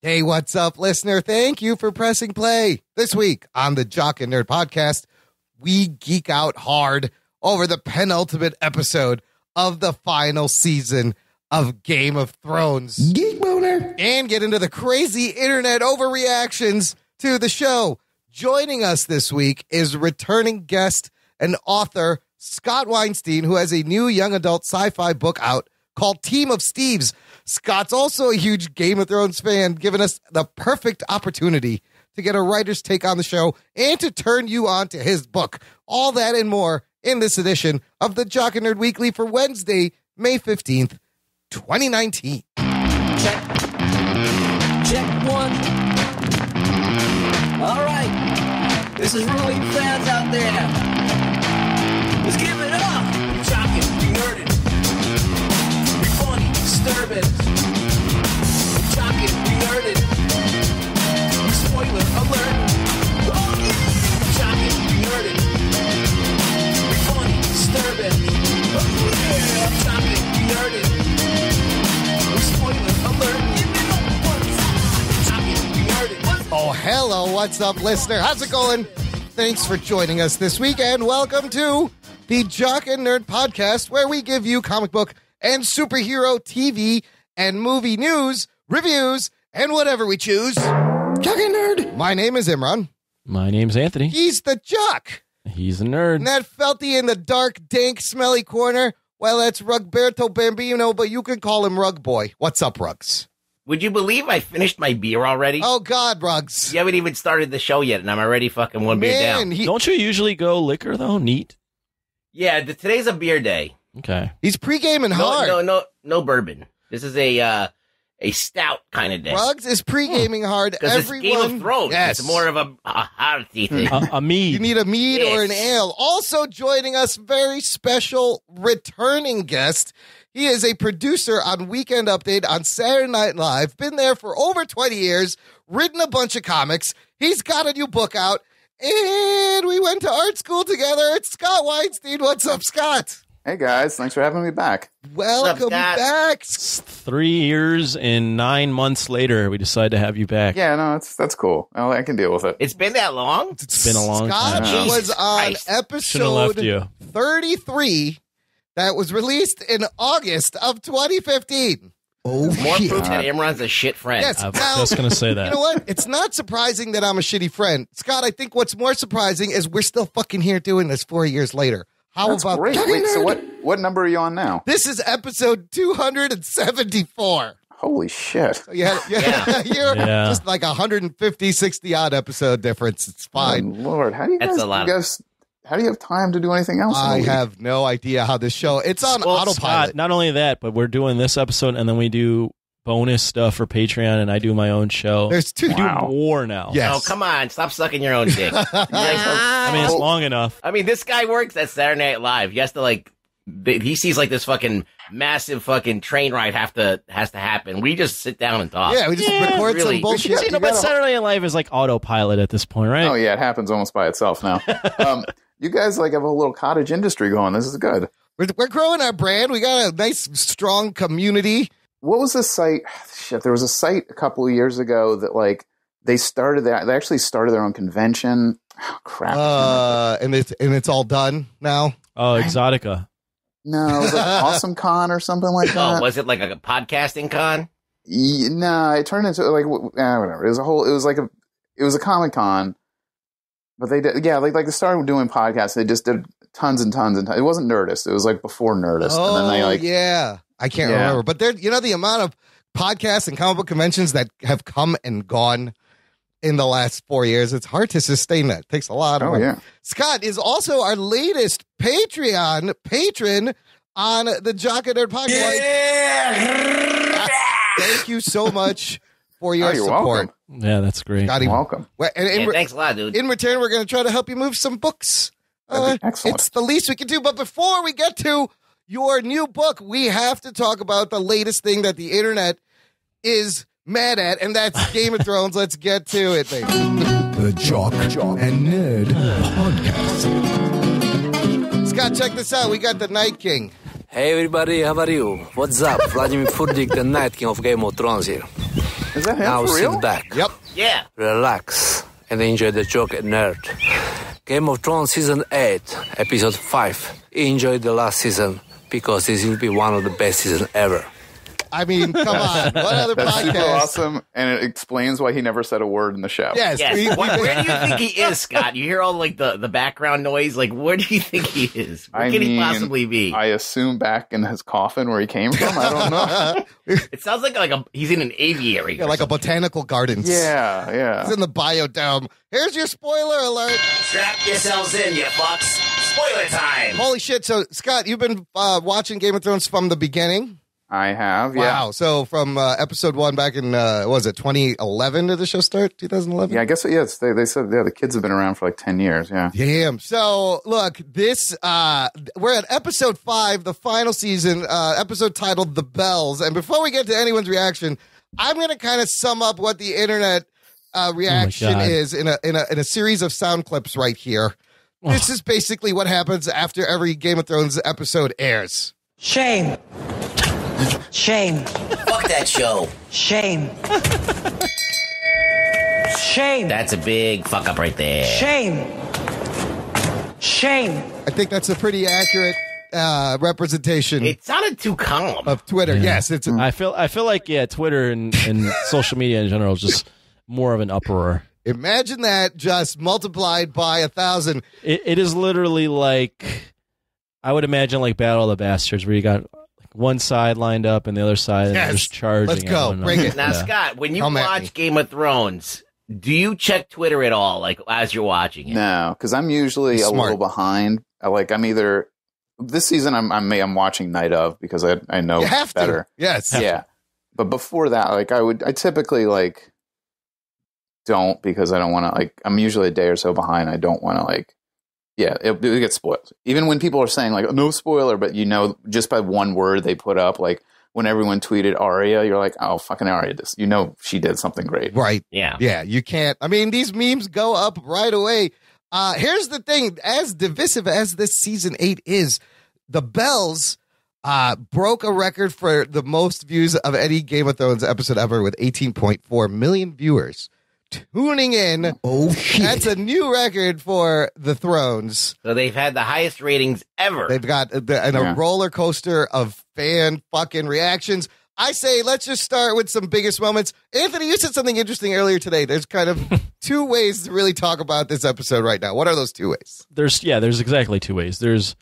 Hey, what's up, listener? Thank you for pressing play. This week on the Jock and Nerd podcast, we geek out hard over the penultimate episode of the final season of Game of Thrones. Geek boner. And get into the crazy internet overreactions to the show. Joining us this week is returning guest and author Scott Weinstein, who has a new young adult sci-fi book out called Team of Steves. Scott's also a huge Game of Thrones fan, giving us the perfect opportunity to get a writer's take on the show and to turn you on to his book. All that and more in this edition of the Jock and Nerd Weekly for Wednesday, May 15th, 2019. Check one. All right. This is really fans out there. Let's give it up. We're talking, we nerded. We funny, disturbing. We're talking, we nerded. We spoiler alert. Oh yeah. We're talking, we nerded. We funny, disturbing. Oh yeah. I'm talking, we nerded. We spoiler alert. Oh, hello. What's up, listener? How's it going? Thanks for joining us this week, and welcome to the Jock and Nerd podcast, where we give you comic book and superhero TV and movie news, reviews, and whatever we choose. Jock and Nerd. My name is Imran. My name's Anthony. He's the Jock. He's a nerd. And that felty in the dark, dank, smelly corner, well, that's Rugberto Bambino, but you can call him Rug Boy. What's up, Rugs? Would you believe I finished my beer already? Oh, God, Rugs. You haven't even started the show yet, and I'm already fucking one beer down. Don't you usually go liquor, though? Neat. Yeah, today's a beer day. Okay. He's pre-gaming hard. No bourbon. This is a stout kind of day. Rugs is pre-gaming hard. Because it's Game of Thrones. Yes. It's more of a hearty thing. A mead. You need a mead Yes. or an ale. Also joining us, very special returning guest. He is a producer on Weekend Update on Saturday Night Live. Been there for over 20 years. Written a bunch of comics. He's got a new book out. And we went to art school together. It's Scott Weinstein. What's up, Scott? Hey guys, thanks for having me back. Welcome Scott? back. 3 years and 9 months later, we decided to have you back. Yeah, no, that's cool. I can deal with it. It's been that long? It's been a long Scott time. was Jesus on Christ. Shouldn't have left episode you. 33 that was released in August of 2015. Oh, More proof that Imran's a shit friend. Yes. I was Now, just going to say you that. know what? It's not surprising that I'm a shitty friend. Scott, I think what's more surprising is we're still fucking here doing this 4 years later. How that's about great. that? Wait, so what number are you on now? This is episode 274. Holy shit. So you're Yeah. just like 150, 60 odd episode difference. It's fine. Oh, Lord, how do you That's guys, a lot. how do you have time to do anything else? in the I week? have no idea how this show. It's on Well, autopilot. Scott, not only that, but we're doing this episode, and then we do bonus stuff for Patreon, and I do my own show. There's two. We do Wow. more now. Yes. Oh, come on. Stop sucking your own dick. I mean, it's long enough. I mean, this guy works at Saturday Night Live. He has to, he sees, this fucking massive fucking train ride has to happen. We just sit down and talk. Yeah, we just record really. some bullshit. See, no, but Saturday Night Live is like autopilot at this point, right? Oh, yeah, it happens almost by itself now. You guys have a little cottage industry going. This is good. We're growing our brand. We got a nice, strong community. What was the site? Shit, there was a site a couple of years ago that they started that. They actually started their own convention. Oh, crap. And it's all done now. Oh, Exotica. No, it was Awesome Con or something like that. Oh, was it like a podcasting con? No, it turned into whatever. It was a Comic Con, but they did they started doing podcasts. They just did tons and tons and tons. It wasn't Nerdist. It was before Nerdist, Oh, and then they yeah. I can't remember, but there, the amount of podcasts and comic book conventions that have come and gone in the last 4 years, it's hard to sustain that. It takes a lot of money. yeah. Scott is also our latest Patreon patron on the Jock and Nerd podcast. Thank you so much for your you're support. welcome. Yeah, that's great. Scotty, Welcome. Yeah, thanks a lot, dude. in return, we're going to try to help you move some books. That'd be excellent. It's the least we can do. But before we get to your new book, we have to talk about the latest thing that the internet is mad at, and that's Game of Thrones. Let's get to it, baby. The Jock and Nerd Podcast. Scott, check this out. We got the Night King. Hey everybody, how are you? What's up? Vladimir Furdik, the Night King of Game of Thrones here. Is that him Now for real? sit back, Yep. Yeah. relax, and enjoy the joke and nerd. Game of Thrones Season 8, Episode 5. Enjoy the last season, because this will be one of the best seasons ever. I mean, come on. What other That's super podcast? awesome, and it explains why he never said a word in the show. Yes. Yes. we- Where do you think he is, Scott? You hear all like the background noise. Like, where do you think he is? Where can he possibly be? I assume back in his coffin where he came from. I don't know. It sounds like he's in an aviary. yeah, like a botanical gardens. yeah. He's in the biodome. Here's your spoiler alert. Strap yourselves in, you fucks. Spoiler time. Holy shit. So, Scott, you've been watching Game of Thrones from the beginning? I have. Yeah. Wow. So, from episode 1 back in, what was it, 2011 did the show start? 2011? Yeah, I guess yes. They said the kids have been around for like 10 years. Yeah. Damn. So, look, this, we're at episode 5, the final season, episode titled The Bells. And before we get to anyone's reaction, I'm going to kind of sum up what the internet reaction God. is in a series of sound clips right here. This is basically what happens after every Game of Thrones episode airs. Shame. Shame. Fuck that show. Shame. Shame. That's a big fuck up right there. Shame. Shame. I think that's a pretty accurate representation It sounded too calm. of Twitter. Yes, it's I feel like Twitter and social media in general is just more of an uproar. imagine that just multiplied by 1,000. It is literally like, I would imagine like Battle of the Bastards, where you got like one side lined up and the other side and Yes. they're just charging. Let's at go. one Bring another. it. Now, Yeah. Scott, when you Come at me. watch Game of Thrones, do you check Twitter at all, like as you're watching it? No, because I'm usually a Smart. little behind. I'm either this season I'm watching Night of because I know You have better. to. Yes. Yeah, but before that, I typically don't because I don't want to I'm usually a day or so behind. I don't want to it gets spoiled. Even when people are saying no spoiler, but just by one word they put up, when everyone tweeted Arya, you're like, oh, fucking Arya, she did something great. Right. Yeah. Yeah, you can't. I mean, these memes go up right away. Here's the thing. As divisive as this season 8 is, The Bells broke a record for the most views of any Game of Thrones episode ever with 18.4 million viewers tuning in. Oh, shit. That's a new record for the Thrones. So they've had the highest ratings ever. They've got a Yeah. roller coaster of fan fucking reactions. I say let's just start with some biggest moments. Anthony, you said something interesting earlier today. There's kind of two ways to really talk about this episode right now. What are those two ways? There's exactly two ways. There's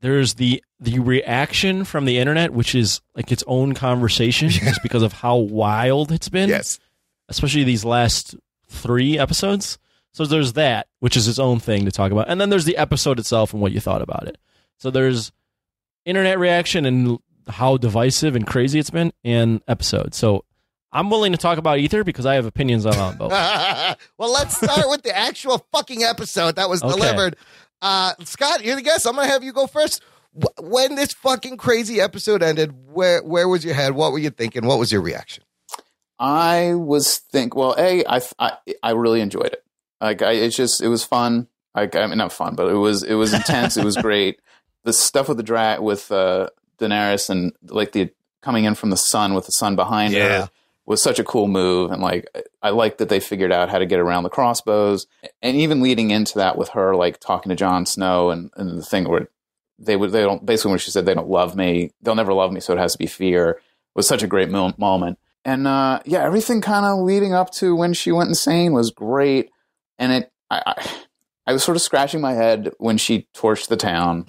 the reaction from the internet, which is like its own conversation just because of how wild it's been. Yes. Especially these last 3 episodes. So there's that, which is its own thing to talk about. And then there's the episode itself and what you thought about it. So there's internet reaction and how divisive and crazy it's been, and episode. So I'm willing to talk about either because I have opinions on both. Well, let's start with the actual fucking episode that was Okay. delivered. Scott, you're the guest. I'm going to have you go first. When this fucking crazy episode ended, where was your head? What were you thinking? What was your reaction? I really enjoyed it. It was fun. I mean, not fun, but it was intense. It was great. The stuff with Daenerys and the coming in from the sun with the sun behind Yeah. her was such a cool move. And I like that they figured out how to get around the crossbows, and even leading into that with her, talking to Jon Snow and the thing where they don't, basically when she said, they don't love me, they'll never love me. So it has to be fear, was such a great moment. And everything kind of leading up to when she went insane was great. And I was sort of scratching my head when she torched the town.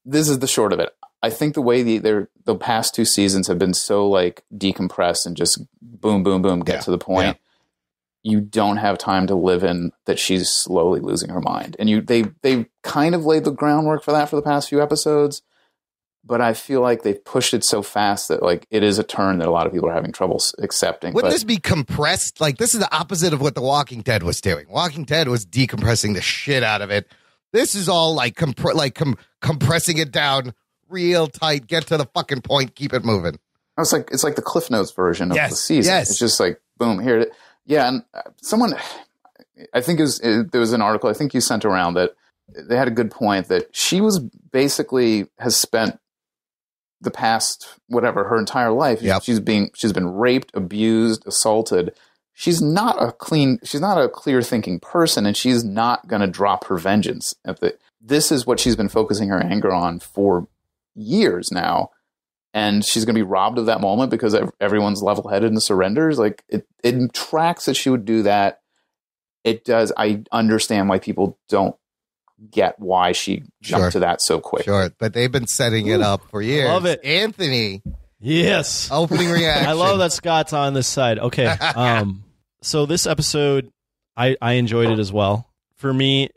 This is the short of it. I think the way the past 2 seasons have been so decompressed and just boom, boom, boom, get to the point. You don't have time to live in that she's slowly losing her mind. And they kind of laid the groundwork for that for the past few episodes. But I feel like they've pushed it so fast that it is a turn that a lot of people are having trouble accepting. Wouldn't But this be compressed? This is the opposite of what The Walking Dead was doing. Walking Dead was decompressing the shit out of it. This is all compressing it down real tight. Get to the fucking point. Keep it moving. it's like the Cliff Notes version of Yes, the season. yes. It's just boom, here it is. Yeah, and someone, I think there was an article I think you sent around that they had a good point that she was basically has spent the past, whatever, her entire life. Yep. She's been raped, abused, assaulted. She's not a clear thinking person, and she's not going to drop her vengeance. This is what she's been focusing her anger on for years now. And she's going to be robbed of that moment because everyone's level-headed and surrenders. Like, it tracks that she would do that. It does. I understand why people don't get why she jumped to that so quick. Sure, but they've been setting it up for years. Love it. Anthony, Yes. opening reaction. I love that Scott's on this side. Okay. So this episode, I enjoyed it as well. For me,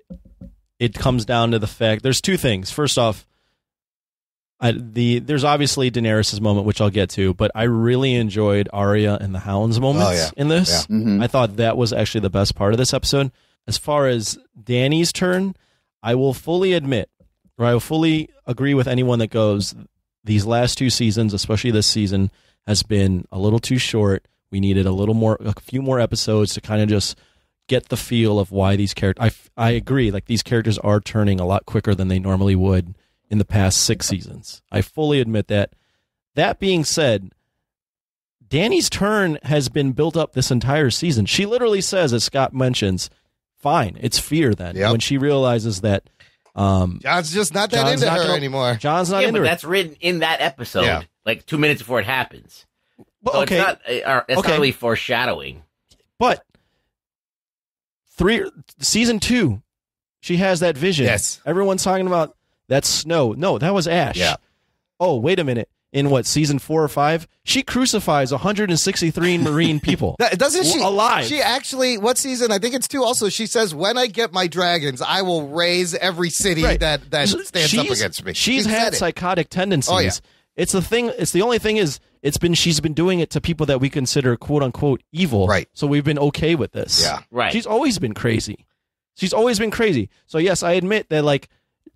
it comes down to the fact there's two things. First off, there's obviously Daenerys' moment, which I'll get to, but I really enjoyed Arya and the Hound's moments in this. Yeah. Mhm. I thought that was actually the best part of this episode. As far as Dany's turn, I will fully admit, or I will fully agree with anyone that goes, these last two seasons, especially this season, has been a little too short. We needed a few more episodes to kind of just get the feel of why these characters. I agree, like these characters are turning a lot quicker than they normally would in the past 6 seasons. I fully admit that. That being said, Dany's turn has been built up this entire season. She literally says, as Scott mentions, fine, it's fear then. Yep. When she realizes that John's just not that John's into not her gonna- anymore. John's not Yeah, into but her. that's written in that episode, Yeah. like 2 minutes before it happens. But, So okay, it's not really foreshadowing. but season 2, she has that vision. Yes. Everyone's talking about that's snow. No, that was Ash. Yeah. Oh, wait a minute. In what, season 4 or 5? She crucifies 163 Marine people. Doesn't she? Alive. She actually, what season? I think it's 2 also. She says, when I get my dragons, I will raise every city Right. that stands up against me. She's She had said it. psychotic tendencies. Oh, yeah. It's the thing. It's the only thing is she's been doing it to people that we consider quote unquote evil. Right. So we've been okay with this. Yeah. Right. She's always been crazy. She's always been crazy. So yes, I admit that like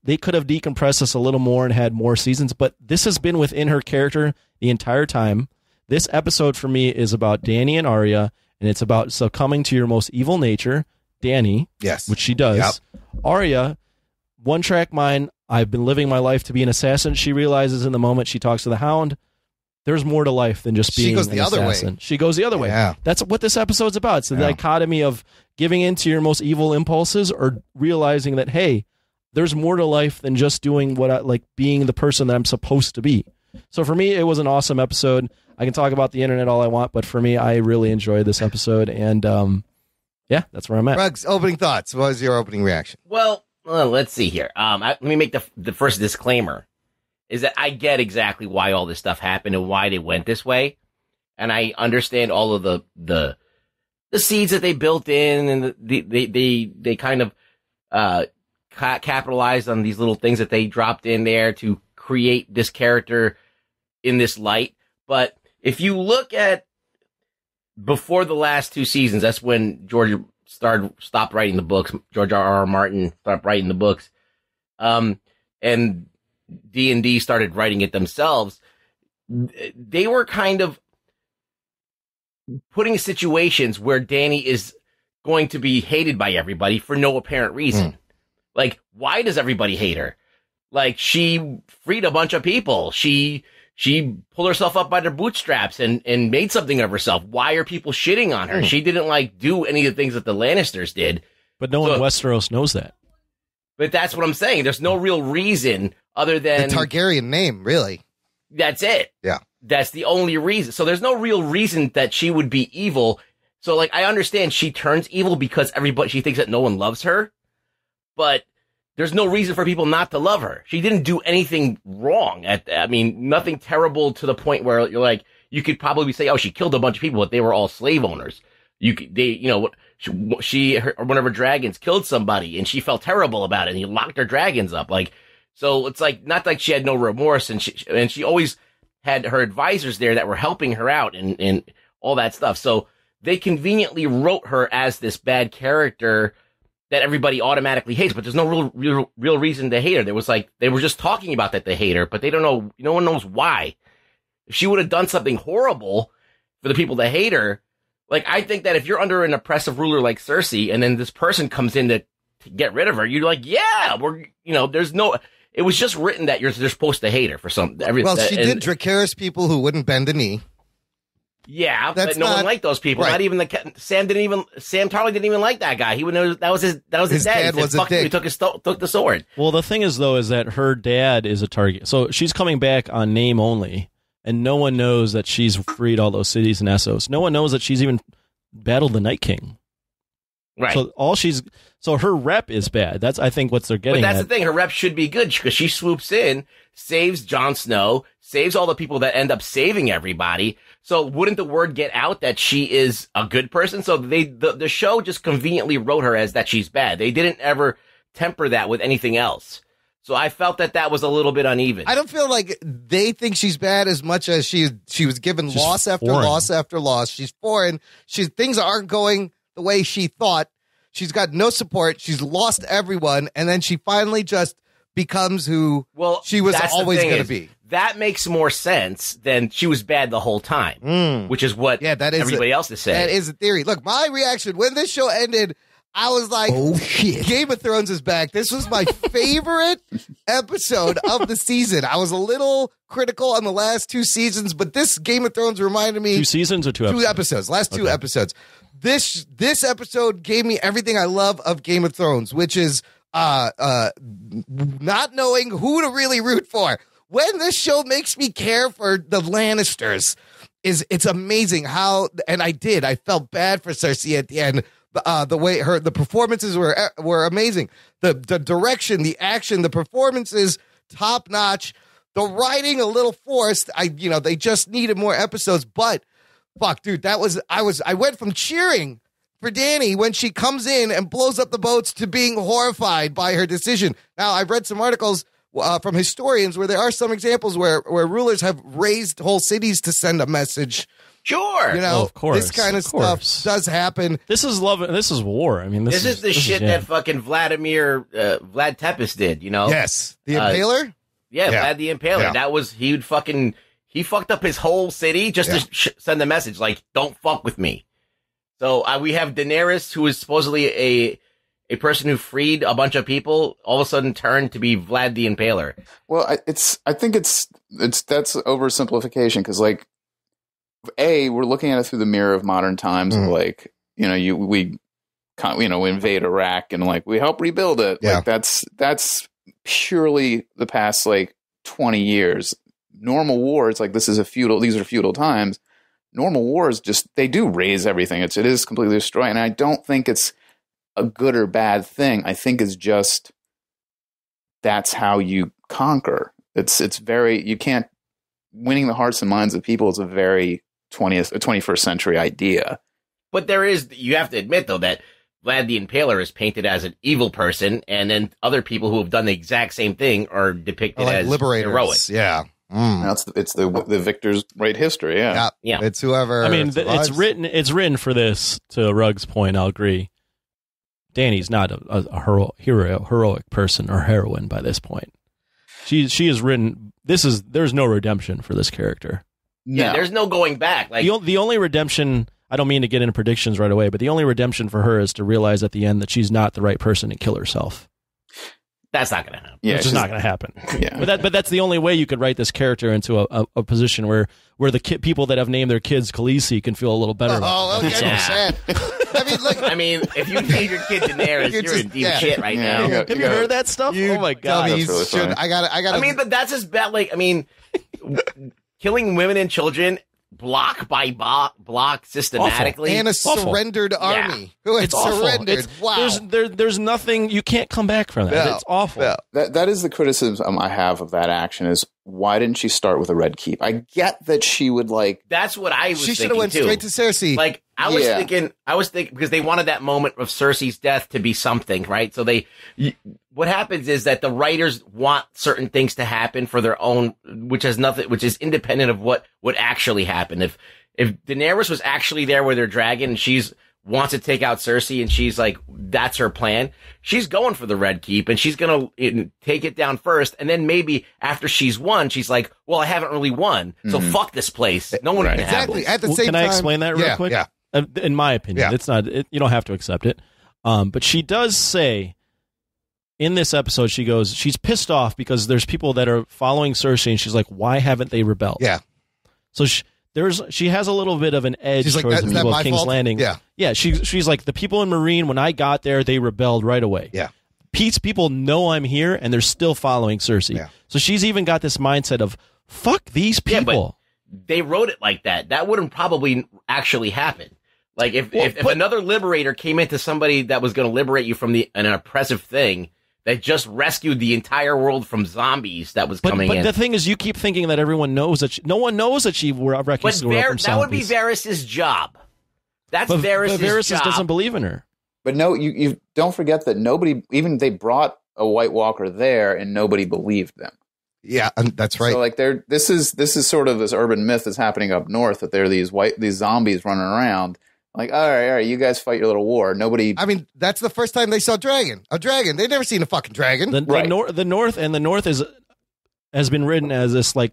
they could have decompressed this a little more and had more seasons, but this has been within her character the entire time. This episode for me is about Dany and Arya, and it's about succumbing to your most evil nature, Dany, Yes. which she does. Yep. Arya, one track mind. I've been living my life to be an assassin. She realizes in the moment she talks to the Hound, there's more to life than just She being goes an the other way. assassin. She goes the other way. Yeah. That's what this episode's about. It's the dichotomy of giving in to your most evil impulses or realizing that, hey, there's more to life than just doing what I like, being the person that I'm supposed to be. So for me, it was an awesome episode. I can talk about the internet all I want, but for me, I really enjoyed this episode. And yeah, that's where I'm at. Ruggs, opening thoughts. What was your opening reaction? Well, let's see here. Let me make the first disclaimer is that I get exactly why all this stuff happened and why they went this way. And I understand all of the seeds that they built in and they kind of, capitalized on these little things that they dropped in there to create this character in this light. But if you look at before the last 2 seasons, that's when George stopped writing the books. George R.R. Martin stopped writing the books. And D&D started writing it themselves. They were kind of putting situations where Dany is going to be hated by everybody for no apparent reason. Like, why does everybody hate her? Like, she freed a bunch of people. She pulled herself up by their bootstraps and made something of herself. Why are people shitting on her? She didn't like do any of the things that the Lannisters did. But no one in Westeros knows that. But that's what I'm saying. There's no real reason other than The Targaryen name, really. that's it. Yeah. That's the only reason. So there's no real reason that she would be evil. So like, I understand she turns evil because she thinks that no one loves her, but there's no reason for people not to love her. She didn't do anything wrong. Nothing terrible to the point where you're like, you could probably say, oh, she killed a bunch of people, but they were all slave owners. One of her dragons killed somebody and she felt terrible about it and he locked her dragons up. Like, so it's like, not like she had no remorse and she always had her advisors there that were helping her out and all that stuff. So they conveniently wrote her as this bad character that everybody automatically hates, but there's no real reason to hate her. There was like, they were just talking about that they hate her, but they don't know, no one knows why. If she would have done something horrible for the people that hate her, like, I think that if you're under an oppressive ruler like Cersei, and then this person comes in to get rid of her, you're like, yeah, it was just written that they're supposed to hate her for something. Well, she did Dracarys people who wouldn't bend a knee. Yeah, That's but no not- one liked those people. right. Not even Sam Tarly didn't even like that guy. He would know that was his His dad. dad He said, was a "Fuck you," dick. he took the sword. Well, the thing is, though, is that her dad is a target. So she's coming back on name only, and no one knows that she's freed all those cities in Essos. No one knows that she's even battled the Night King. Right. So her rep is bad. That's, I think, what they're getting But that's at. the thing. Her rep should be good because she swoops in, saves Jon Snow, saves all the people that end up saving everybody. So wouldn't the word get out that she is a good person? So the show just conveniently wrote her as that she's bad. They didn't ever temper that with anything else. So I felt that was a little bit uneven. I don't feel like they think she's bad as much as she was given She's loss after foreign. loss after loss. She's foreign. Things aren't going the way she thought. She's got no support. She's lost everyone, and then she finally just becomes who she was that's the always thing going to is, be. That makes more sense than she was bad the whole time, which is what that is everybody else is saying. That is a theory. Look, my reaction when this show ended, I was like, Oh, shit. Game of Thrones is back. This was my favorite episode of the season. I was a little critical on the last two seasons, but this Game of Thrones reminded me 2 seasons or 2 episodes? 2 episodes. Last 2 episodes. This episode gave me everything I love of Game of Thrones, which is not knowing who to really root for. When this show makes me care for the Lannisters, it's amazing how, and I felt bad for Cersei at the end. The way the performances were amazing. The direction, the action, the performances top notch. The writing a little forced. They just needed more episodes, but fuck, dude, I went from cheering for Dany when she comes in and blows up the boats to being horrified by her decision. Now, I've read some articles from historians where there are some examples where rulers have raised whole cities to send a message. Sure. Of course, this kind of stuff does happen. This is love. This is war. I mean, This is the shit that fucking Vlad Tepes did, Yes. The Impaler? Yeah, Yeah. Vlad the Impaler. Yeah. He fucked up his whole city just to send a message like, don't fuck with me. So we have Daenerys, who is supposedly a person who freed a bunch of people, all of a sudden turned to be Vlad the Impaler. Well, I think it's that's oversimplification because we're looking at it through the mirror of modern times. Mm. We invade Iraq and we help rebuild it. Yeah. That's purely the past 20 years. Normal wars, these are feudal times. Normal wars they do raise everything. It is completely destroyed. And I don't think it's a good or bad thing. I think it's just that's how you conquer. It's very, you can't, winning the hearts and minds of people is a very 21st century idea. But you have to admit though that Vlad the Impaler is painted as an evil person, and then other people who have done the exact same thing are depicted as liberators. heroic. Yeah. It's the victors write history. Yeah. It's whoever. I mean, survives. it's written for this. To Rug's point, I'll agree. Dany's not a heroic person or heroine by this point. She is written. There's no redemption for this character. Yeah, there's no going back. The only redemption. I don't mean to get into predictions right away, but the only redemption for her is to realize at the end that she's not the right person and kill herself. That's not going to happen. Yeah, It's just not going to happen. Yeah. But that's the only way you could write this character into a position where the people that have named their kids Khaleesi can feel a little better. Oh, about okay. themselves. I mean, look. if you name your kid Daenerys, you're in deep shit right now. Have you heard that stuff? You Oh my god! dummies really should. funny. I got. But that's as bad. Killing women and children block by block systematically. And a Awful. surrendered army who had It's awful. surrendered. Wow. There's nothing. You can't come back from that. No. It's awful. No. That is the criticism I have of that action is why didn't she start with a red keep? I get that she would That's what I was She should thinking have went too. straight to Cersei. I was thinking because they wanted that moment of Cersei's death to be something, right? So what happens is that the writers want certain things to happen for their own, which is independent of what would actually happen. If Daenerys was actually there with her dragon and wants to take out Cersei and she's that's her plan, she's going for the Red Keep and she's going to take it down first. And then maybe after she's won, she's like, well, I haven't really won. So fuck this place. No one can have exactly. this. At the same Can time, I explain that real quick? Yeah. In my opinion, Yeah. it's not. You don't have to accept it. But she does say in this episode, she's pissed off because there's people that are following Cersei, and she's like, why haven't they rebelled? Yeah. So she has a little bit of an edge She's like, towards "Is the that people my of King's fault?" Landing. Yeah. Yeah, she's like, the people in Marine, when I got there, they rebelled right away. Yeah. Pete's people know I'm here, and they're still following Cersei. Yeah. So she's even got this mindset of, fuck these people. Yeah, but they wrote it like that. That wouldn't probably actually happen. Like if another liberator came into somebody that was going to liberate you from an oppressive thing that just rescued the entire world from zombies that was coming in. But the thing is, you keep thinking that everyone knows that no one knows that she rescued But the world from zombies. that would be Varys' job. That's but Varys' Varys job. doesn't believe in her. But no, you don't forget that nobody, even they brought a White Walker there and nobody believed them. Yeah, that's right. So like this is sort of this urban myth that's happening up north, that there are these zombies running around. Like, all right, you guys fight your little war. Nobody. I mean, that's the first time they saw a dragon. They've never seen a fucking dragon. The north has been written as this like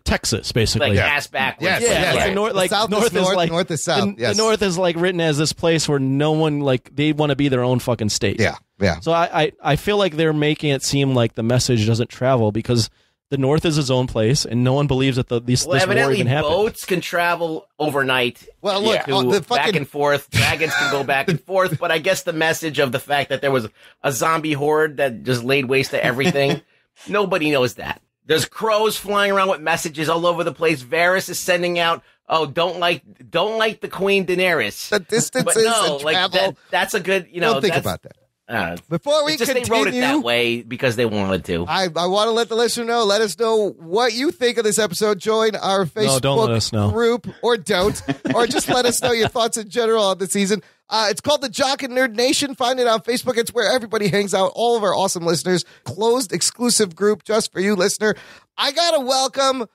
Texas, basically. Like ass backwards. Yes. Like the north, like South north is north, like north is south. The north is like written as this place where no one they want to be their own fucking state. Yeah. So I feel like they're making it seem like the message doesn't travel because the north is its own place and no one believes that this war evidently even happened. boats can travel overnight. Well, look, to the fucking back and forth. Dragons can go back and forth. But I guess the message of the fact that there was a zombie horde that just laid waste to everything, nobody knows that. There's crows flying around with messages all over the place. Varys is sending out, don't like the Queen Daenerys. The distances But no, and like travel. that's a good, Don't think about that. Before we it's just continue, they wrote it that way because they wanted to. I want to let the listener know. Let us know what you think of this episode. Join our Facebook don't let us know. group, or don't, or just let us know your thoughts in general on the season. It's called the Jock and Nerd Nation. Find it on Facebook. It's where everybody hangs out. All of our awesome listeners. Closed, exclusive group just for you, listener. I gotta welcome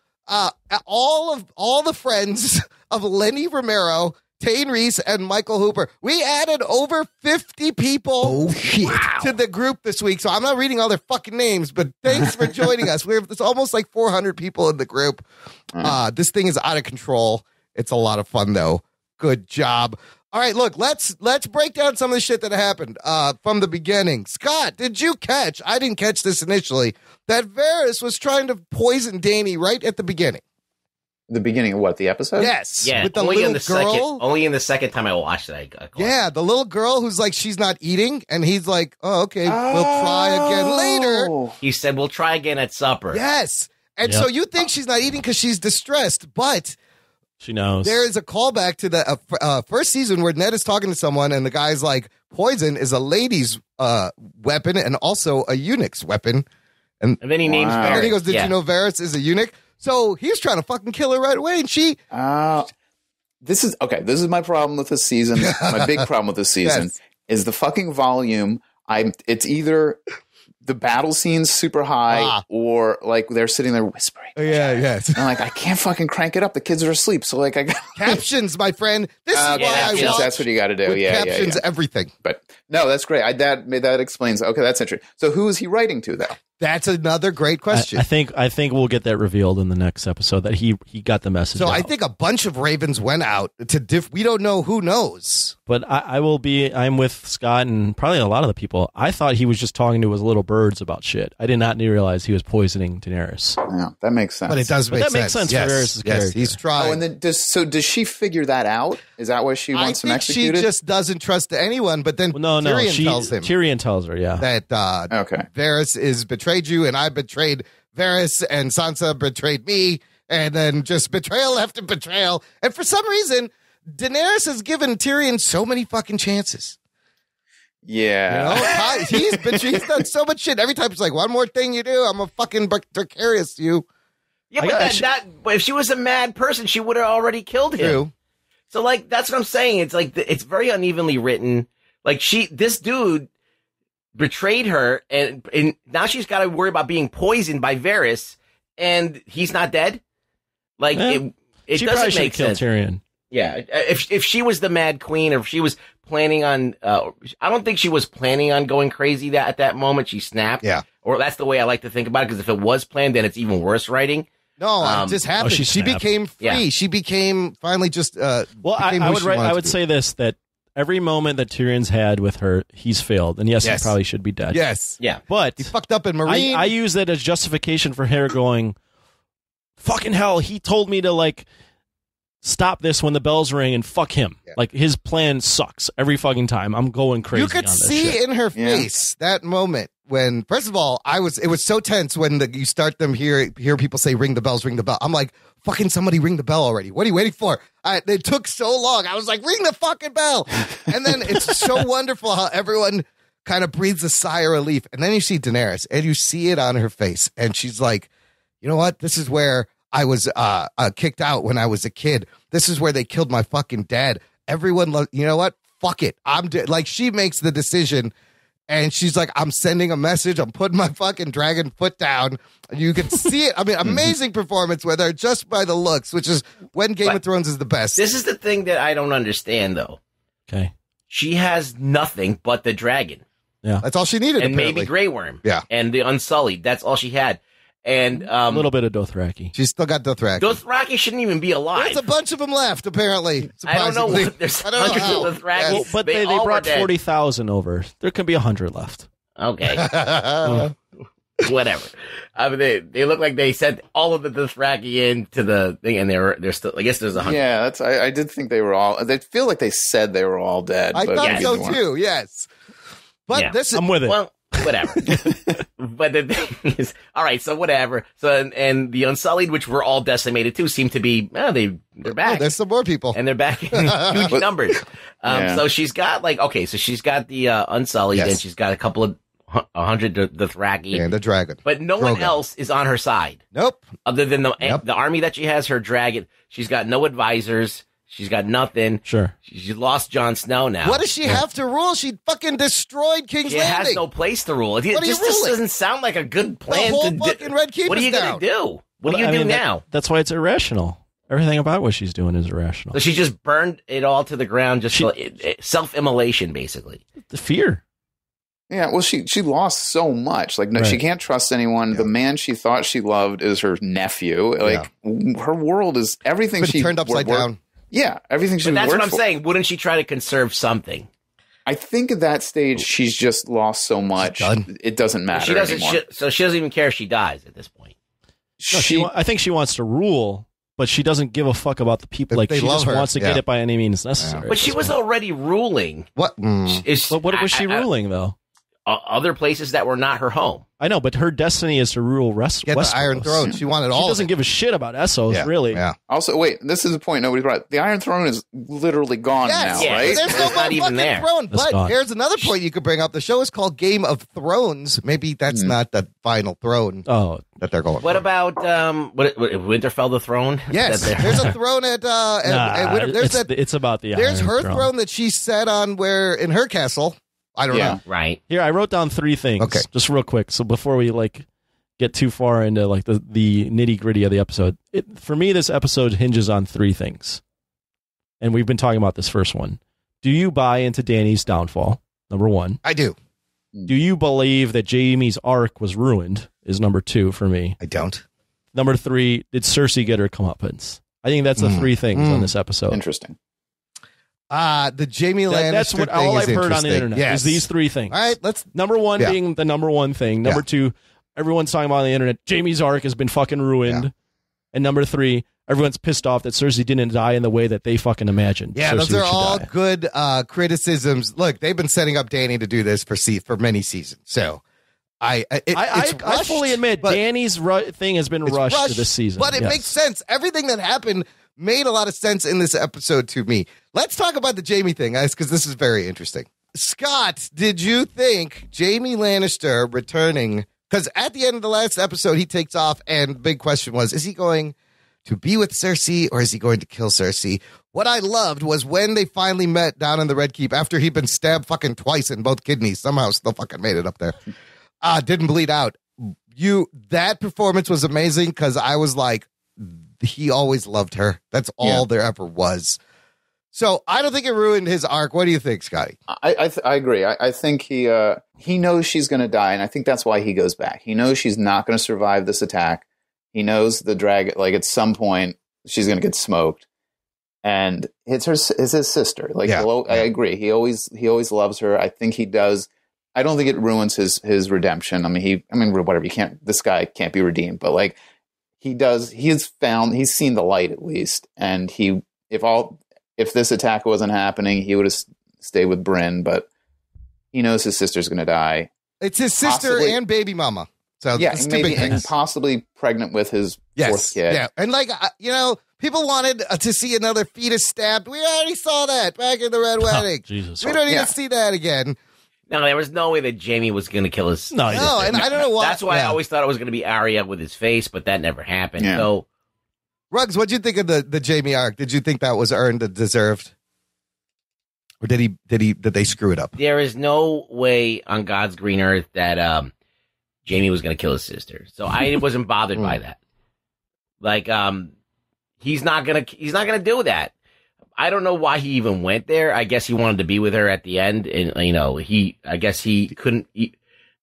all the friends of Lenny Romero, Tane Reese, and Michael Hooper. We added over 50 people to the group this week, so I'm not reading all their fucking names, but thanks for joining us. It's almost like 400 people in the group. This thing is out of control. It's a lot of fun, though. Good job. All right, look, let's break down some of the shit that happened from the beginning. Scott, did you catch, I didn't catch this initially, that Varys was trying to poison Dany right at the beginning? The beginning of what, the episode? Yes. Yeah, With the only little in the girl. only in the second time I watched it. I caught it. Yeah, the little girl who's like, she's not eating, and he's like, oh, okay, we'll try again later. He said, "We'll try again at supper." Yes. And so you think she's not eating because she's distressed, but She knows. there is a callback to the first season where Ned is talking to someone, and the guy's like, poison is a lady's weapon and also a eunuch's weapon. And then he names Wow. Varys. And then he goes, did Yeah. you know Varys is a eunuch? So he's trying to fucking kill her right away, and she... This is my problem with this season. My big problem with this season Yes. is the fucking volume. It's either the battle scene's super high or like they're sitting there whispering. yes. And like, I can't fucking crank it up. The kids are asleep. So like I got Captions, my friend. This is why I captions, watch that's what you got to do. with Yeah, captions yeah. everything. But no, that's great. That explains. Okay, that's interesting. So who is he writing to though? That's another great question. I think we'll get that revealed in the next episode that he got the message. So out. I think a bunch of Ravens went out to we don't know who knows. But I'm with Scott and probably a lot of the people. I thought he was just talking to his little birds about shit. I did not realize he was poisoning Daenerys. Yeah, that makes sense. But it does make that sense. makes sense for yes, Varys' yes, character. he's trying. Oh, and then does she figure that out? Is that why she I wants him think executed? she just doesn't trust anyone, but then No, Tyrion tells her yeah. that Okay. Varys is betrayed you and I betrayed Varys and Sansa betrayed me, and then just betrayal after betrayal. And for some reason, Daenerys has given Tyrion so many fucking chances. Yeah. You know, he's done so much shit. Every time he's like, one more thing you do, I'm a fucking Targaryen you. Yeah, but if she was a mad person, she would have already killed him. True. So like that's what I'm saying. It's like it's very unevenly written. Like this dude betrayed her, and now she's got to worry about being poisoned by Varys, and he's not dead. Like it she probably doesn't should make kill sense. Tyrion. Yeah, if she was the Mad Queen, or if she was planning on, I don't think she was planning on going crazy at that moment. She snapped. Yeah. Or that's the way I like to think about it. Because if it was planned, then it's even worse writing. No, it just happened. she she snapped. became free. Yeah. She became finally just. Well, I would say this, that every moment that Tyrion's had with her, he's failed. And yes, Yes. he probably should be dead. Yes. Yeah. But He fucked up in Marine. I use that as justification for her going, fucking hell, he told me to, like, stop this when the bells ring and fuck him. Yeah. Like, his plan sucks every fucking time. I'm going crazy You could on this see shit. in her Yeah. face that moment when, first of all, it was so tense when you start them hear people say, ring the bells, ring the bell. I'm like, fucking somebody ring the bell already. What are you waiting for? It took so long. I was like, ring the fucking bell. And then it's so wonderful how everyone kind of breathes a sigh of relief. And then you see Daenerys and you see it on her face. And she's like, you know what? This is where I was kicked out when I was a kid. This is where they killed my fucking dad. Everyone, you know what? Fuck it. Like, she makes the decision, and she's like, I'm sending a message. I'm putting my fucking dragon foot down. You can see it. I mean, amazing performance with her just by the looks, which is when Game of Thrones is the best. This is the thing that I don't understand, though. Okay. She has nothing but the dragon That's all she needed, and apparently. maybe Grey Worm. Yeah. And the Unsullied. That's all she had. And A little bit of Dothraki. She's still got Dothraki. Dothraki shouldn't even be alive. There's a bunch of them left, apparently. I don't know surprisingly. what. There's I don't know hundreds how. of Dothraki. Yes. Well, but they all were brought dead. 40,000 over. There could be 100 left. Okay. Whatever. I mean, they look like they sent all of the Dothraki into the thing, and they're still. I guess there's 100. Yeah, that's. I did think they were all. They feel like they said they were all dead. I but thought maybe so they weren't. too, yes. But Yeah. this is. I'm with it. Well, whatever. But the thing is, all right. So whatever. So and the Unsullied, which were all decimated too, seem to be. They're Oh, back. there's some more people. And they're back in huge numbers. Yeah. So she's got so she's got the Unsullied, Yes. and she's got a couple of 100 Dothraki, And the dragon. but no one Drogon. else is on her side Nope. other than the Yep. the army that she has. Her dragon. She's got no advisors. She's got nothing. Sure. She lost Jon Snow now. What does she have to rule? She fucking destroyed King's She Landing. has no place to rule. It What are you just ruling? doesn't sound like a good plan. whole to fucking Red Keep What are is you down. gonna do? What do you I do mean, now? That's why it's irrational. Everything about what she's doing is irrational. So she just burned it all to the ground, just self-immolation, basically. The fear. Yeah, well, she lost so much. Like, no, she Right. can't trust anyone. The man she thought she loved is her nephew. Like, her world is everything. Been she turned upside worked- down. Yeah, everything she But that's worked what I'm for. saying. Wouldn't she try to conserve something? I think at that stage she's just lost so much. done. It doesn't matter She doesn't. anymore. So she doesn't even care if she dies at this point. No, I think she wants to rule, but she doesn't give a fuck about the people. They- Like, they she love just her. wants to Yeah. get it by any means necessary. But she was already ruling. What? But what was she ruling, though? Other places that were not her home. I know, but her destiny is to rule Get the Iron Throne. She wanted all She of doesn't it. give a shit about Essos, Yeah, really. Yeah. Also, wait, this is a point nobody brought up. The Iron Throne is literally gone Yes. now, Yeah, right? There's no It's more not even fucking there. throne. It's But gone. here's another point you could bring up. The show is called Game of Thrones. Maybe that's not the final throne Oh, that they're going What for. about what Winterfell the throne? Yes, That they're- there's a throne at there's it's about the there's Iron her throne that she sat on where in her castle. I don't Yeah. know. right. Here, I wrote down 3 things. Okay. Just real quick. So before we get too far into the nitty gritty of the episode, for me, this episode hinges on 3 things. And we've been talking about this first one. Do you buy into Dany's downfall? Number 1. I do. Do you believe that Jaime's arc was ruined? Is number 2 for me. I don't. Number 3, did Cersei get her comeuppance? I think that's the 3 things on this episode. Interesting. The Jamie Lannister That's what thing all is I've heard on the interesting. internet Yes. is these 3 things. All right, let's. Number 1 Yeah. being the number 1 thing. Number 2, everyone's talking about on the internet, Jaime's arc has been fucking ruined. Yeah. And number 3, everyone's pissed off that Cersei didn't die in the way that they fucking imagined. Yeah, Cersei those are should all die. good criticisms. Look, they've been setting up Dany to do this for many seasons. So I rushed, fully admit but Dany's thing has been it's rushed this season. but it Yes. makes sense. Everything that happened made a lot of sense in this episode to me. Let's talk about the Jaime thing, guys, because this is very interesting. Scott, did you think Jaime Lannister returning? Because at the end of the last episode, he takes off, and the big question was, is he going to be with Cersei or is he going to kill Cersei? What I loved was when they finally met down in the Red Keep after he'd been stabbed fucking twice in both kidneys. Somehow still fucking made it up there. Didn't bleed out. That performance was amazing because I was like, he always loved her. That's all there ever was. So I don't think it ruined his arc. What do you think, Scotty? I agree. I think he knows she's going to die, and I think that's why he goes back. He knows she's not going to survive this attack. He knows the dragon, like at some point, she's going to get smoked. and it's his sister. Like, Yeah. I agree. He always loves her. I think he does. I don't think it ruins his redemption. I mean, whatever. This guy can't be redeemed, but like he does. He's seen the light at least, and if this attack wasn't happening, he would have stayed with Brynn, but he knows his sister's going to die. It's his sister Possibly. and baby mama. So Yeah, it's two maybe, big and things. possibly pregnant with his Yes. fourth kid. Yeah. And like, people wanted to see another fetus stabbed. We already saw that back in the Red Wedding. Jesus. We don't need Yeah. to see that again. No, there was no way that Jamie was going to kill his. No, he No, and I don't know why. That's why I Yeah. always thought it was going to be Arya with his face, but that never happened. Yeah. So Ruggs, what'd you think of the Jamie arc? Did you think that was earned and deserved? Or did they screw it up? there is no way on God's green earth that Jamie was going to kill his sister. So I wasn't bothered by that. Like, he's not gonna do that. I don't know why he even went there. I guess he wanted to be with her at the end, and I guess he couldn't.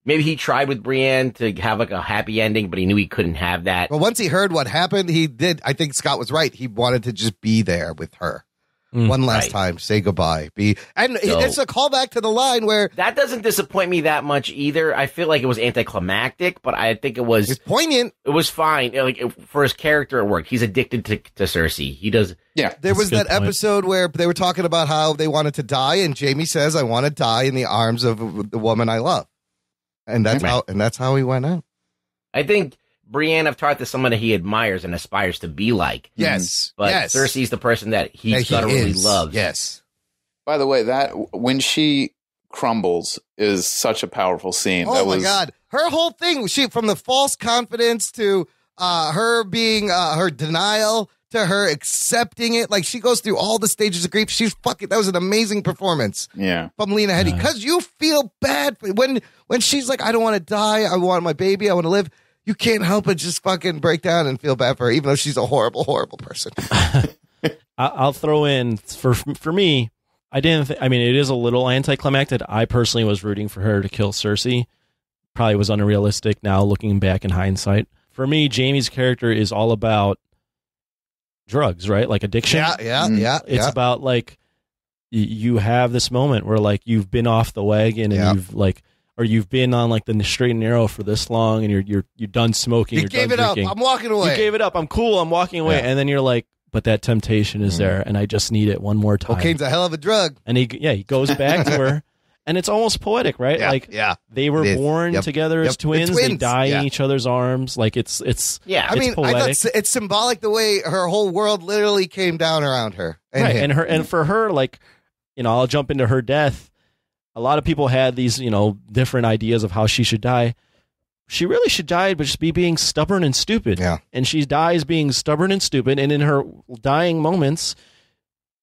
Maybe he tried with Brienne to have like a happy ending, but he knew he couldn't have that. Well, once he heard what happened, he did. I think Scott was right. He wanted to just be there with her one last right. time, say goodbye. And So- it's a callback to the line where That doesn't disappoint me that much either. I feel like it was anticlimactic, but I think it was it's poignant. fine. Like for his character, it worked. He's addicted to Cersei. He does. Yeah. There That's was a good that point. episode where they were talking about how they wanted to die, and Jamie says, "I want to die in the arms of the woman I love," and that's how he went out. I think Brienne of Tarth is someone that he admires and aspires to be like. Yes, But yes. Cersei's the person that he That thoroughly is. loves. Yes, By the way, that when she crumbles is such a powerful scene. oh my God, her whole thing, from the false confidence to her being her denial to her accepting it, like she goes through all the stages of grief. That was an amazing performance Yeah. from Lena Headey, because you feel bad when she's like, I don't want to die, I want my baby, I want to live. You can't help but just fucking break down and feel bad for her, even though she's a horrible, horrible person. I'll throw in for me. I didn't. It is a little anticlimactic. I personally was rooting for her to kill Cersei. Probably was unrealistic now, looking back in hindsight. For me, Jamie's character is all about drugs, right? Like addiction. Yeah. It's about like you have this moment where like you've been off the wagon and you've been on like the straight and narrow for this long, and you're done smoking. You you're gave done it up. drinking. I'm walking away. You gave it up. I'm cool. I'm walking away. Yeah. And then you're like, but that temptation is there, and I just need it one more time. Cocaine's a hell of a drug. And he goes back to her, and it's almost poetic, right? Yeah, like yeah. they were It is. born Yep. together Yep. as twins. They're They twins. die Yeah. in each other's arms. Like it's Yeah. I mean, it's I poetic. thought it's symbolic the way her whole world literally came down around her. right. him. And for her, like, I'll jump into her death. A lot of people had these, different ideas of how she should die. She really should die, but just be being stubborn and stupid. Yeah. And she dies being stubborn and stupid. And in her dying moments,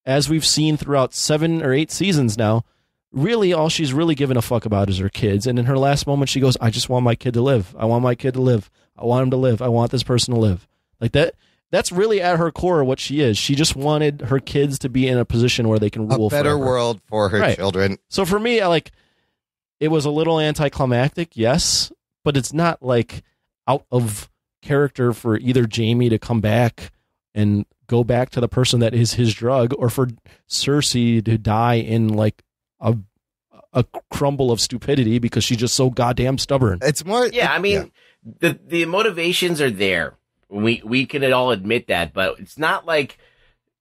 as we've seen throughout 7 or 8 seasons now, really all she's really given a fuck about is her kids. And in her last moment, she goes, I just want my kid to live. I want my kid to live. I want him to live. I want this person to live. Like that. That's really at her core what she is. She just wanted her kids to be in a position where they can rule a better forever. world for her Right. children. So for me, it was a little anticlimactic, yes, but it's not like out of character for either Jamie to come back and go back to the person that is his drug, or for Cersei to die in like a crumble of stupidity because she's just so goddamn stubborn. It's more. Yeah, I mean, the motivations are there. We can all admit that, but it's not like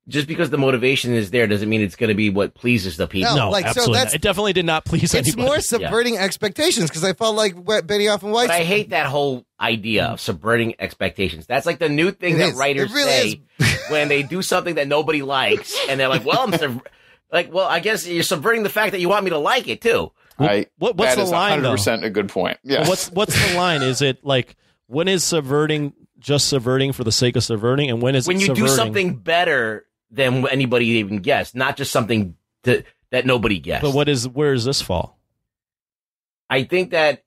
just because the motivation is there doesn't mean it's going to be what pleases the people. No, No, like, so absolutely. that's- not. It definitely did not please It's anybody. more subverting expectations, because I felt like Benioff and Weiss. But I hate that whole idea of subverting expectations. That's like the new thing It that is. writers It really say when they do something that nobody likes, and they're like, "Well, I guess you're subverting the fact that you want me to like it too." What's that the is line, though? 100% a good point. Yeah. Well, what's the line? Is it like, when is subverting just subverting for the sake of subverting, and when is When it you do subverting? something better than anybody even guessed, not just something that nobody guessed. But where does this fall? I think that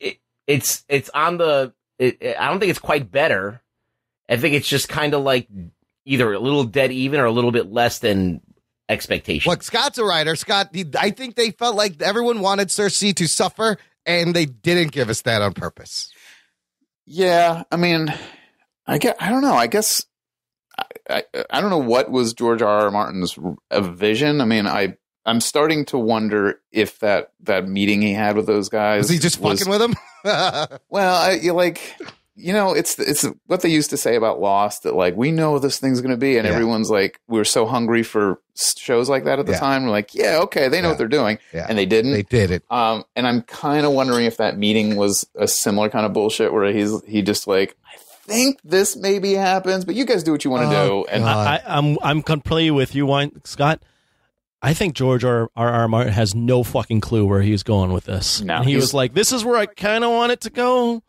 it's on the. I don't think it's quite better. I think it's just kind of like either a little dead even or a little bit less than expectation. Look, Scott's a writer. Scott, I think they felt like everyone wanted Cersei to suffer, and they didn't give us that on purpose. Yeah, I mean, I don't know. I guess I don't know what was George R.R. Martin's vision. I mean, I'm starting to wonder if that meeting he had with those guys Was he just fucking with him? Well, it's what they used to say about Lost, that like, we know what this thing's going to be, and everyone's like, we're so hungry for shows like that at the time. We're like, yeah, okay, they know what they're doing, and they didn't. They did it. And I'm kind of wondering if that meeting was a similar kind of bullshit where he just like, I think this maybe happens, but you guys do what you want to do. And I'm completely with you, Scott. I think George R.R. Martin has no fucking clue where he's going with this. No, and he was like, this is where I kind of want it to go,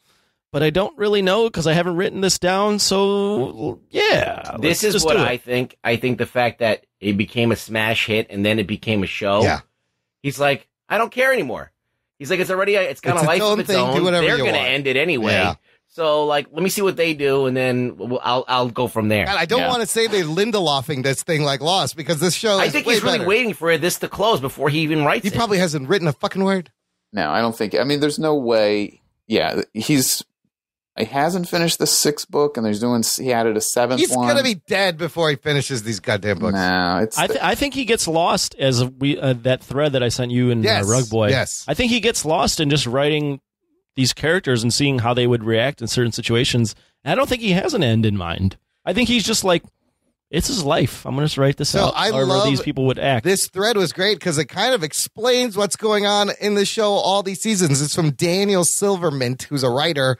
but I don't really know because I haven't written this down. So, yeah. This is what I think. I think the fact that it became a smash hit and then it became a show. Yeah. He's like, I don't care anymore. He's like, it's got a life of its own. They're going to end it anyway. Yeah. So, like, let me see what they do, and then I'll go from there. And I don't want to say they're Lindelofing this thing like Lost, because this show I is think way he's really better. waiting for this to close before he even writes He it. probably hasn't written a fucking word. no, I don't think. I mean, there's no way. Yeah, he hasn't finished the 6th book, and he added a 7th He's one. going to be dead before he finishes these goddamn books. No, it's. I think he gets lost as that thread that I sent you in Rug Boy. Yes. I think he gets lost in just writing these characters and seeing how they would react in certain situations. And I don't think he has an end in mind. I think he's just like, it's his life. I'm going to write this So out. I however love these people would act. This thread was great because it kind of explains what's going on in the show all these seasons. It's from Daniel Silvermint, who's a writer.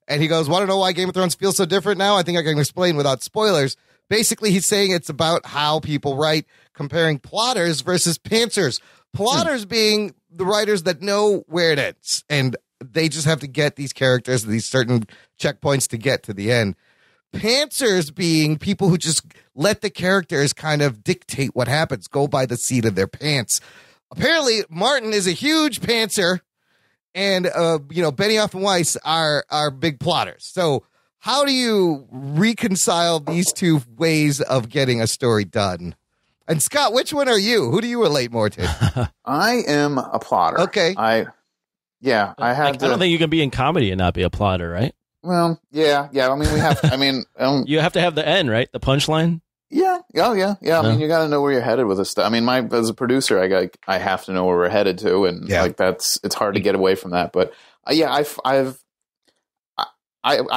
And he goes, want to know why Game of Thrones feels so different now? I think I can explain without spoilers. Basically, he's saying it's about how people write, comparing plotters versus pantsers. Plotters being the writers that know where it ends, and they just have to get these characters, these certain checkpoints to get to the end. Pantsers being people who just let the characters kind of dictate what happens, go by the seat of their pants. Apparently, Martin is a huge pantser, and Benioff and Weiss are big plotters. So how do you reconcile these two ways of getting a story done? And Scott, which one are you? Who do you relate more to? I am a plotter. Okay. I have I to. don't think you can be in comedy and not be a plotter, right? Well, yeah. I mean, we have. You have to have the end, right? The punchline. Yeah. I mean, you got to know where you're headed with this stuff. I mean, as a producer, I have to know where we're headed to, and it's hard to get away from that. But I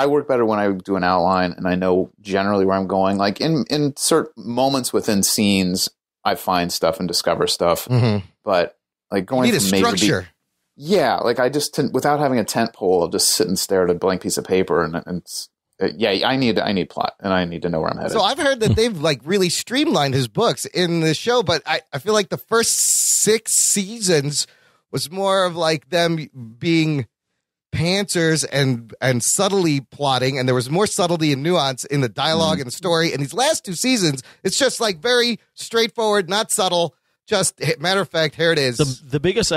work better when I do an outline and I know generally where I'm going. Like in certain moments within scenes, I find stuff and discover stuff. Mm-hmm. But like going You need a from major structure. like I just without having a tent pole, I'll just sit and stare at a blank piece of paper, and I need plot, and I need to know where I'm headed. So I've heard that they've like really streamlined his books in the show, but I feel like the first 6 seasons was more of like them being pantsers and subtly plotting, and there was more subtlety and nuance in the dialogue and the story. And these last 2 seasons, it's just like very straightforward, not subtle. Just matter of fact, here it is. The biggest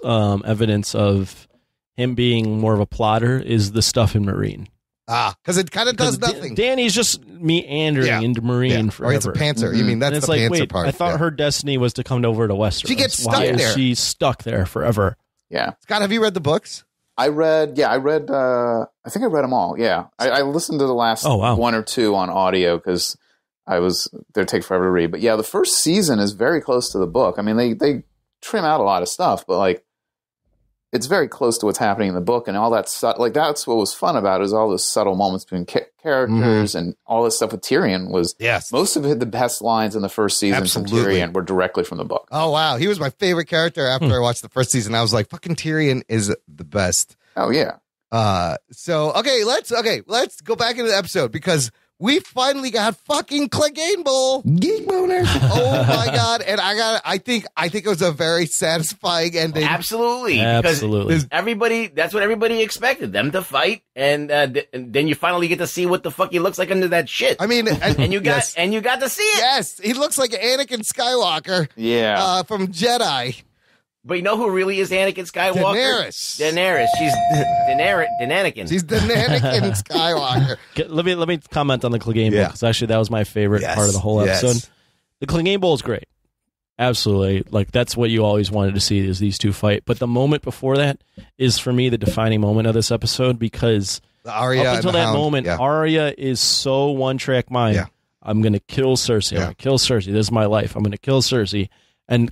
evidence of him being more of a plotter is the stuff in Marine. Because it kind of does nothing. Danny's just meandering into Marine forever. Or it's a pantser. You mean that's and it's the like, pantser wait, part. I thought her destiny was to come over to Westeros. She gets stuck Why there. is she stuck there forever? Yeah. Scott, have you read the books? I read, I think I read them all. Yeah. I listened to the last 1 or 2 on audio because they'd take forever to read. But yeah, the first season is very close to the book. I mean, they trim out a lot of stuff, but like, it's very close to what's happening in the book, and all that like that's what was fun about it, is all those subtle moments between characters and all this stuff with Tyrion was most of it. The best lines in the first season from Tyrion were directly from the book. Oh wow, he was my favorite character after I watched the first season. I was like, fucking Tyrion is the best. Oh yeah. So let's go back into the episode because we finally got fucking Clegane Bowl. Geek boner. Oh my god! And I think it was a very satisfying ending. Absolutely. Because that's what everybody expected them to fight, and then you finally get to see what the fuck he looks like under that shit. I mean, and you got to see it. Yes, he looks like Anakin Skywalker. Yeah. From Jedi. But you know who really is Anakin Skywalker? Daenerys. She's Daenerys. She's Anakin Skywalker. Let me comment on the Clegane Bowl, because actually that was my favorite part of the whole episode. The Clegane Bowl is great. Absolutely. Like, that's what you always wanted to see, is these two fight. But the moment before that is, for me, the defining moment of this episode, because Arya up until that moment, Arya is so one-track mind. Yeah. I'm going to kill Cersei. I'm going to kill Cersei. This is my life. I'm going to kill Cersei. And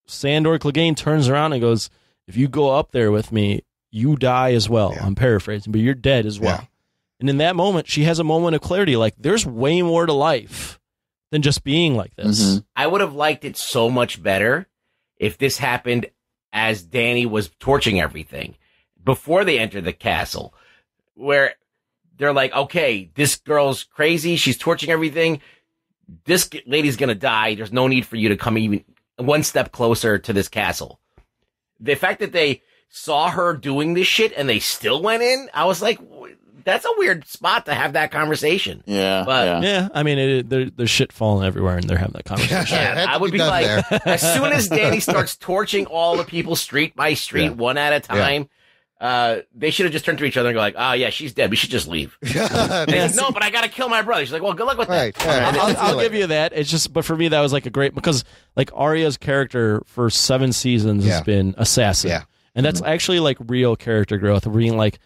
Sandor Clegane turns around and goes, if you go up there with me, you die as well. I'm paraphrasing, but you're dead as well. And in that moment, she has a moment of clarity. Like, there's way more to life than just being like this. I would have liked it so much better if this happened as Dany was torching everything before they entered the castle, where they're like, okay, this girl's crazy. She's torching everything. This lady's going to die. There's no need for you to come even one step closer to this castle. The fact that they saw her doing this shit and they still went in, I was like, that's a weird spot to have that conversation. Yeah. I mean, there's shit falling everywhere, and they're having that conversation. I would be like, as soon as Dany starts torching all the people street by street, one at a time, they should have just turned to each other and go like, oh yeah, she's dead. We should just leave. Said, no, but I got to kill my brother. She's like, well, good luck with that. I'll give you that. It's just, but for me, that was like a great, because like Arya's character for 7 seasons has been assassin. And that's actually like real character growth of being like,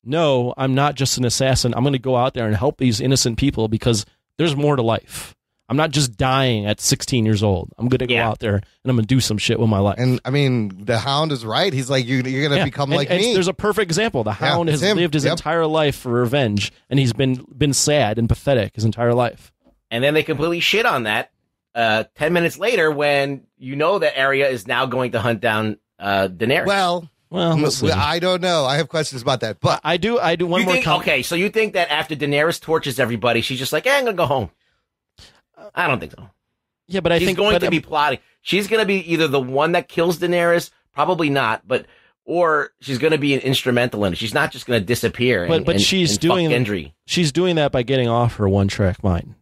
no, I'm not just an assassin. I'm going to go out there and help these innocent people because there's more to life. I'm not just dying at 16 years old. I'm going to go out there and I'm going to do some shit with my life. And I mean, the Hound is right. He's like, you're going to become like me. There's a perfect example. The Hound has lived his entire life for revenge, and he's been sad and pathetic his entire life. And then they completely shit on that 10 minutes later when you know that Arya is now going to hunt down Daenerys. Well, I don't know. I have questions about that, but I do one more comment. Okay, so you think that after Daenerys torches everybody, she's just like, I'm going to go home. I don't think so. Yeah, but she's going to be plotting. She's going to be either the one that kills Daenerys, probably not, or she's going to be an instrumental in it. She's not just going to disappear. But she's doing Gendry. She's doing that by getting off her one-track mind.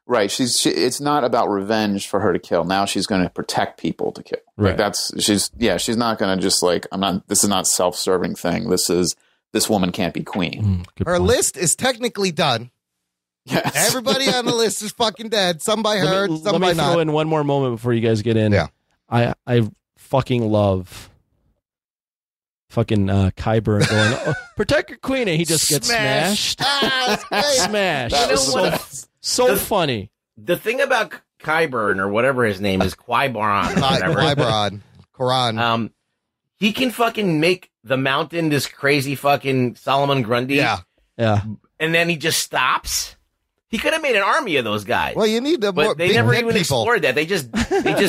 Right. It's not about revenge for her to kill. Now she's going to protect people to kill. Right. Like she's not going to just like, this is not self-serving thing. This woman can't be queen. Her list is technically done. Yes. Everybody on the list is fucking dead. Some by her, some by not. Let me throw in one more moment before you guys get in. Yeah. I fucking love fucking Qyburn going, protect your queen, and he just gets smashed. Smashed. So funny. The thing about Qyburn, or whatever his name is, Qyburn, he can fucking make the mountain this crazy fucking Solomon Grundy. Yeah. And then he just stops. He could have made an army of those guys. Well, you need to, but they never even explored that. They just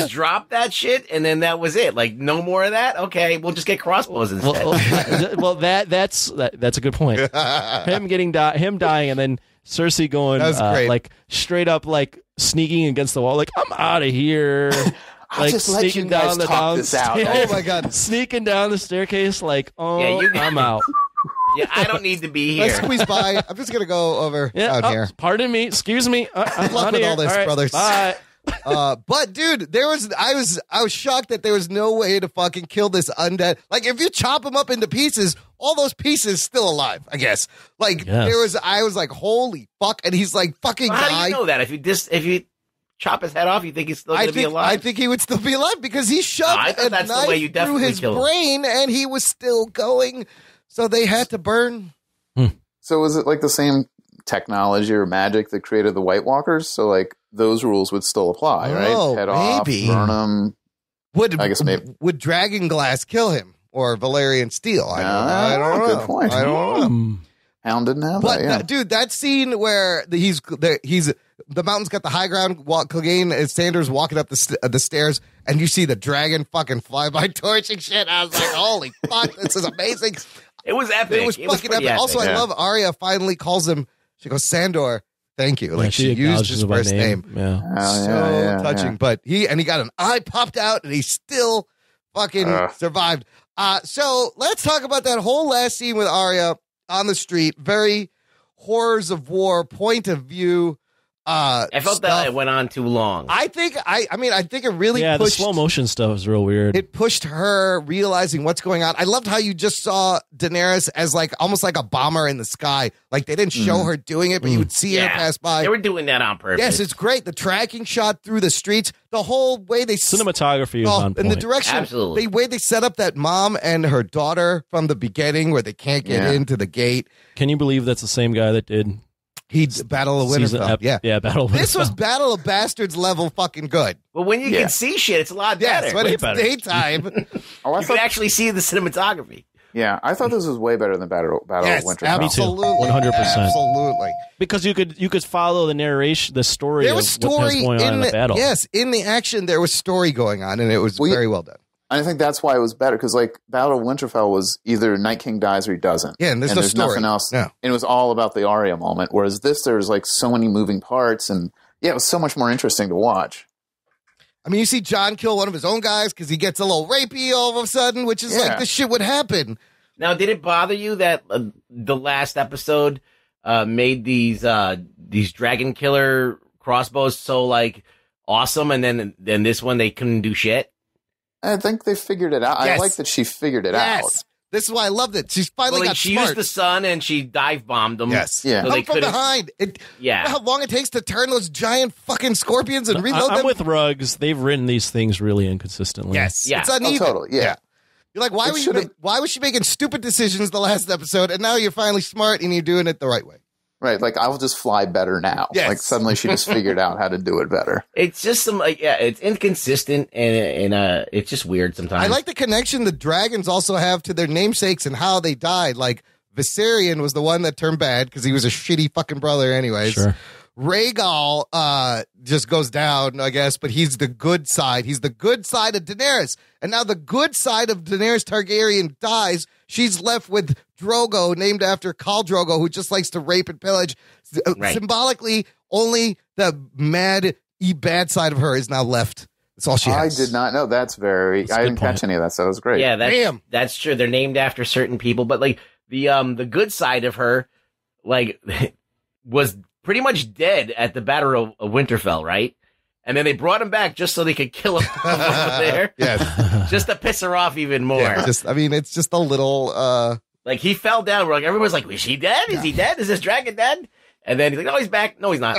dropped that shit, and then that was it. Like, no more of that. Okay, we'll just get crossbows instead. Well, that's a good point. Him dying, and then Cersei going like straight up, like sneaking against the wall, like I'm out of here. Like just sneaking down the downstairs. Oh my god, sneaking down the staircase, like I'm out. Yeah, I don't need to be here. Let's squeeze by. I'm just gonna go over down here. Pardon me. Excuse me. Good luck with all this, brothers. Bye. But dude, I was shocked that there was no way to fucking kill this undead. Like, if you chop him up into pieces, all those pieces still alive, I guess. Like, I was like, holy fuck, and he's like fucking How do you know that? If you chop his head off, you think he's still going to be alive? I think he would still be alive because he shoved a knife through his brain and he was still going. So they had to burn. So is it like the same technology or magic that created the White Walkers? So like those rules would still apply, right? Head off, burn them. I guess maybe. Would Dragonglass kill him or Valyrian Steel? I don't know. Good point. I don't know. Hound didn't have but that. Yeah. Dude, that scene where the mountain's got the high ground. Clegane and Sandor's walking up the stairs, and you see the dragon fucking fly by torching shit. I was like, holy fuck, this is amazing. It was epic. It was fucking epic. Also, I love Arya finally calls him. She goes, Sandor, thank you. Like, she used his first name. Yeah. So touching. But he got an eye popped out, and he still fucking survived. So let's talk about that whole last scene with Arya on the street. Very horrors of war point of view. I felt that it went on too long. I think it really pushed. The slow motion stuff is real weird. It pushed her realizing what's going on. I loved how you just saw Daenerys as like almost like a bomber in the sky. Like, they didn't show her doing it, but you would see her pass by. They were doing that on purpose. Yes, it's great. The tracking shot through the streets, the whole way they cinematography is on point. And the direction, absolutely. The way they set up that mom and her daughter from the beginning, where they can't get into the gate. Can you believe that's the same guy that did Battle of Winterfell. Yeah, Battle of Winterfell. This was Battle of Bastards level fucking good. But when you can see shit, it's a lot better. Yes, when Way it's better. daytime. You can actually see the cinematography. Yeah, I thought this was way better than Battle Yes, of Winterfell. absolutely. 100%. Absolutely. Because you could follow the narration, the story There of was what's story going on in the battle. Yes, in the action, there was story going on, and it was very well done. I think that's why it was better, because like Battle of Winterfell was either Night King dies or he doesn't. Yeah, and there's no story. Nothing else. No. And it was all about the Arya moment. Whereas this, there's like so many moving parts, and yeah, it was so much more interesting to watch. I mean, you see John kill one of his own guys because he gets a little rapey all of a sudden, which is like this shit would happen. Now, did it bother you that the last episode made these dragon killer crossbows so like awesome, and then this one they couldn't do shit? I think they figured it out. Yes. I like that she figured it Yes. out. This is why I loved it. She's finally got she smart. used the sun and she dive bombed them. Yes. Yeah. So Come they from couldn't. behind. You Yeah. know how long it takes to turn those giant fucking scorpions and reload I'm them? with Ruggs. They've written these things really inconsistently. Yes. Yeah. It's uneven. Oh, totally. Yeah. You're like, why was she making stupid decisions the last episode, and now you're finally smart and you're doing it the right way? Right. Like, I'll just fly better now. Yes. Like, suddenly she just figured out how to do it better. It's just some it's inconsistent and it's just weird sometimes. I like the connection the dragons also have to their namesakes and how they died. Like, Viserion was the one that turned bad because he was a shitty fucking brother anyways. Sure. Rhaegal just goes down, I guess, but he's the good side. He's the good side of Daenerys. And now the good side of Daenerys Targaryen dies. She's left with Drogo, named after Khal Drogo, who just likes to rape and pillage. Right. Symbolically, only the bad side of her is now left. That's all she has. I did not know. That's a I good didn't catch point. any of that, so that was great. Yeah, Damn. that's true. They're named after certain people, but like the good side of her, like, was pretty much dead at the Battle of Winterfell, right? And then they brought him back just so they could kill him over there, Yes. just to piss her off even more. Yeah, it's just a little Like, he fell down. We're like, everyone's like, is he dead? Is he dead? Is this dragon dead? And then he's like, no, he's back. No, he's not.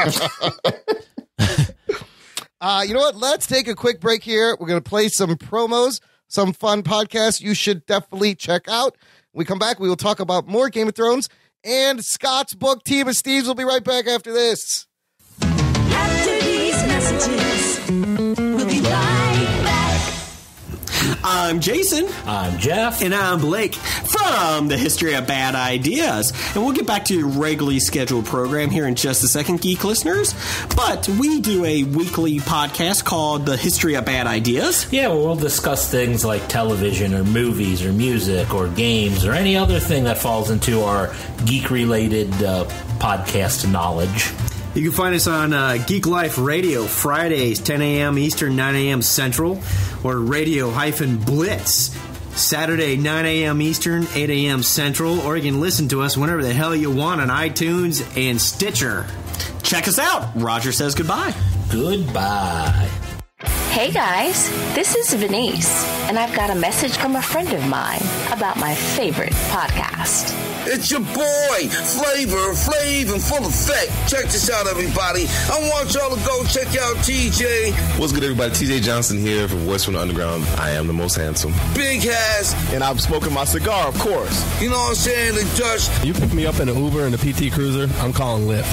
you know what? Let's take a quick break here. We're going to play some promos, some fun podcasts you should definitely check out. When we come back, we will talk about more Game of Thrones and Scott's book, Team of Steves. We'll be right back after this. After these messages, we'll be right back. I'm Jason. I'm Jeff. And I'm Blake from the History of Bad Ideas. And we'll get back to your regularly scheduled program here in just a second, geek listeners. But we do a weekly podcast called The History of Bad Ideas. Yeah, well, we'll discuss things like television or movies or music or games or any other thing that falls into our geek-related podcast knowledge. You can find us on Geek Life Radio, Fridays, 10 a.m. Eastern, 9 a.m. Central, or Radio-Blitz, Saturday, 9 a.m. Eastern, 8 a.m. Central, or you can listen to us whenever the hell you want on iTunes and Stitcher. Check us out. Roger says goodbye. Goodbye. Hey guys, this is Venice, and I've got a message from a friend of mine about my favorite podcast. It's your boy, Flavor Flav in full effect. Check this out, everybody. I want y'all to go check out TJ. What's good, everybody? TJ Johnson here from Voice from the Underground. I am the most handsome. Big Hass. And I'm smoking my cigar, of course. You know what I'm saying? The Dutch. You pick me up in an Uber and a PT Cruiser, I'm calling Lyft.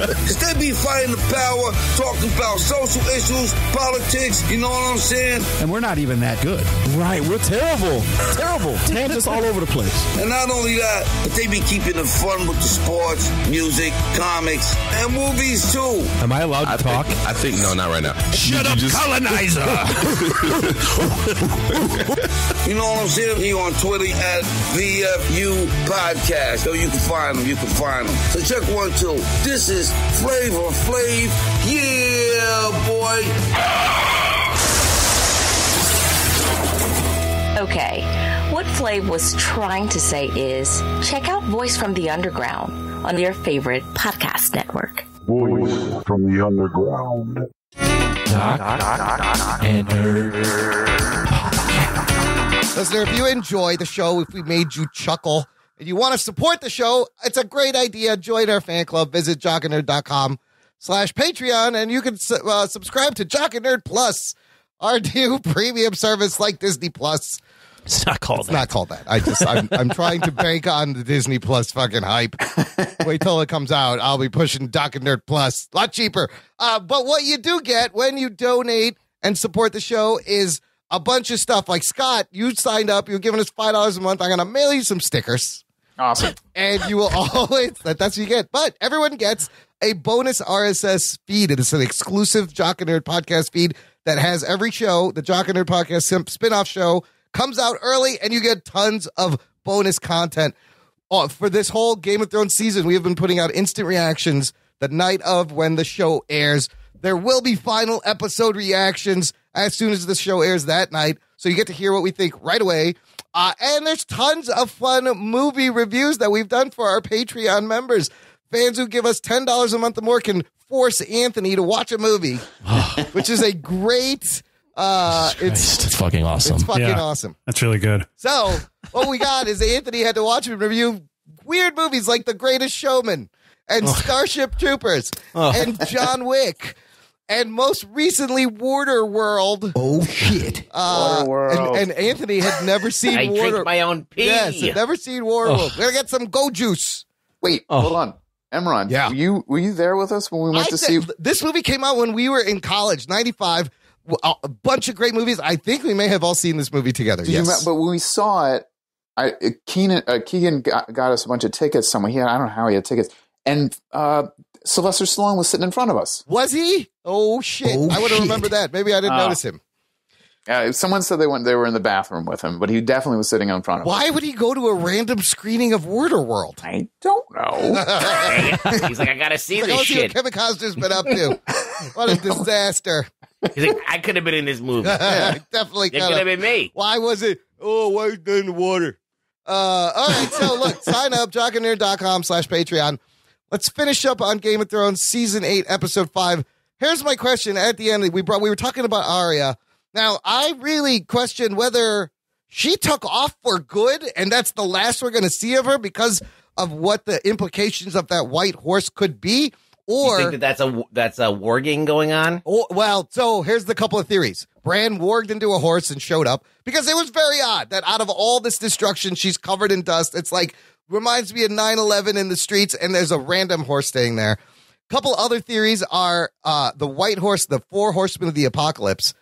Cause they be fighting the power, talking about social issues, politics, you know what I'm saying? And we're not even that good. Right, we're terrible. Terrible. Tangents all over the place. And not only that, but they be keeping it fun with the sports, music, comics, and movies too. Am I allowed to talk? I think no, not right now. Shut up, colonizer! You know what I'm saying? He on Twitter at VFU Podcast. So you can find them. So check one, too. This is Flavor Flav. Yeah, boy. Okay, what Flav was trying to say is check out Voice from the Underground on your favorite podcast network. Voice from the Underground. And Listener, if you enjoy the show, if we made you chuckle, and you want to support the show, it's a great idea. Join our fan club. Visit jockandnerd.com/Patreon, and you can subscribe to Jock and Nerd Plus, our new premium service like Disney Plus. It's not called It's not called that. I'm trying to bank on the Disney Plus fucking hype. Wait till it comes out. I'll be pushing Doc and Nerd Plus. A lot cheaper. But what you do get when you donate and support the show is a bunch of stuff. Like Scott, you signed up. You're giving us $5 a month. I'm going to mail you some stickers. Awesome. And you will always, that's what you get. But everyone gets a bonus RSS feed. It is an exclusive Jock and Nerd podcast feed that has every show. The Jock and Nerd podcast spin-off show comes out early, and you get tons of bonus content. For this whole Game of Thrones season, we have been putting out instant reactions the night of when the show airs. There will be final episode reactions as soon as the show airs that night, so you get to hear what we think right away. And there's tons of fun movie reviews that we've done for our Patreon members. Fans who give us $10 a month or more can force Anthony to watch a movie, which is a great... it's fucking awesome. It's fucking awesome. That's really good. So what we got is Anthony had to watch and review weird movies like The Greatest Showman and Starship Troopers and John Wick. And most recently, Waterworld. Oh, shit. Waterworld. And Anthony had never seen I Waterworld. drink my own pee. Yes, had never seen Waterworld. We're going to get some Go Juice. Wait, hold on. Emron, were you there with us when we went to see? This movie came out when we were in college, 95. A bunch of great movies. I think we may have all seen this movie together. Yes. But when we saw it, Keegan got us a bunch of tickets somewhere. I don't know how he had tickets. And Sylvester Stallone was sitting in front of us. Was he? Oh, shit. I would have remembered that. Maybe I didn't notice him. Someone said they were in the bathroom with him, but he definitely was sitting in front of us. Why would he go to a random screening of Waterworld? I don't know. He's like, I got to see Like, this let's see what shit. Kevin Costner's been up to. What a disaster. He's like, I could have been in this movie. Definitely It could could have been me. Why was it? Oh, why is it in the water? All right, so look, sign up, jockandnerd.com/Patreon. Let's finish up on Game of Thrones Season 8, Episode 5. Here's my question at the end. We were talking about Arya. Now, I really question whether she took off for good, and that's the last we're going to see of her because of what the implications of that white horse could be. Or You think that's a warging going on? Well, so here's the couple of theories. Bran warged into a horse and showed up because it was very odd that out of all this destruction, she's covered in dust. It's like, reminds me of 9/11 in the streets, and there's a random horse staying there. Couple other theories are the white horse, the 4 horsemen of the apocalypse.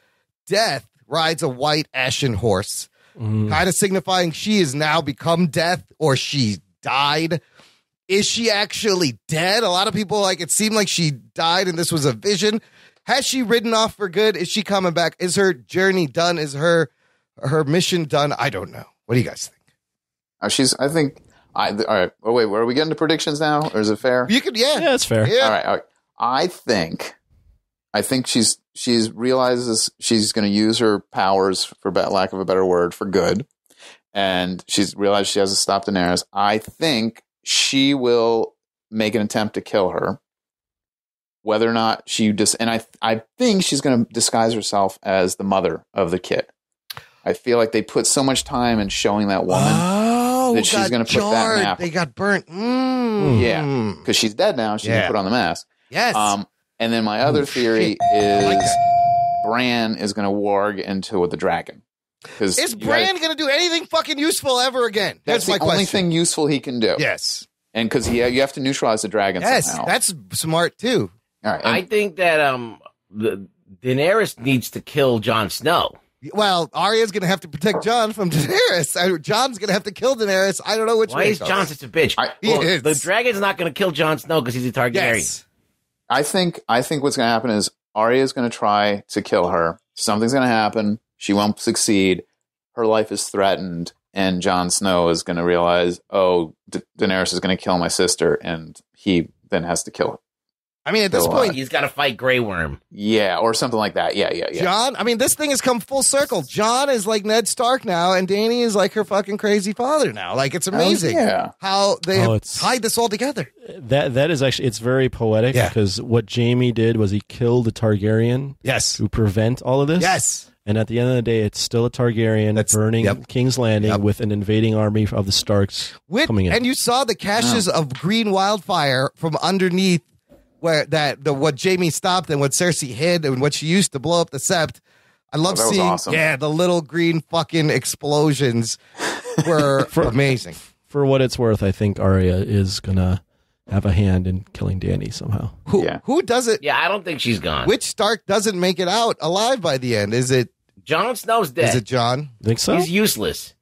Death rides a white ashen horse, kind of signifying she has now become death or she died. Is she actually dead? A lot of people it seemed like she died and this was a vision. Has she ridden off for good? Is she coming back? Is her journey done? Is her mission done? I don't know. What do you guys think? All right. Oh, wait, are we getting to predictions now? Or is it fair? You could, yeah. Yeah, it's fair. Yeah. All right. I think she's realizes she's going to use her powers, for lack of a better word, for good. And she's realized she has to stop Daenerys. I think she will make an attempt to kill her. Whether or not I think she's going to disguise herself as the mother of the kid. I feel like they put so much time in showing that woman that she's going to put that map. They got burnt. Yeah, because she's dead now. She's going to put on the mask. Yes. And then my other theory is Bran is going to warg into the dragon. Is Bran going to do anything fucking useful ever again? That's the only thing useful he can do. Yes. And because you have to neutralize the dragon somehow. That's smart too. All right. I think that Daenerys needs to kill Jon Snow. Well, Arya's going to have to protect Jon from Daenerys. John's going to have to kill Daenerys. I don't know which way. Why is Jon such a bitch? The dragon's not going to kill Jon Snow because he's a Targaryen. Yes. I think what's going to happen is Arya is going to try to kill her. Something's going to happen. She won't succeed. Her life is threatened. And Jon Snow is going to realize, Daenerys is going to kill my sister. And he then has to kill her. I mean, at this point, he's got to fight Grey Worm. Yeah, or something like that. Yeah. Jon, I mean, this thing has come full circle. Jon is like Ned Stark now, and Dany is like her fucking crazy father now. Like, it's amazing how they have tied this all together. That is actually, it's very poetic because what Jaime did was he killed a Targaryen to prevent all of this. Yes. And at the end of the day, it's still a Targaryen burning King's Landing with an invading army of the Starks coming in. And you saw the caches of green wildfire from underneath where what Jaime stopped and what Cersei hid and what she used to blow up the Sept. I love that was seeing, awesome. the little green fucking explosions were amazing. For what it's worth, I think Arya is gonna have a hand in killing Dany somehow. Who does it? Yeah, I don't think she's gone. Which Stark doesn't make it out alive by the end? Is it Jon Snow's dead? Is it Jon? Think so? He's useless.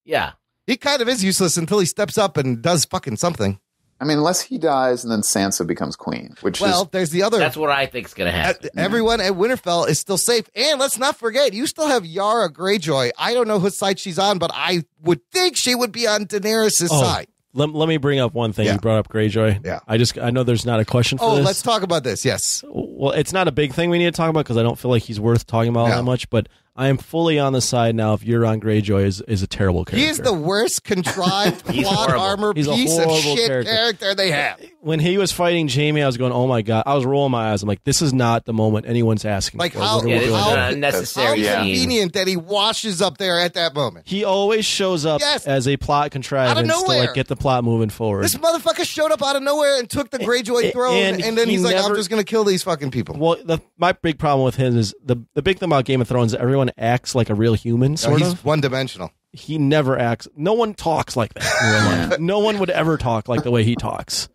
Yeah. He kind of is useless until he steps up and does fucking something. I mean, unless he dies and then Sansa becomes queen, which is... there's the other... That's what I think's going to happen. Everyone at Winterfell is still safe. And let's not forget, you still have Yara Greyjoy. I don't know whose side she's on, but I would think she would be on Daenerys' side. Let me bring up one thing. You brought up Greyjoy. Yeah. I know there's not a question for this. Let's talk about this. Yes. Well, it's not a big thing we need to talk about because I don't feel like he's worth talking about all that much, but I am fully on the side now of Euron Greyjoy is a terrible character. He is the worst contrived plot armor He's a piece of horrible shit character they have. When he was fighting Jamie, I was going, oh my God. I was rolling my eyes. I'm like, this is not the moment anyone's asking Like for. how, What are we doing how, here? unnecessary how scene. convenient that he washes up there at that moment. He always shows up as a plot contrivance to nowhere. like get the plot moving forward. This motherfucker showed up out of nowhere and took the Greyjoy throne, and then he he's like, I'm never- just going to kill these fucking people. Well, my big problem with him is the big thing about Game of Thrones is everyone acts like a real human, sort he's of. one-dimensional. He never acts. No one talks like that in real life. No one would ever talk like the way he talks.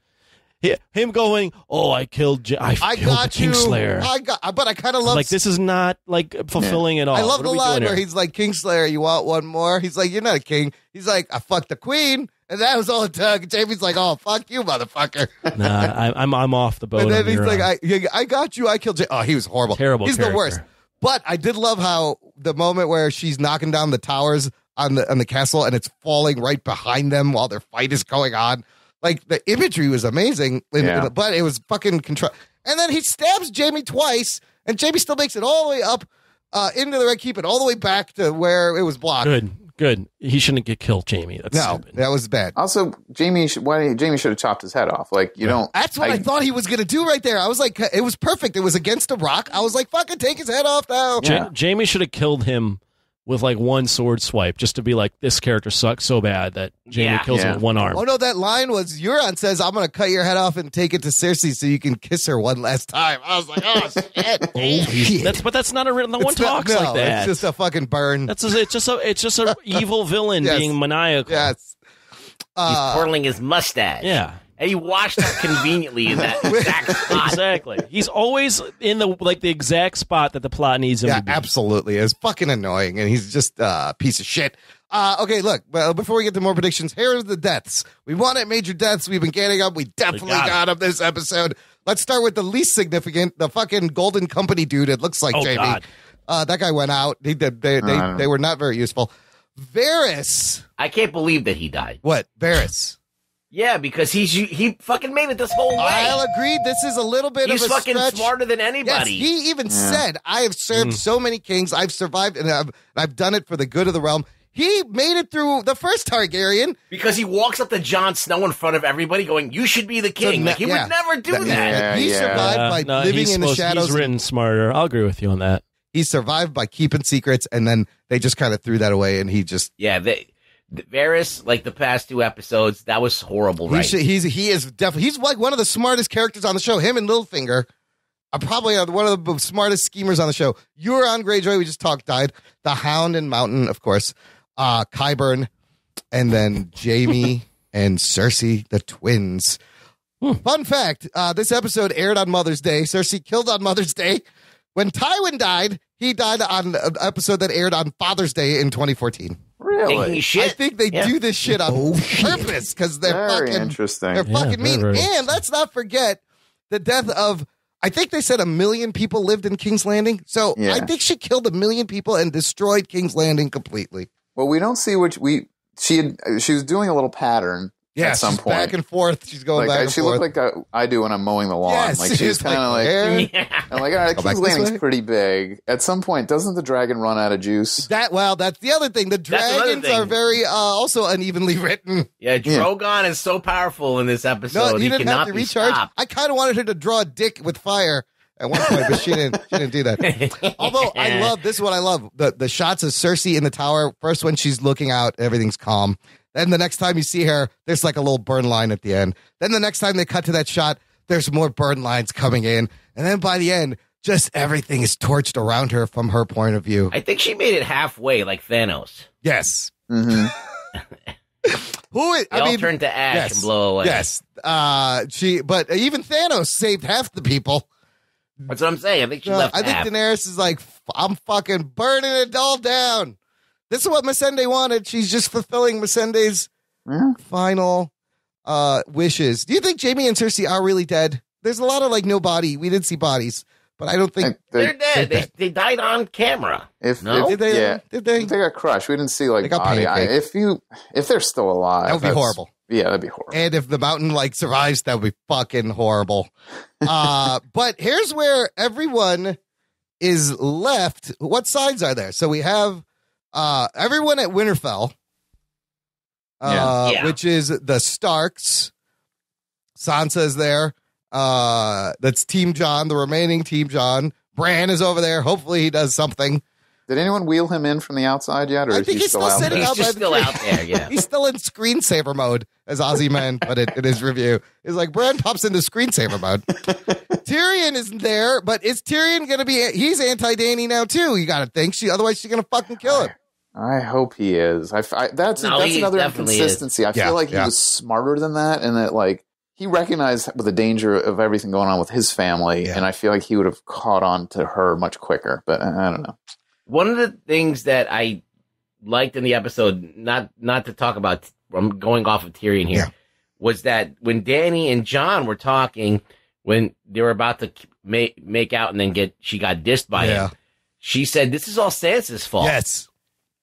Him going, oh, I killed the Kingslayer. But I kind of love... Like, this is not, like, fulfilling at all. I love What the are we line doing where here? he's like, Kingslayer, you want one more? He's like, you're not a king. He's like, I fucked the queen. And that was all it took. And Jamie's like, oh, fuck you, motherfucker. Nah, I'm off the boat. And then on he's Euron. like, I got you. I killed you. Oh, he was horrible. Terrible He's character. the worst. But I did love how the moment where she's knocking down the towers on the castle and it's falling right behind them while their fight is going on. Like, the imagery was amazing, but it was fucking control. And then he stabs Jamie twice, and Jamie still makes it all the way up into the Red Keep and all the way back to where it was blocked. Good. He shouldn't get killed, Jamie. That's stupid. That was bad. Also, Jamie should have chopped his head off. Like, you don't... That's what I thought he was going to do right there. I was like, it was perfect. It was against a rock. I was like, fucking take his head off now. Jamie should have killed him with like one sword swipe just to be like, this character sucks so bad that Jamie kills him with one arm. Oh, no, that line was, Euron says, I'm going to cut your head off and take it to Cersei so you can kiss her one last time. I was like, oh, shit. But that's not a real. No one talks like that. It's just a fucking burn. It's just a evil villain being maniacal. Yes. He's twirling his mustache. Yeah. And he washed up conveniently in that exact spot. Exactly. He's always in the exact spot that the plot needs him to be. Absolutely. It's fucking annoying, and he's just a piece of shit. Okay, look, well, before we get to more predictions, here are the deaths. We wanted major deaths. We've been getting up. We definitely got up this episode. Let's start with the least significant, the fucking Golden Company dude. It looks like Jamie. God. That guy went out. They were not very useful. Varys. I can't believe that he died. What? Varys. Yeah, because he fucking made it this whole way. I'll agree. This is a little bit He's of a fucking stretch. smarter than anybody. Yes, he even said, I have served so many kings. I've survived, and I've done it for the good of the realm. He made it through the first Targaryen. Because he walks up to Jon Snow in front of everybody going, you should be the king. Like, he would never do that. He survived by living in the shadows. He's written smarter. I'll agree with you on that. He survived by keeping secrets, and then they just kind of threw that away, and he just... Yeah, Varys, like the past two episodes, that was horrible, right? He is definitely... He's like one of the smartest characters on the show. Him and Littlefinger are probably one of the smartest schemers on the show. Euron Greyjoy, we just talked, died. The Hound and Mountain, of course. Qyburn, and then Jamie and Cersei, the twins. Fun fact, this episode aired on Mother's Day. Cersei killed on Mother's Day. When Tywin died, he died on an episode that aired on Father's Day in 2014. Really? I think they do this shit on purpose because they're Very fucking interesting. They're fucking mean. very And let's not forget the death of, I think they said 1 million people lived in King's Landing. So I think she killed 1 million people and destroyed King's Landing completely. Well, we don't see she was doing a little pattern at some she's point. back and forth. She's going back and she forth. looked like I do when I'm mowing the lawn. Yes, like she's kind of like, I'm like, all right, Go back King's this Landing's way. pretty big. At some point, doesn't the dragon run out of juice? That's the other thing. The That's another dragons thing. are very also unevenly written. Yeah, Drogon is so powerful in this episode. No, he you didn't cannot have to be recharge. stopped. I kind of wanted her to draw a dick with fire at one point, but she didn't do that. Although I love this is what I love. The shots of Cersei in the tower. First when she's looking out, everything's calm. Then the next time you see her, there's like a little burn line at the end. Then the next time they cut to that shot, there's more burn lines coming in. And then by the end, just everything is torched around her from her point of view. I think she made it halfway, like Thanos. Yes. Mm-hmm. They all turn to ash and blow away. Yes. But even Thanos saved half the people. That's what I'm saying. I think she left I think half. Daenerys is like, I'm fucking burning it all down. This is what Missandei wanted. She's just fulfilling Missandei's final wishes. Do you think Jaime and Cersei are really dead? There's a lot of like no body. We didn't see bodies, but I don't think they're dead. They died on camera. Did they got crushed? We didn't see like got body. pancaked. If they're still alive, that would be horrible. Yeah, that'd be horrible. And if the mountain like survives, that would be fucking horrible. But here's where everyone is left. What sides are there? So we have everyone at Winterfell, which is the Starks. Sansa's there. That's Team Jon, the remaining Team Jon. Bran is over there. Hopefully he does something. Did anyone wheel him in from the outside yet, or I is think he he's still out sitting there? out He's just by the still tree. out there, yeah. He's still in screensaver mode, as Ozzy Man put it in his review. It's like Bran pops into screensaver mode. Tyrion isn't there, but is Tyrion going to be? He's anti-Dany now too. You got to think. Otherwise she's going to fucking kill him. I hope he is. That's he another definitely inconsistency. is. I feel like he was smarter than that, and that like he recognized the danger of everything going on with his family, and I feel like he would have caught on to her much quicker. But I don't know. One of the things that I liked in the episode, not to talk about, I'm going off of Tyrion here, was that when Dany and Jon were talking, when they were about to make out and then she got dissed by him, she said, this is all Sansa's fault. Yes.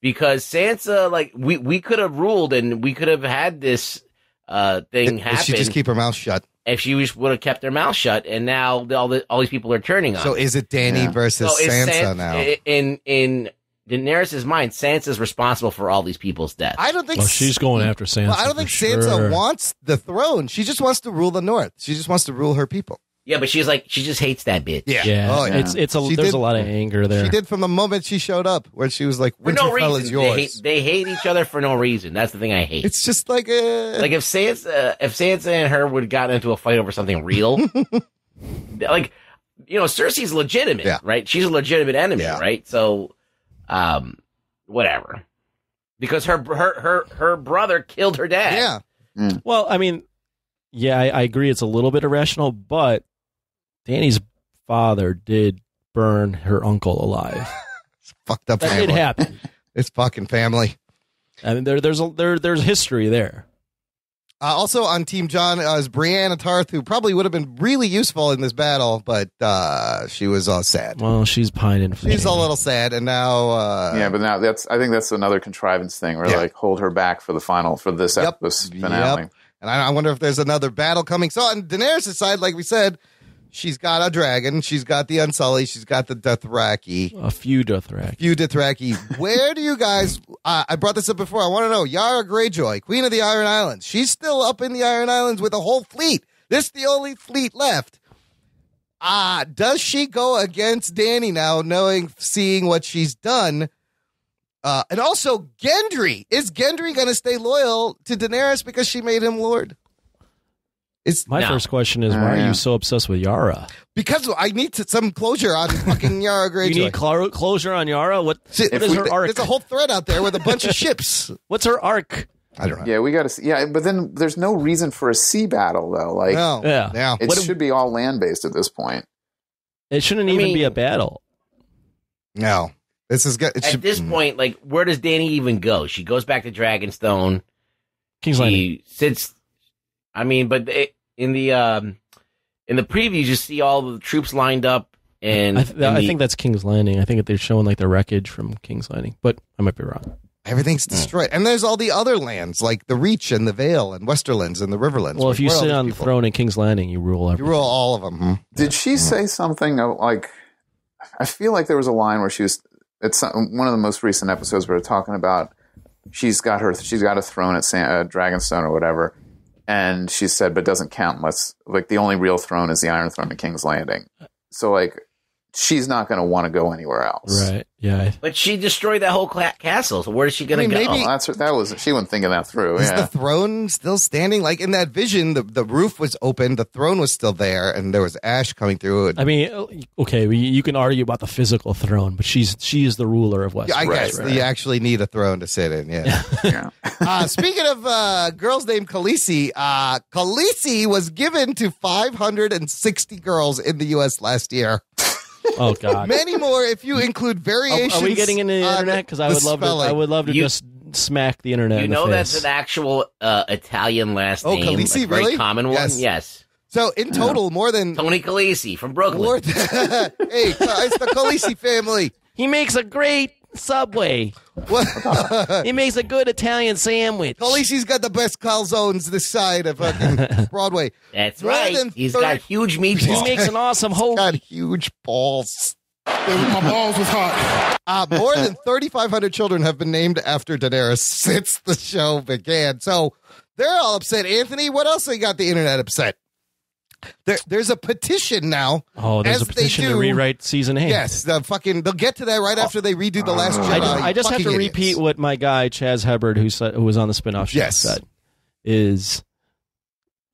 Because Sansa, like, we could have ruled and we could have had this thing happen. If she just keep her mouth shut. If she would have kept her mouth shut, and now all these people are turning on So her. is it Dany versus So is Sansa now? In Daenerys' mind, Sansa's responsible for all these people's deaths. I don't think she's going after Sansa. Well, I don't think for Sansa sure. wants the throne. She just wants to rule the North. She just wants to rule her people. Yeah, but she just hates that bitch. Yeah, Oh, yeah. there's a lot of anger there. She did from the moment she showed up, where she was like, For no Winterfell is reason. yours. They hate each other for no reason. That's the thing I hate. It's just like like if Sansa and her would have gotten into a fight over something real, like, you know, Cersei's legitimate, right? She's a legitimate enemy, right? So, whatever. Because her brother killed her dad. Yeah. Well, I mean, I agree. It's a little bit irrational, but Dany's father did burn her uncle alive. It's fucked up That family. did happen. It's fucking family. I mean, there's history there. Also on Team Jon is Brienne Tarth, who probably would have been really useful in this battle, but she was sad. Well, she's pining for She's a Jaime. little sad, and now but now I think that's another contrivance thing where like hold her back for this episode finale. Yep. And I wonder if there's another battle coming. So on Daenerys' side, like we said, she's got a dragon. She's got the Unsullied. She's got the Dothraki. A few Dothraki. Where do you guys... I brought this up before. I want to know. Yara Greyjoy, Queen of the Iron Islands. She's still up in the Iron Islands with a whole fleet. This is the only fleet left. Does she go against Dany now, seeing what she's done? And also, Gendry. Is Gendry going to stay loyal to Daenerys because she made him lord? My first question is, why are you so obsessed with Yara? Because I need some closure on fucking Yara Greyjoy. You need closure on Yara? What is her arc? There's a whole thread out there with a bunch of ships. What's her arc? I don't know. Yeah, we got to see. Yeah, but then there's no reason for a sea battle, though. Like, No. Yeah. It should be all land-based at this point. It shouldn't even be a battle. No. This is good. At this point, like, where does Dany even go? She goes back to Dragonstone. King's Landing. Sits. I mean, but in the previews, you see all the troops lined up, and I think that's King's Landing. I think they're showing like the wreckage from King's Landing, but I might be wrong. Everything's destroyed. And there's all the other lands, like the Reach and the Vale and Westerlands and the Riverlands. Well, if you Where are sit all on these the people? throne in King's Landing, you rule everything. You rule all of them. Did she say something like? I feel like there was a line where she was. It's one of the most recent episodes where we're talking about she's got a throne at Dragonstone or whatever, and she said, but it doesn't count unless like the only real throne is the Iron Throne at King's Landing. So like, she's not going to want to go anywhere else. Right. Yeah. But she destroyed that whole castle. So where is she going to go? Oh, she wasn't thinking that through. Is Yeah. the throne still standing? Like in that vision, the roof was open, the throne was still there, and there was ash coming through it. I mean, okay, you can argue about the physical throne, but she is the ruler of Westeros. I guess you actually need a throne to sit in. Yeah. Speaking of girls named Khaleesi, Khaleesi was given to 560 girls in the U.S. last year. Oh God! Many more if you include variations. Are we getting into the internet? Because I would love to just smack the internet. You in the know face. that's an actual Italian last name. Khaleesi, a very really? common one. Yes. So in total, more than Tony Khaleesi from Brooklyn. Hey, it's the Khaleesi family. He makes a great Subway. He makes a good Italian sandwich. Khaleesi's got the best calzones this side of fucking Broadway. That's More right. than He's got huge meatballs. He makes an awesome hoagie. Got huge balls. My balls was hot. More than 3,500 children have been named after Daenerys since the show began. So they're all upset. Anthony, what else they got the internet upset? There's a petition now. Oh, there's a petition to rewrite season 8. Yes, they'll get to that right after they redo The Last Jedi. I just have to repeat what my guy Chaz Hubbard, who was on the spinoff show, said. Is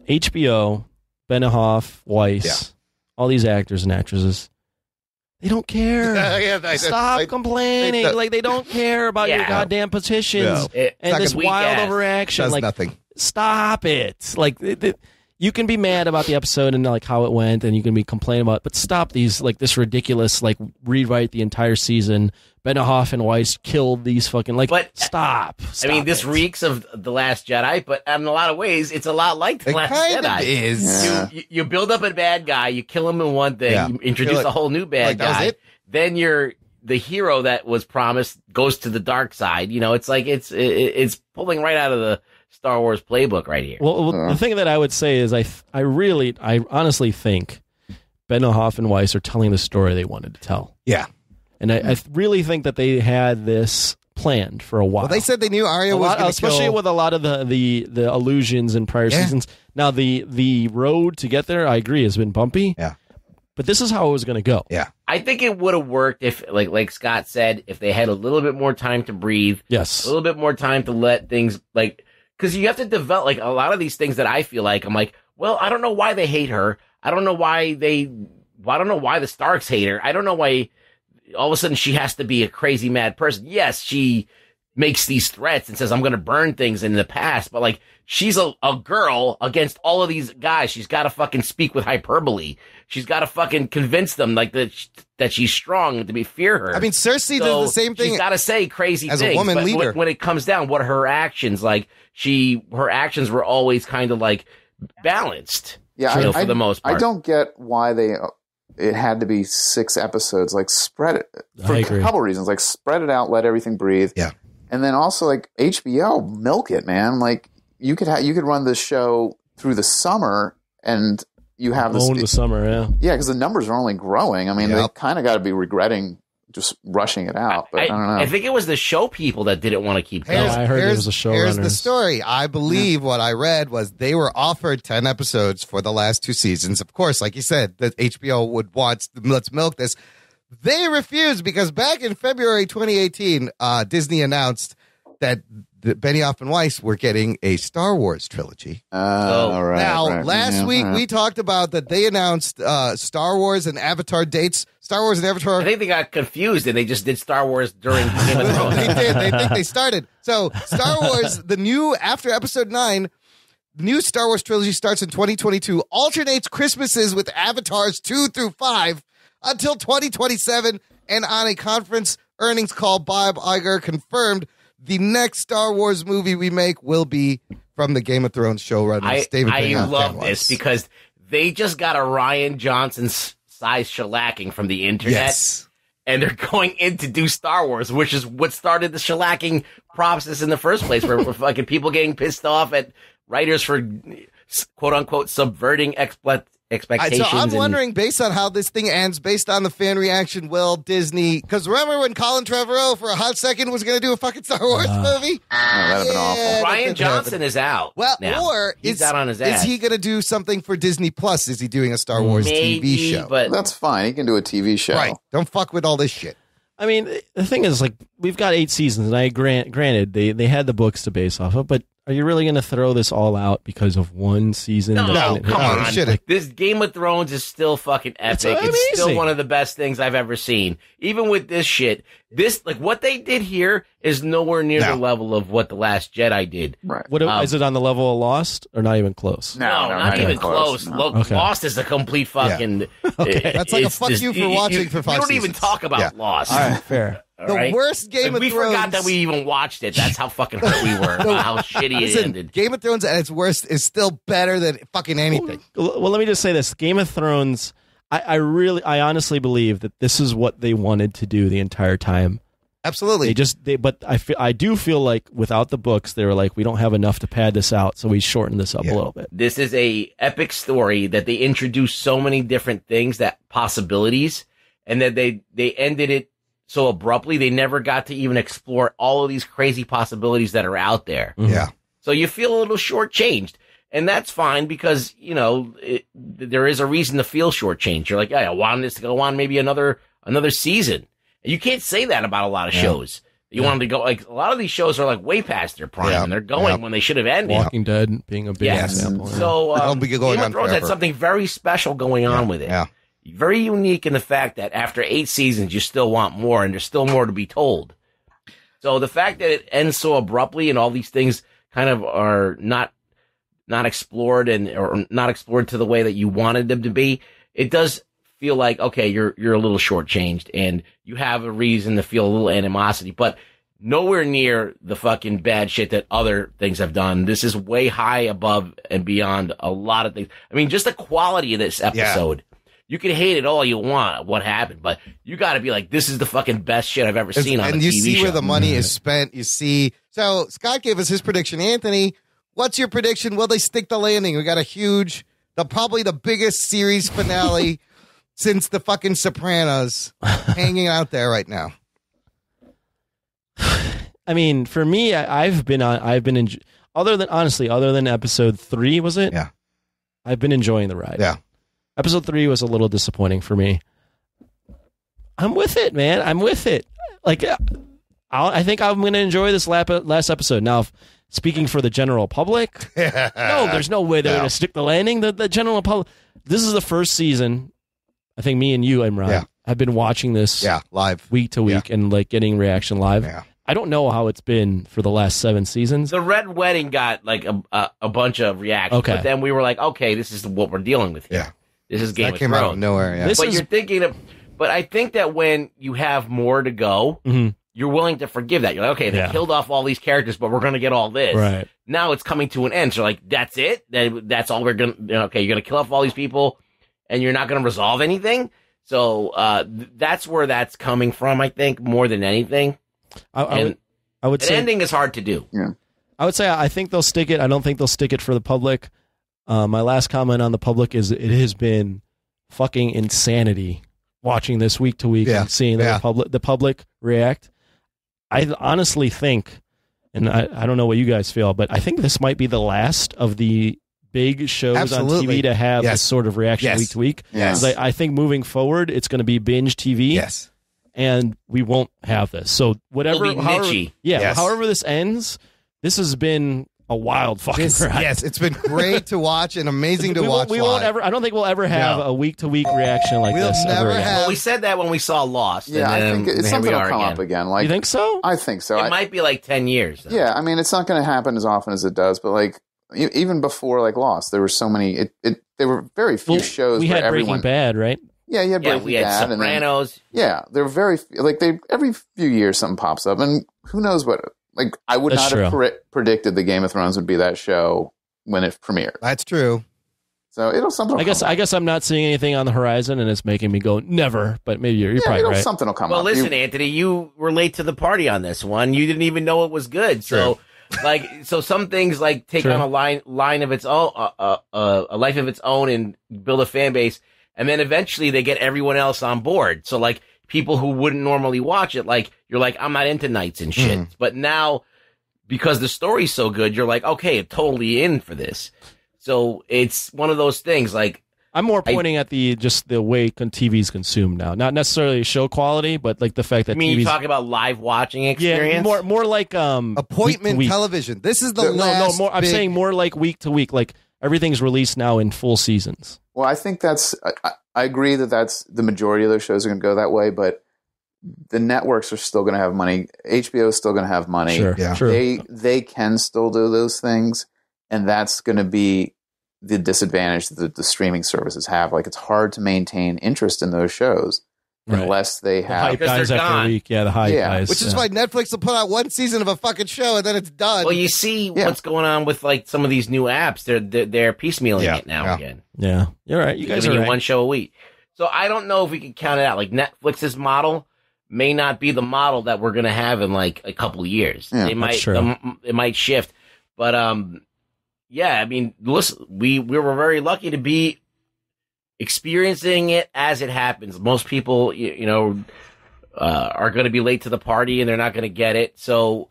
HBO, Benioff, Weiss, all these actors and actresses, they don't care. Stop complaining. They don't care about your goddamn petitions and this wild overreaction. Does nothing. Stop it. You can be mad about the episode and how it went, and you can be complaining about it, but stop these this ridiculous rewrite the entire season. Benioff and Weiss killed these fucking stop. I mean, this reeks of The Last Jedi, but in a lot of ways, it's a lot like The Last Jedi. It is. You build up a bad guy, you kill him in one thing, you introduce a whole new bad guy. Then the hero that was promised goes to the dark side. It's pulling right out of the Star Wars playbook right here. Well, the thing that I would say is I honestly think Benioff and Weiss are telling the story they wanted to tell. Yeah. And I really think that they had this planned for a while. Well, they said they knew Arya was going to especially with a lot of the allusions in prior seasons. Now, the road to get there, I agree, has been bumpy. Yeah. But this is how it was going to go. Yeah. I think it would have worked if, like Scott said, if they had a little bit more time to breathe. Yes. A little bit more time to let things, because you have to develop, a lot of these things that I feel like, I'm like, well, I don't know why they hate her. I don't know why the Starks hate her. I don't know why all of a sudden she has to be a crazy mad person. Yes, she makes these threats and says, I'm going to burn things in the past, but she's a girl against all of these guys. She's got to fucking speak with hyperbole. She's got to fucking convince them that she's strong to fear her. I mean, Cersei does the same thing. She's got to say crazy as things. a woman but leader. When it comes down, what are her actions? Her actions were always kind of balanced. Yeah, for the most part. I don't get why it had to be 6 episodes. Spread it for a couple reasons. Spread it out, let everything breathe. Yeah. And then also HBO, milk it, man. You could run this show through the summer and you have the summer, yeah. Yeah, because the numbers are only growing. I mean, they kind of got to be regretting just rushing it out. But I don't know. I think it was the show people that didn't want to keep going. I heard it was a showrunner. Here's the story. I believe what I read was they were offered 10 episodes for the last 2 seasons. Of course, like you said, that HBO would want, let's milk this. They refused because back in February 2018, Disney announced that Benioff and Weiss were getting a Star Wars trilogy. Last week we talked about that they announced Star Wars and Avatar dates. Star Wars and Avatar. I think they got confused and they just did Star Wars during Game of Thrones. They did. They think they started. So Star Wars, after Episode 9, the new Star Wars trilogy starts in 2022, alternates Christmases with Avatars 2 through 5 until 2027. And on a conference earnings call, Bob Iger confirmed the next Star Wars movie we make will be from the Game of Thrones showrunners. David I Benioff love and this Weiss. because they just got a Ryan Johnson's size shellacking from the internet. Yes. And they're going in to do Star Wars, which is what started the shellacking process in the first place, where fucking people getting pissed off at writers for quote unquote subverting expectations. So I'm and- wondering, based on how this thing ends, based on the fan reaction, will Disney? Because remember when Colin Trevorrow for a hot second was going to do a fucking Star Wars movie? that'd have been awful. Ryan Johnson is out. Well, now. or he's out on his ass. is he going to do something for Disney Plus? Is he doing a Star Wars Maybe, TV show? but That's fine. He can do a TV show. Right. Don't fuck with all this shit. I mean, the thing is, like, we've got 8 seasons, and I granted they had the books to base off of, but are you really going to throw this all out because of one season? No, that- come on. Like, This Game of Thrones is still fucking epic. It's still amazing. one of the best things I've ever seen. Even with this shit, what they did here is nowhere near the level of what The Last Jedi did. Right. What is it on the level of Lost or not even close? No, not even close. No. Okay. Lost is a complete fucking. Okay. That's like a it's fuck just- you for watching for 5 You don't even seasons. talk about Yeah. Lost. All right, fair. All The right? worst Game of we Thrones. forgot that we even watched it. That's how fucking hurt we were about how shitty it Listen, ended. Game of Thrones at its worst is still better than fucking anything. Well, let me just say this: Game of Thrones. I honestly believe that this is what they wanted to do the entire time. Absolutely. But I do feel like without the books, they were like, we don't have enough to pad this out, so we shortened this up a little bit. This is a epic story that they introduced so many different things, that possibilities, and that they ended it so abruptly. They never got to even explore all of these crazy possibilities that are out there. Yeah. So you feel a little shortchanged. And that's fine because, there is a reason to feel shortchanged. You're like, yeah, I wanted this to go on maybe another season. And you can't say that about a lot of shows. You want them to go, like, a lot of these shows are like way past their prime and they're going when they should have ended. Walking Dead being a big example. Yeah. So, That'll be going Game on of Thrones had forever. something very special going on with it. Yeah. Very unique in the fact that after 8 seasons, you still want more and there's still more to be told. So the fact that it ends so abruptly and all these things kind of are not explored or not explored to the way that you wanted them to be, it does feel like, okay, you're a little shortchanged and you have a reason to feel a little animosity, but nowhere near the fucking bad shit that other things have done. This is way high above and beyond a lot of things. I mean, just the quality of this episode. You can hate it all you want, what happened, but you got to be like, this is the fucking best shit I've ever seen on a TV show. And you see where the money is spent. You see. So Scott gave us his prediction. Anthony, what's your prediction? Will they stick the landing? We got probably the biggest series finale since the fucking Sopranos hanging out there right now. I mean, for me, other than episode 3, was it? Yeah. I've been enjoying the ride. Yeah. Episode 3 was a little disappointing for me. I'm with it, man. I'm with it. Like, I think I'm going to enjoy this last episode. Now, speaking for the general public, no, there's no way they're going to stick the landing. The general public. This is the first season. I think me and you, Imran, have been watching this live week to week and like getting reaction live. Yeah. I don't know how it's been for the last 7 seasons. The Red Wedding got like a bunch of reactions, Okay. but then we were like, okay, this is what we're dealing with here. Yeah. This is Game That of came Thrones. out of nowhere. Yeah. You're thinking of, but I think that when you have more to go, you're willing to forgive that. You're like, okay, they killed off all these characters, but we're going to get all this. Right. Now it's coming to an end. So like, that's it. That's all we're going to, okay, you're going to kill off all these people and you're not going to resolve anything. So, that's where that's coming from, I think, more than anything. I would say ending is hard to do. Yeah. I would say I think they'll stick it. I don't think they'll stick it for the public. My last comment on the public is it has been fucking insanity watching this week to week and seeing the public react. I honestly think, and I don't know what you guys feel, but I think this might be the last of the big shows on TV to have this sort of reaction week to week. Yes. I think moving forward, it's going to be binge TV. Yes. And we won't have this. So whatever, It'll be niche-y. However this ends, this has been a wild fucking ride. Yes, it's been great to watch and amazing to watch. We won't ever. I don't think we'll ever have a week to week reaction like this. Never ever have. Well, we said that when we saw Lost. Yeah, I think it's something will come up again. Like, you think so? I think so. It might be like 10 years. Though. Yeah, I mean, it's not going to happen as often as it does, but like even before like Lost, there were so many. There were very few shows. We where had everyone, Breaking Bad, right? Yeah, you had Breaking we had Bad, Sopranos. And then, there were very every few years something pops up, and who knows what. Like I would That's not have predicted the Game of Thrones would be that show when it premiered. That's true. So something. I guess I'm not seeing anything on the horizon, and it's making me go never. But maybe you're probably right. Something will come up. Well, listen, Anthony, you were late to the party on this one. You didn't even know it was good. So Like, so some things like take Sure. on a line of its own, a life of its own, and build a fan base, and then eventually they get everyone else on board. So like people who wouldn't normally watch it, like you're like, I'm not into knights and shit, but now because the story's so good, you're like, okay, totally in for this. So it's one of those things. Like I'm more pointing at the way TV is consumed now, not necessarily show quality, but like the fact that I mean, TV's you talk about live watching experience. Yeah, more like appointment week to week. television. This is the no more. I'm big- saying more like week to week. Like everything's released now in full seasons. Well, I think I agree that's the majority of those shows are going to go that way, but the networks are still going to have money. HBO is still going to have money. Sure, yeah. True. They can still do those things, and that's going to be the disadvantage that the streaming services have. Like, it's hard to maintain interest in those shows unless they have hype guys after a week. Yeah, the hype guys. Which is why Netflix will put out one season of a fucking show and then it's done. Well, you see what's going on with like some of these new apps. They're piecemealing it now again. Yeah, you're right. You guys giving are you right. one show a week. So I don't know if we can count it out. Like Netflix's model may not be the model that we're gonna have in like a couple years. Yeah, they might that's true. it might shift, but yeah. I mean, listen, we were very lucky to be experiencing it as it happens. Most people, are going to be late to the party and they're not going to get it. So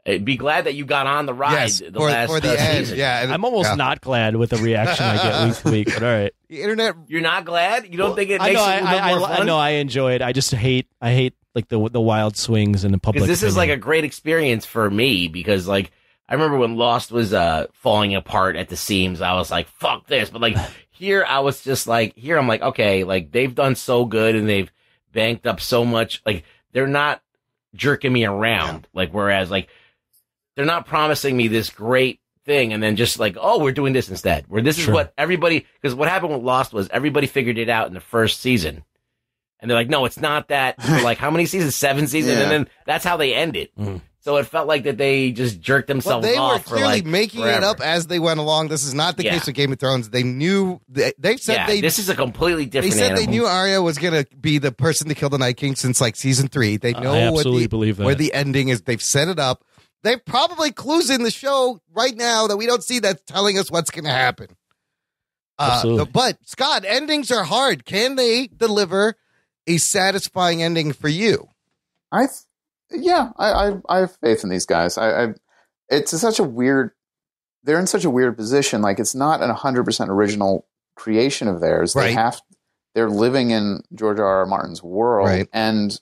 be glad that you got on the ride last for the end. season. Yeah, I'm almost not glad with the reaction I get week to week. But all right, the internet. You're not glad? You don't think it I makes know. it a little bit more fun? I know. I enjoy it. I just hate like the wild swings in the public. Because this is like opinion. a great experience for me because like I remember when Lost was falling apart at the seams, I was like, fuck this. But like here I was just like, I'm like, okay, like they've done so good and they've banked up so much. Like they're not jerking me around. Like whereas like they're not promising me this great thing and then just like, oh, we're doing this instead. Where this is what everybody, because what happened with Lost was everybody figured it out in the first season. And they're like, no, it's not that. For like, how many seasons? 7 seasons? And then that's how they end it. So it felt like that they just jerked themselves They were off for clearly like making forever. it up as they went along. This is not the case with Game of Thrones. They knew they said this is a completely different They said animal. they knew Arya was going to be the person to kill the Night King since like season 3. They know I absolutely believe that. where the ending is. They've set it up. They've probably clues in the show right now that we don't see that's telling us what's going to happen. Absolutely. But Scott, endings are hard. Can they deliver a satisfying ending for you? I have faith in these guys. It's such a weird. They're in such a weird position. Like it's not an 100% original creation of theirs. Right. They're living in George R.R. Martin's world and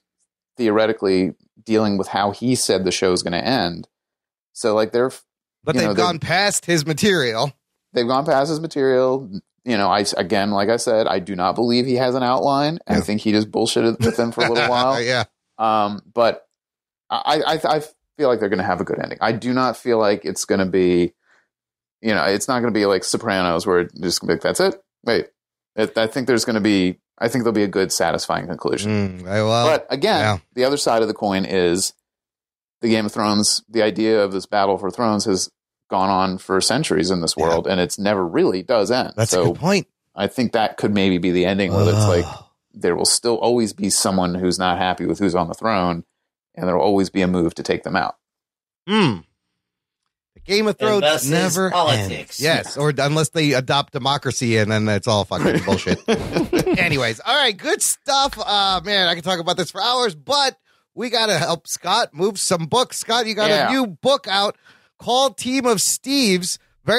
theoretically dealing with how he said the show's going to end. So like they've gone past his material. They've gone past his material. Like I said, I do not believe he has an outline. I think he just bullshitted with them for a little while. Yeah. But I feel like they're going to have a good ending. I do not feel like it's going to be, it's not going to be like Sopranos where it's just going to be like, that's it. Wait, I think there'll be a good, satisfying conclusion. But again, the other side of the coin is the Game of Thrones. The idea of this battle for thrones has gone on for centuries in this world, and it's never really does end. That's a good point. I think that could maybe be the ending where it's like there will still always be someone who's not happy with who's on the throne, and there will always be a move to take them out. The Game of Thrones thus is never politics. ends. Yes, or unless they adopt democracy, and then it's all fucking bullshit. Anyways, all right, good stuff. Man, I can talk about this for hours, but we got to help Scott move some books. Scott, you got a new book out called Team of Steves.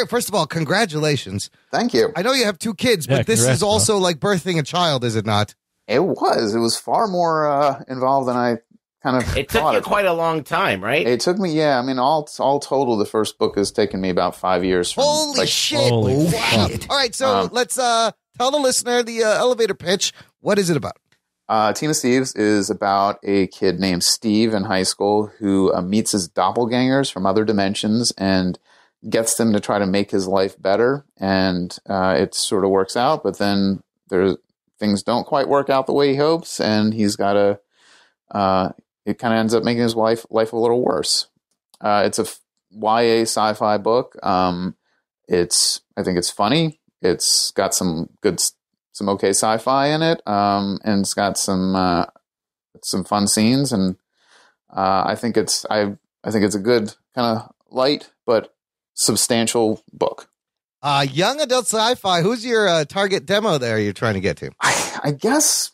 First of all, congratulations. Thank you. I know you have 2 kids, but this is also like birthing a child, is it not? It was far more involved than I kind of It took you quite a long time, right? It took me, all total, the first book has taken me about 5 years. Holy shit. Wow. All right, so let's tell the listener the elevator pitch. What is it about? Team of Steves is about a kid named Steve in high school who meets his doppelgangers from other dimensions and gets them to try to make his life better. And it sort of works out, but then things don't quite work out the way he hopes, and he's got to it kind of ends up making his life a little worse. It's a YA sci-fi book. I think it's funny. It's got some okay sci-fi in it, and it's got some fun scenes, and I think it's a good kind of light but substantial book. Young adult sci-fi. Who's your target demo there you're trying to get to? I guess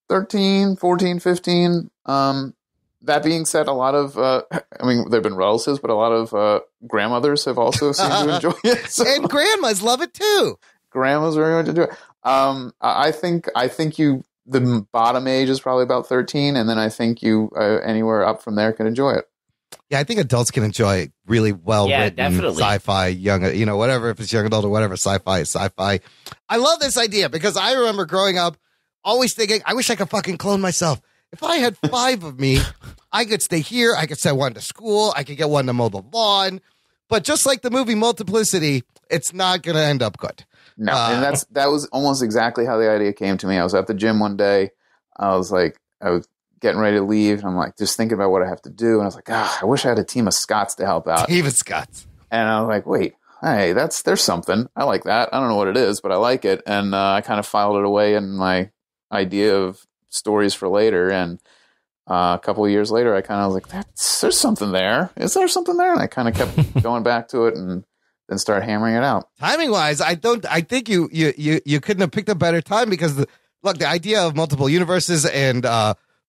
13, 14, 15. That being said, a lot of, I mean, there have been relatives, but a lot of grandmothers have also seemed to enjoy it. So. And grandmas love it too. Grandmas very much enjoy it. I think the bottom age is probably about 13, and then I think you anywhere up from there can enjoy it. Yeah, I think adults can enjoy really well-written definitely. sci-fi, young, whatever, if it's young adult or whatever, sci-fi is sci-fi. I love this idea because I remember growing up always thinking, I wish I could fucking clone myself. If I had 5 of me, I could stay here. I could send one to school. I could get one to mow the lawn. But just like the movie Multiplicity, it's not going to end up good. No, and that was almost exactly how the idea came to me. I was at the gym one day. I was getting ready to leave, and I'm like, just thinking about what I have to do. And I was like, I wish I had a team of Scots to help out. Team of Scots. And I was like, wait, hey, there's something. I like that. I don't know what it is, but I like it. And I kind of filed it away in my idea of stories for later. And a couple of years later, I kind of was like, there's something there. Is there something there? And I kind of kept going back to it and then start hammering it out. Timing wise, I think you couldn't have picked a better time because the idea of multiple universes and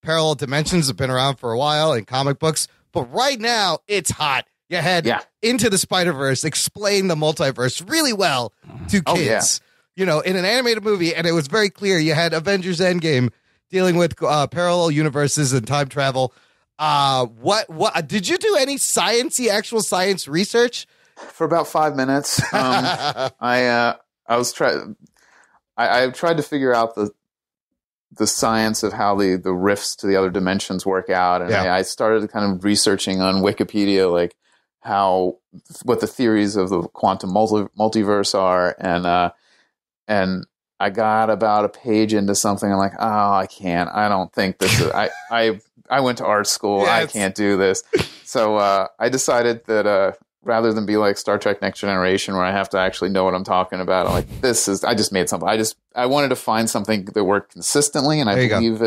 parallel dimensions have been around for a while in comic books, but right now it's hot. You had Into the Spider-Verse explain the multiverse really well to kids, in an animated movie, and it was very clear. You had Avengers Endgame dealing with parallel universes and time travel. What did you do any actual science research? For about 5 minutes, I tried to figure out the science of how the rifts to the other dimensions work out, and I started kind of researching on Wikipedia, like what the theories of the quantum multiverse are, and I got about a page into something. I'm like, I can't. I don't think this is. I went to art school. I can't do this. So I decided that rather than be like Star Trek Next Generation, where I have to actually know what I'm talking about, I'm like, I just made something. I wanted to find something that worked consistently, and I believe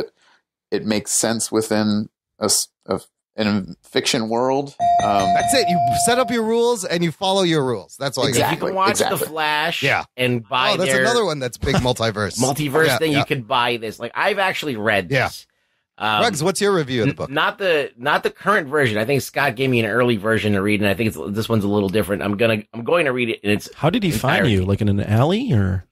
it makes sense within in a fiction world. That's it. You set up your rules and you follow your rules. That's all. If you can watch The Flash, and buy that's another one that's big multiverse. Then you can buy this. Like, I've actually read this. Regs, what's your review of the book? Not the current version. I think Scott gave me an early version to read, and I think this one's a little different. I'm going to read it. And how did he find you? Like in an alley, or?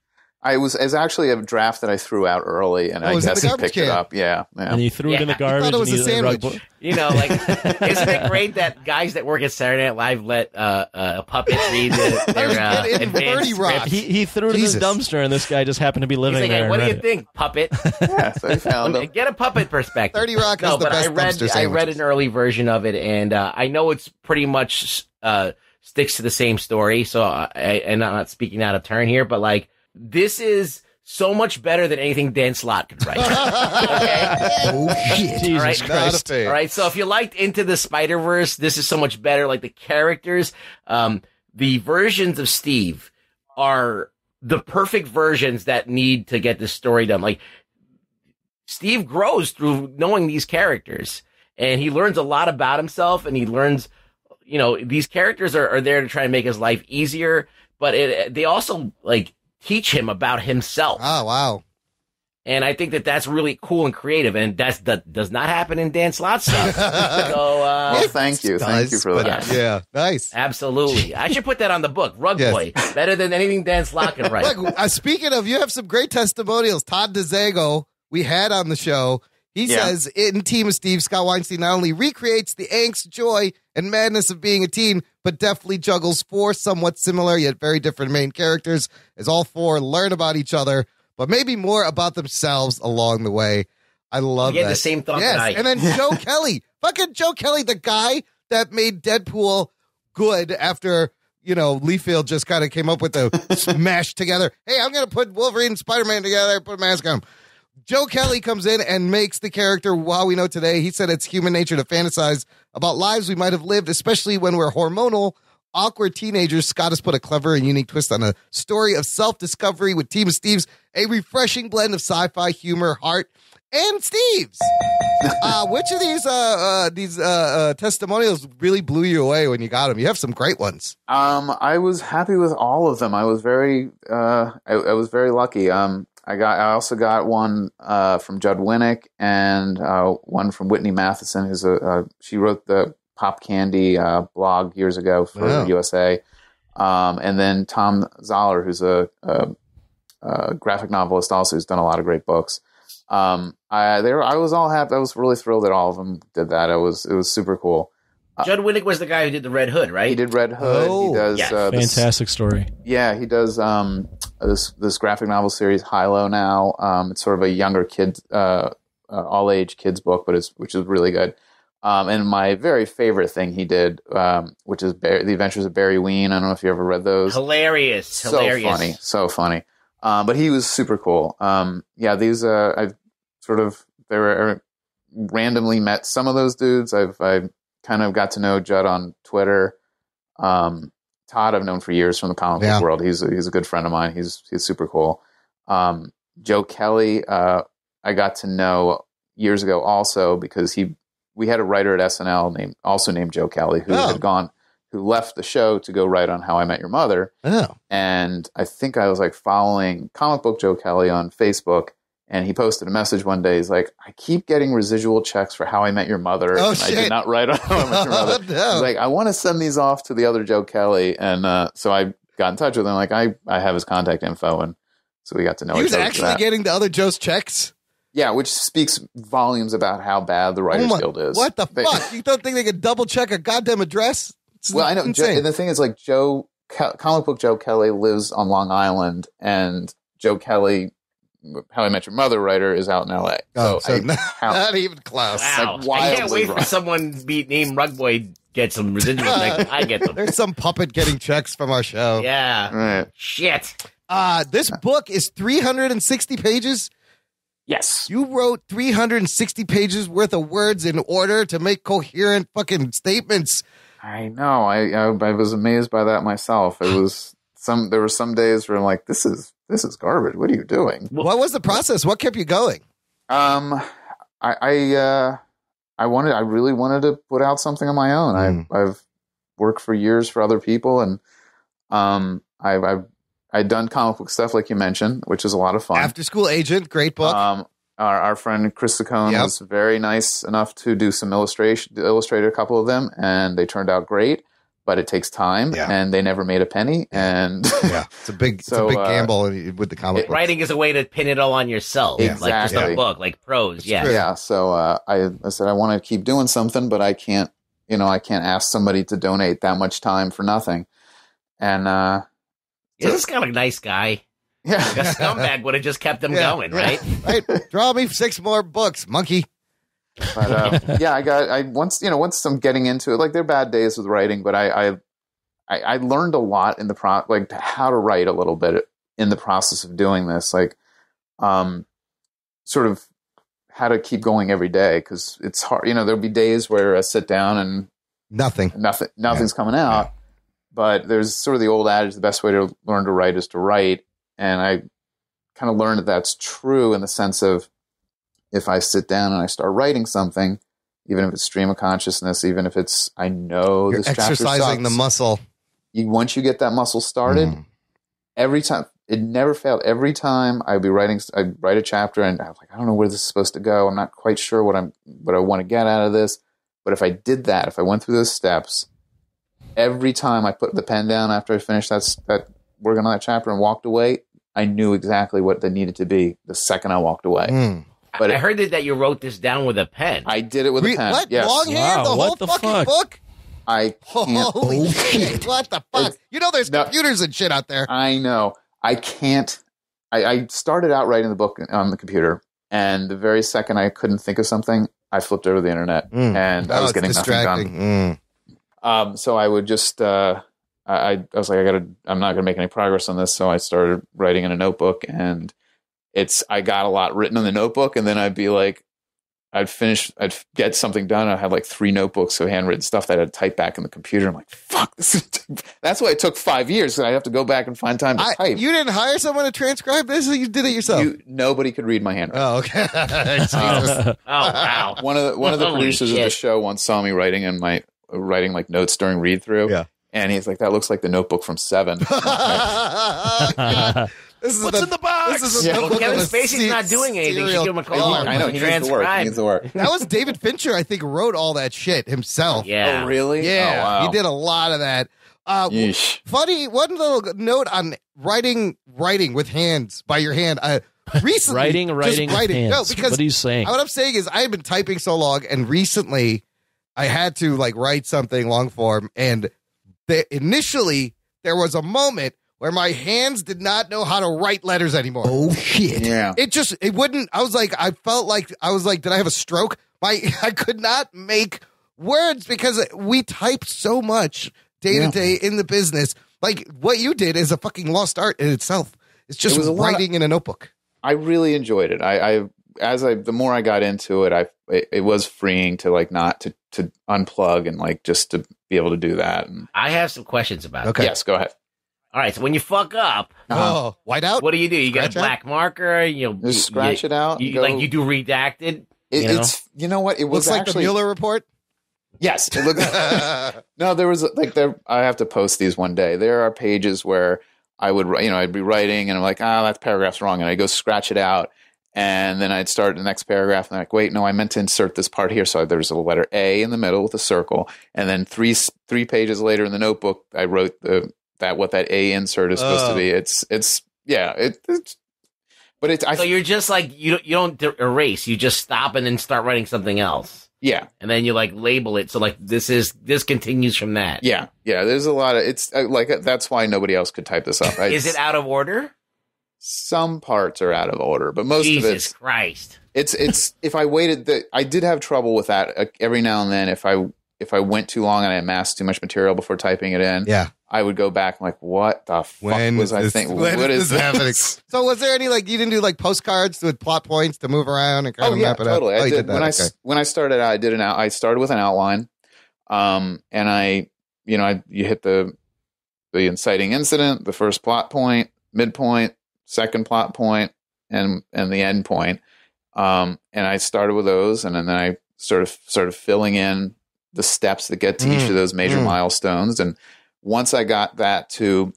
It's actually a draft that I threw out early, and I guess he picked it up. Yeah. And you threw it in the garbage. I thought it was a sandwich. Isn't it great that guys that work at Saturday Night Live let a puppet read their advanced script? He threw it in his dumpster, and this guy just happened to be living there. Hey, what do you think, puppet? So I found him. Get a puppet perspective. 30 Rock is the best dumpster sandwiches. I read an early version of it, and I know it's pretty much sticks to the same story. So and I'm not speaking out of turn here, but like this is so much better than anything Dan Slott could write. Okay? Oh shit! Jesus All right, Christ! All right, so if you liked Into the Spider-Verse, this is so much better. Like the characters, the versions of Steve are the perfect versions that need to get this story done. Like Steve grows through knowing these characters, and he learns a lot about himself, and he learns, these characters are there to try and make his life easier, but they also like teach him about himself. Oh, wow. And I think that's really cool and creative, and that does not happen in Dan Slott's stuff. So, thank you for that. Yes. Yeah, nice. Absolutely. I should put that on the book. Rug Boy, better than anything Dan Slott can write. Look, speaking of, you have some great testimonials. Todd DeZago, we had on the show. He says, in Team of Steve, Scott Weinstein not only recreates the angst, joy, and madness of being a teen, but definitely juggles 4 somewhat similar yet very different main characters, as all 4 learn about each other, but maybe more about themselves along the way. I love that. You get the same thought tonight. And then Joe Kelly. Fucking Joe Kelly, the guy that made Deadpool good after, Liefeld just kind of came up with the smash together. Hey, I'm going to put Wolverine and Spider-Man together, put a mask on him. Joe Kelly comes in and makes the character how we know today. He said it's human nature to fantasize about lives we might have lived, especially when we're hormonal, awkward teenagers. Scott has put a clever and unique twist on a story of self-discovery with Team of Steve's, a refreshing blend of sci-fi, humor, heart, and Steve's. Which of these testimonials really blew you away when you got them? You have some great ones. I was happy with all of them. I was very I was very lucky. I also got one from Judd Winnick and one from Whitney Matheson, who's she wrote the Pop Candy blog years ago for USA. And then Tom Zoller, who's a graphic novelist also, who's done a lot of great books. I was all happy. I was really thrilled that all of them did that. It was super cool. Judd Winnick was the guy who did the Red Hood, right? He did Red Hood. He does fantastic story. Yeah, he does this graphic novel series Hilo now. It's sort of a younger kids, all age kids book, which is really good. And my very favorite thing he did, which is The Adventures of Barry Ween. I don't know if you ever read those. Hilarious. So funny. But he was super cool. These they were randomly met some of those dudes. I kind of got to know Judd on Twitter. Todd I've known for years from the comic book world. He's a good friend of mine. He's super cool. Joe Kelly, I got to know years ago also because we had a writer at SNL named Joe Kelly who left the show to go write on How I Met Your Mother. Oh. And I think I was like following Comic Book Joe Kelly on Facebook, and he posted a message one day. He's like, I keep getting residual checks for How I Met Your Mother. Oh, and shit. I did not write on How I Met Your Mother. No. He's like, I want to send these off to the other Joe Kelly. And so I got in touch with him. Like, I have his contact info. And so we got to know He each was other. actually getting the other Joe's checks? Yeah, which speaks volumes about how bad the Writers Guild is. What the fuck? You don't think they could double check a goddamn address? Well, I know. And the thing is, like, Comic Book Joe Kelly lives on Long Island, and Joe Kelly, How I Met Your Mother writer, is out in L.A. Not even close. Wow. Like, I can't wait for someone named Rugboy get some residuals next. I get them. There's some puppet getting checks from our show. Yeah. Right. Shit. This book is 360 pages. Yes. You wrote 360 pages worth of words in order to make coherent fucking statements. I know. I was amazed by that myself. It was there were some days where I'm like, this is garbage. What are you doing? What was the process? What kept you going? I really wanted to put out something on my own. I've worked for years for other people, and I'd done comic book stuff like you mentioned, which is a lot of fun. After School Agent, great book. Our friend Chris Saccone was very nice enough to do some illustrate a couple of them, and they turned out great. But it takes time, and they never made a penny. And it's a big gamble with the comic book. Writing is a way to pin it all on yourself, exactly. like just a book, like prose. Yeah. So I said I want to keep doing something, but I can't. I can't ask somebody to donate that much time for nothing. And this is kind of a nice guy. Yeah, like a scumbag would have just kept them going, right? Right. Draw me 6 more books, monkey. But once I'm getting into it, like there are bad days with writing, but I learned a lot in the like how to write a little bit in the process of doing this, like sort of how to keep going every day, because it's hard. There'll be days where I sit down and nothing's coming out. But there's sort of the old adage: the best way to learn to write is to write. And I kind of learned that that's true in the sense of if I sit down and I start writing something, even if it's stream of consciousness, even if it's, I know this chapter sucks. You're exercising the muscle. Once you get that muscle started, every time, it never failed. Every time I'd write a chapter and I was like, I don't know where this is supposed to go. I'm not quite sure what I want to get out of this. But if I did that, if I went through those steps, every time I put the pen down after I finished that working on that chapter and walked away, I knew exactly what they needed to be the second I walked away. But I heard that you wrote this down with a pen. I did it with a pen. What? Yes. Longhand? The whole fucking book? I can't. Holy shit. What the fuck? There's computers and shit out there. I know. I can't. I started out writing the book on the computer, and the very second I couldn't think of something, I flipped over the internet, and I was getting nothing done. So I would just... I was like, I'm not going to make any progress on this. So I started writing in a notebook, and I got a lot written in the notebook. And then I'd be like, I'd get something done. I had like 3 notebooks of handwritten stuff that I had to type back in the computer. I'm like, fuck, that's why it took 5 years. I have to go back and find time to type. You didn't hire someone to transcribe this, or you did it yourself? Nobody could read my handwriting. Oh, okay. Oh, wow. One of the Holy producers of the shit. show once saw me writing like notes during read through. Yeah. And he's like, that looks like the notebook from Seven. What's in the box? This is a Well, notebook Kevin of a Spacey's not doing anything. You should give him a call. I know, he needs the work. He needs the work. That was David Fincher, I think, wrote all that shit himself. Yeah. Oh, really? Yeah, Oh, wow. he did a lot of that. Yeesh. Funny, one little note on writing with hands, by your hand. Recently, Writing just with writing. hands. No, because What are you saying? what I'm saying is I've been typing so long, and recently I had to like write something long form, and initially there was a moment where my hands did not know how to write letters anymore. Oh shit! Yeah. It wouldn't. I felt like, did I have a stroke? I could not make words because we type so much day to day in the business. Like what you did is a fucking lost art in itself. It's just writing in a notebook. I really enjoyed it. The more I got into it, it was freeing to like not to unplug and like just to be able to do that. And, I have some questions about it. Okay. Yes, go ahead. All right, so when you fuck up, white out. what do? You get a black marker? Just scratch it out. You, go- like you do redacted. It's you know what it was Looks like actually the Mueller report. Yes, it looked. No, there was I have to post these one day. There are pages where I'd be writing and I'm like, that paragraph's wrong, and I go scratch it out, and then I'd start the next paragraph and I'm like, wait, no, I meant to insert this part here. So there's a letter A in the middle with a circle, and then three pages later in the notebook, I wrote what that A insert is supposed to be. It's so you're just like you don't erase. You just stop and then start writing something else. Yeah, and then you like label it. So like this continues from that. Yeah. There's a lot of it's that's why nobody else could type this up. Is it out of order? Some parts are out of order, but most of it's Jesus Christ. It's if I waited, I did have trouble with that every now and then. If I went too long and I amassed too much material before typing it in, I would go back and like, what the fuck was I thinking? What is this happening? So was there any you didn't do like postcards with plot points to move around and kind of map it totally. out? I did that. When I started out, I started with an outline, and you hit the inciting incident, the first plot point, midpoint, second plot point, and the end point. And I started with those, and then I sort of filling in the steps that get to each of those major milestones. And once I got that to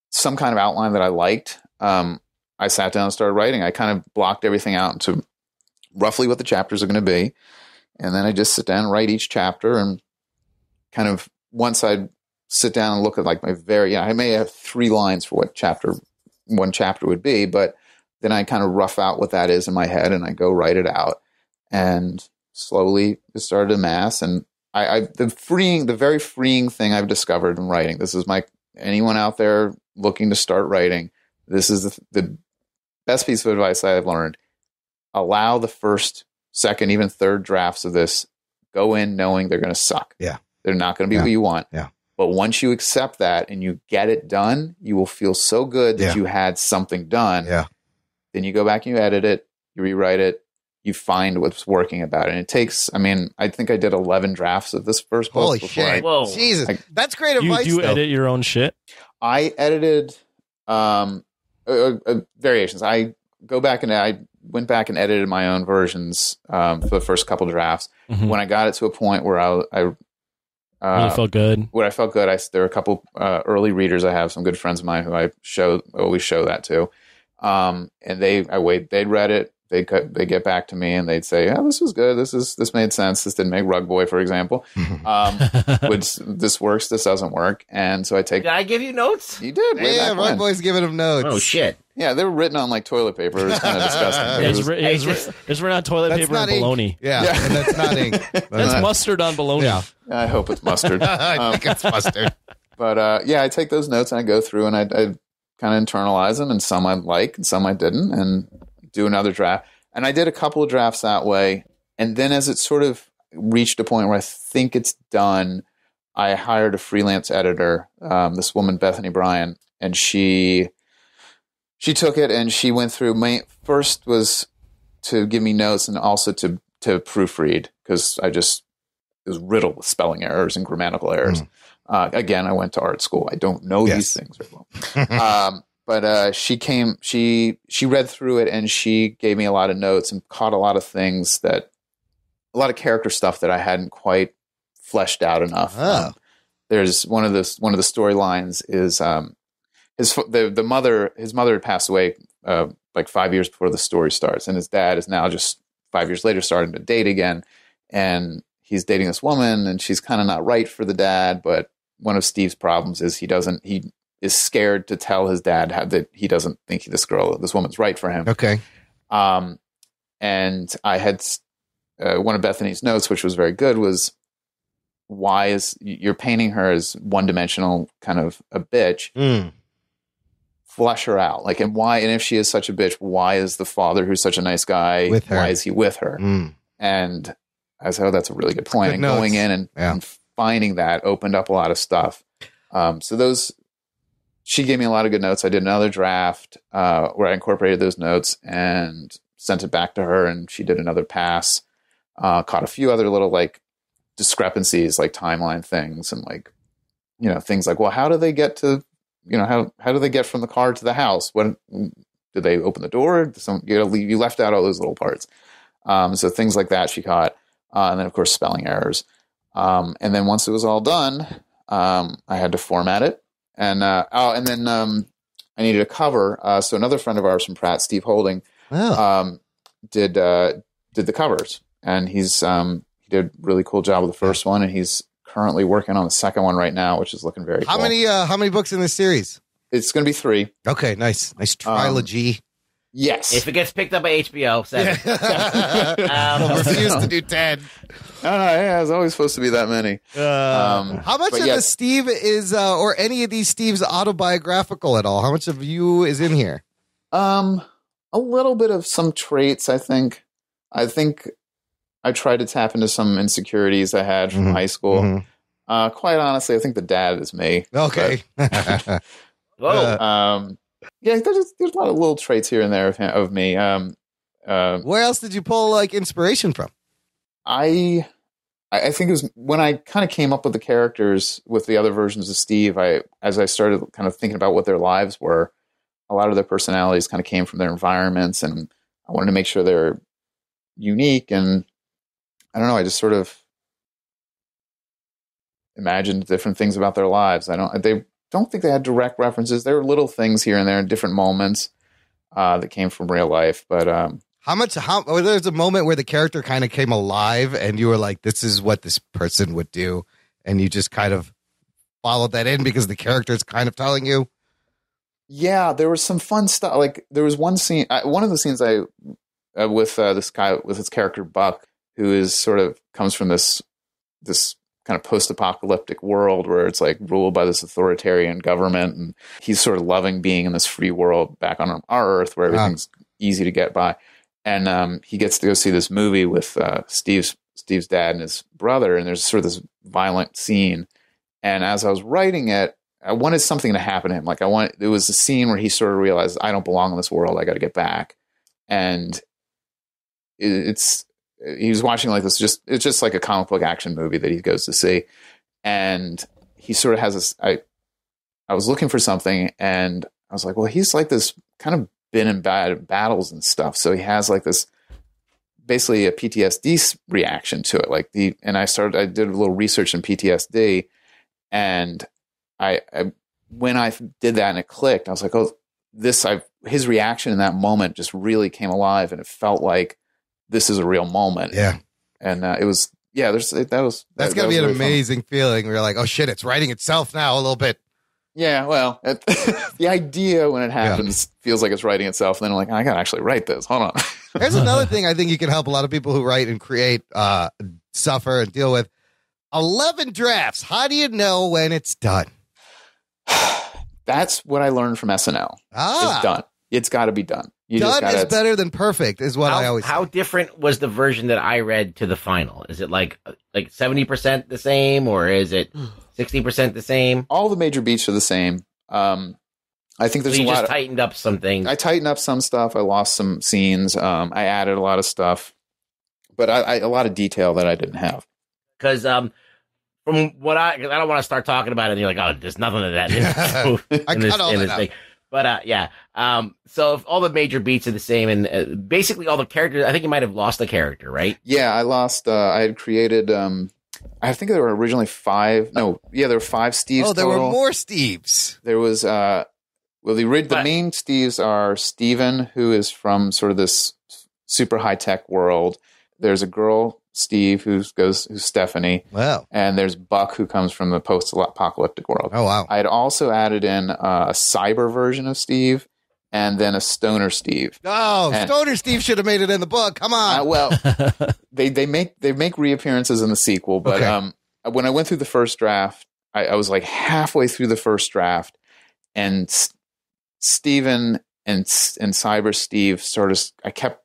some kind of outline that I liked, I sat down and started writing. I kind of blocked everything out into roughly what the chapters are going to be. And then I just sit down and write each chapter, and kind of once I sit down and look at like I may have 3 lines for what one chapter would be, but then I kind of rough out what that is in my head, and I go write it out, and slowly it started to amass. And the very freeing thing I've discovered in writing, this is anyone out there looking to start writing, this is the best piece of advice I've learned. Allow the first, second, even third drafts of this, go in knowing they're going to suck. Yeah. They're not going to be what you want. Yeah. But once you accept that and you get it done, you will feel so good that you had something done. Yeah. Then you go back and you edit it, you rewrite it, you find what's working about it. And it takes, I think I did 11 drafts of this first book. Holy shit. Whoa. Jesus. That's great advice. You edit your own shit? I edited variations. I went back and edited my own versions for the first couple drafts. Mm-hmm. When I got it to a point where I really felt good. When I felt good, there were a couple early readers I have, some good friends of mine who I always show that to. And they'd read it. They get back to me and they'd say, "Yeah, this was good. This made sense. This didn't make Rug Boy, for example. This works. This doesn't work." And so I take. Did I give you notes? You did. Yeah, Rug Boy's giving him notes. Oh shit. Yeah, they were written on like toilet paper. It was kind of disgusting. It's written on toilet paper and bologna. Yeah, and that's not ink. That's mustard on bologna. Yeah. I hope it's mustard. I think it's mustard. But I take those notes and I go through and I kind of internalize them, and some I like and some I didn't, and do another draft. And I did a couple of drafts that way. And then as it sort of reached a point where I think it's done, I hired a freelance editor, this woman, Bethany Bryan, and she took it and she went through. First was to give me notes and also to proofread, because it was riddled with spelling errors and grammatical errors. Again, I went to art school. I don't know these things very well. But she read through it and she gave me a lot of notes and caught a lot of things a lot of character stuff that I hadn't quite fleshed out enough. There's one of the storylines is his mother had passed away like 5 years before the story starts, and his dad is now just 5 years later starting to date again, and he's dating this woman, and she's kind of not right for the dad. But one of Steve's problems is he is scared to tell his dad that he doesn't think this woman's right for him. Okay. And I had one of Bethany's notes, which was very good, was, why is you're painting her as one-dimensional, kind of a bitch? Flesh her out, like, and why? And if she is such a bitch, why is the father, who's such a nice guy, with her? Why is he with her? And I said, oh, that's a really good point. And going in and finding that opened up a lot of stuff. She gave me a lot of good notes. I did another draft where I incorporated those notes and sent it back to her, and she did another pass. Caught a few other little like discrepancies, like timeline things, and like, things like, well, how do they get to, how do they get from the car to the house? When do they open the door? You left out all those little parts. So things like that she caught, and then of course spelling errors. And then once it was all done, I had to format it. And then I needed a cover. So another friend of ours from Pratt, Steve Holding, did the covers, and he did a really cool job with the first one, and he's currently working on the second one right now, which is looking very cool. How many books in this series? It's going to be 3. Okay, nice trilogy. Yes. If it gets picked up by HBO, 7. Refuse to do 10. Yeah, it's always supposed to be that many. How much of the Steve is, or any of these Steves, autobiographical at all? How much of you is in here? A little bit of some traits, I think. I tried to tap into some insecurities I had from high school. Quite honestly, I think the dad is me. Okay. Whoa. Yeah, there's a lot of little traits here and there of me. Where else did you pull like inspiration from? I think it was when I kind of came up with the characters with the other versions of Steve. As I started kind of thinking about what their lives were, a lot of their personalities kind of came from their environments, and I wanted to make sure they're unique. And I don't know, I just sort of imagined different things about their lives. They don't think they had direct references. There were little things here and there in different moments that came from real life. But there's a moment where the character kind of came alive and you were like, this is what this person would do. And you just kind of followed that in because the character is kind of telling you. Yeah, there was some fun stuff. Like there was one scene, one of the scenes with this guy, with his character Buck, who is sort of comes from this kind of post-apocalyptic world where it's like ruled by this authoritarian government, and he's sort of loving being in this free world back on our Earth where everything's easy to get by. And he gets to go see this movie with Steve's dad and his brother, and there's sort of this violent scene. And as I was writing it, I wanted something to happen to him. Like it was a scene where he sort of realized, I don't belong in this world. I got to get back. And he was watching like this, it's just like a comic book action movie that he goes to see. And he sort of has this, I was looking for something, and I was like, well, he's like this kind of been in bad battles and stuff. So he has like this, basically a PTSD reaction to it. I did a little research in PTSD, and when I did that and it clicked, I was like, oh, his reaction in that moment just really came alive, and it felt like this is a real moment. Yeah. And it was, that's got to be an amazing feeling where you're like, oh shit, it's writing itself now a little bit. Yeah. Well, the idea when it happens feels like it's writing itself. And then I'm like, I got to actually write this. Hold on. There's another thing I think you can help a lot of people who write and create, suffer and deal with. 11 drafts. How do you know when it's done? That's what I learned from SNL. It's done. It's got to be done. Done is better than perfect, is what I always say. How different was the version that I read to the final? Is it like 70% the same, or is it 60% the same? All the major beats are the same. I think there's So a you lot. just tightened up some things. I tightened up some stuff. I lost some scenes. I added a lot of stuff, but a lot of detail that I didn't have. Because from what I don't want to start talking about it, and you're like, oh, there's nothing of that in this thing. But yeah. So if all the major beats are the same, and basically all the characters, I think you might have lost a character, right? Yeah, I lost. I had created. I think there were originally 5. No, yeah, there were 5 Steves. Oh, there total. were more Steves. There was. Well, the main Steves are Steven, who is from sort of this super high tech world. There's a girl, Steve, who's Stephanie. Wow. And there's Buck, who comes from the post-apocalyptic world. Oh, wow. I had also added in a cyber version of Steve, and then a stoner Steve. Oh, Stoner Steve should have made it in the book. Come on. Well, they make reappearances in the sequel, but when I went through the first draft, I was like halfway through the first draft, and Steven and Cyber Steve I kept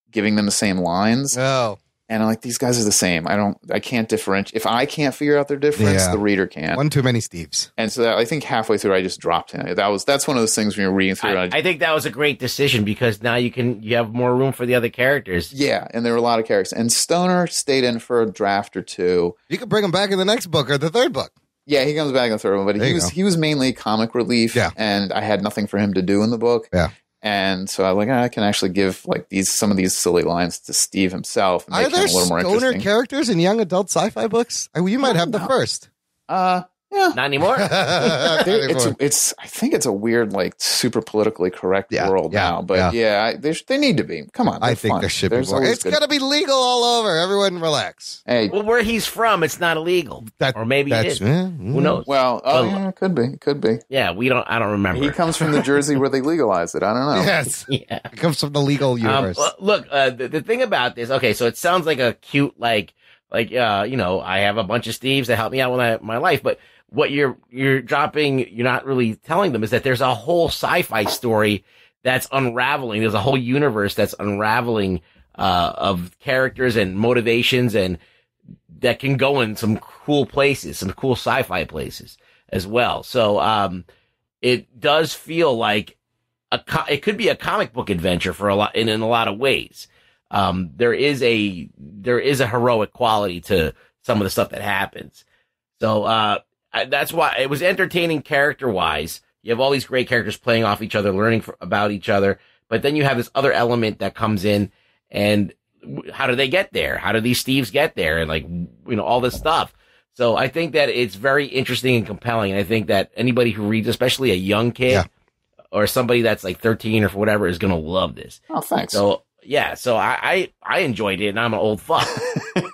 giving them the same lines. Oh. And I'm like, these guys are the same. I can't differentiate. If I can't figure out their difference, the reader can. One too many Steves. And so I think halfway through, I just dropped him. That's one of those things when you're reading through. I think that was a great decision because now you have more room for the other characters. Yeah, and there were a lot of characters. And Stoner stayed in for a draft or two. You could bring him back in the next book or the third book. Yeah, he comes back in the third one, but he was mainly comic relief, and I had nothing for him to do in the book. Yeah. And so I was like, I can actually give like some of these silly lines to Steve himself. And Are there a little more stoner interesting. characters in young adult sci-fi books? You might have the first. Yeah, not anymore. It's. I think it's a weird, like, super politically correct world now. But they need to be. Come on, I think fun. there should There's be more. always It's good- got to be legal all over. Everyone relax. Hey, Well, where he's from, it's not illegal. Or maybe it is. Who knows? Well, yeah, it could be. It could be. Yeah, I don't remember. He comes from the Jersey where they legalized it. I don't know. Yes. Yeah. It comes from the legal universe. Look, the thing about this, okay, so it sounds like a cute, I have a bunch of Steves that help me out with my life, but what you're dropping, you're not really telling them is that there's a whole sci-fi story that's unraveling. There's a whole universe that's unraveling, of characters and motivations and that can go in some cool places, some cool sci-fi places as well. So, it does feel like it could be a comic book adventure in a lot of ways. There is a heroic quality to some of the stuff that happens. So, that's why it was entertaining character wise. You have all these great characters playing off each other, learning about each other, but then you have this other element that comes in, and how do they get there? How do these Steves get there? And all this stuff. So I think that it's very interesting and compelling. And I think that anybody who reads, especially a young kid or somebody that's like 13 or whatever, is going to love this. Oh, thanks. So yeah, so I enjoyed it, and I'm an old fuck.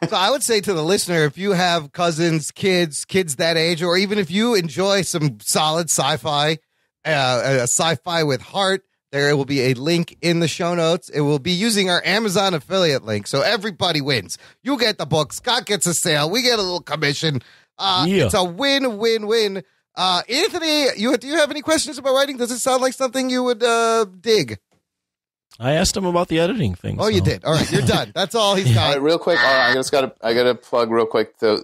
So I would say to the listener, if you have cousins, kids that age, or even if you enjoy some solid sci-fi, sci-fi with heart, there will be a link in the show notes. It will be using our Amazon affiliate link, so everybody wins. You get the book, Scott gets a sale, we get a little commission. It's a win-win-win. Anthony, do you have any questions about writing? Does it sound like something you would dig? I asked him about the editing thing. Oh, you did. All right, you're done. That's all he's got. All right, real quick. I got to plug real quick though.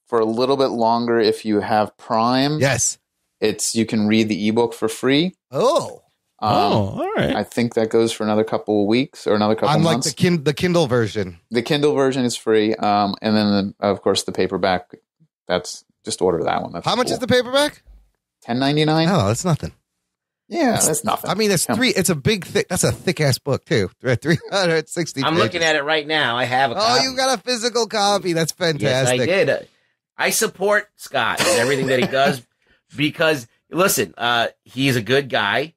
For a little bit longer, if you have Prime, you can read the ebook for free. Oh. All right. I think that goes for another couple of weeks or another couple months. Unlike the Kindle version. The Kindle version is free. And then of course the paperback. That's just order that one. That's How much is the paperback? $10.99. Oh, that's nothing. Yeah, that's nothing. I mean, it's a big, that's a thick ass book too. 360 I'm pages. looking at it right now. I have a copy. Oh, you got a physical copy. That's fantastic. Yes, I did. I support Scott and everything that he does because, listen, he's a good guy.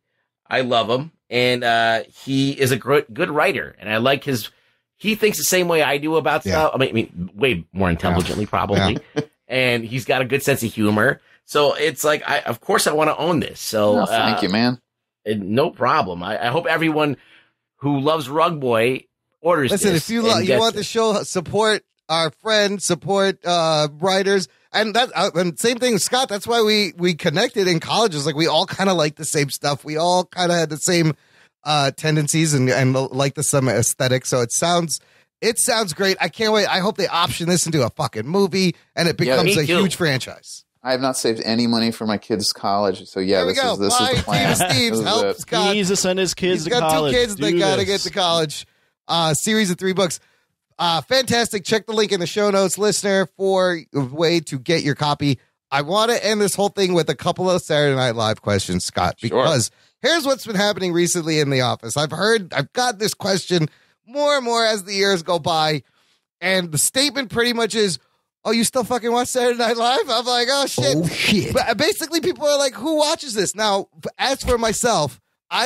I love him. And he is a good writer. And I like he thinks the same way I do about stuff. I mean, way more intelligently, probably. Yeah. And he's got a good sense of humor. So it's like, of course I want to own this. So thank you, man. No problem. I hope everyone who loves Rug Boy orders this. Listen, if you want the show, support our friends, support writers. And and same thing with Scott. That's why we connected in colleges. Like we all kind of like the same stuff. We all kind of had the same tendencies and like the same aesthetic. So it sounds great. I can't wait. I hope they option this into a fucking movie and it becomes a huge franchise. I have not saved any money for my kids' college, so yeah, There we go. this is the plan. Team Steve's This is help it. Scott. He needs to send his kids He's to got college. 2 kids. They Do got to this. get to college. Series of 3 books. Fantastic. Check the link in the show notes, listener, for a way to get your copy. I want to end this whole thing with a couple of Saturday Night Live questions, Scott, because here's what's been happening recently in the office. I've got this question more and more as the years go by, and the statement pretty much is, oh, you still fucking watch Saturday Night Live? I'm like, oh, shit. Oh, shit. But basically, people are like, who watches this? Now, as for myself,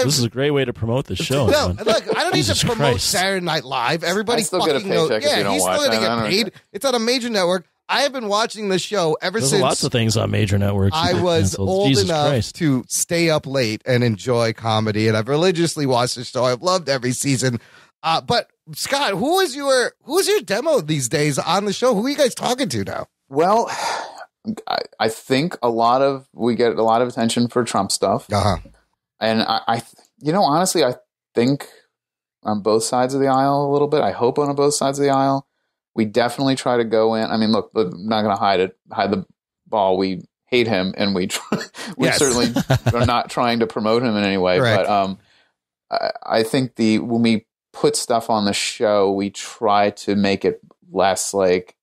This is a great way to promote the show. No, man. look, I don't need Jesus to promote Christ. Saturday Night Live. Everybody I still get a fucking knows. paycheck if you don't he's watch still it. going I to don't get know. paid. It's on a major network. I have been watching this show ever There's since lots of things on major networks. I was canceled. old Jesus enough Christ. to stay up late and enjoy comedy, and I've religiously watched the show. I've loved every season. But Scott, who's your demo these days on the show? Who are you guys talking to now? Well, I think we get a lot of attention for Trump stuff. And I honestly, I think on both sides of the aisle a little bit. I hope on both sides of the aisle. We definitely try to go in. I mean, look, I'm not going to hide the ball. We hate him, and we certainly are not trying to promote him in any way. Correct. But I think when we put stuff on the show, we try to make it less like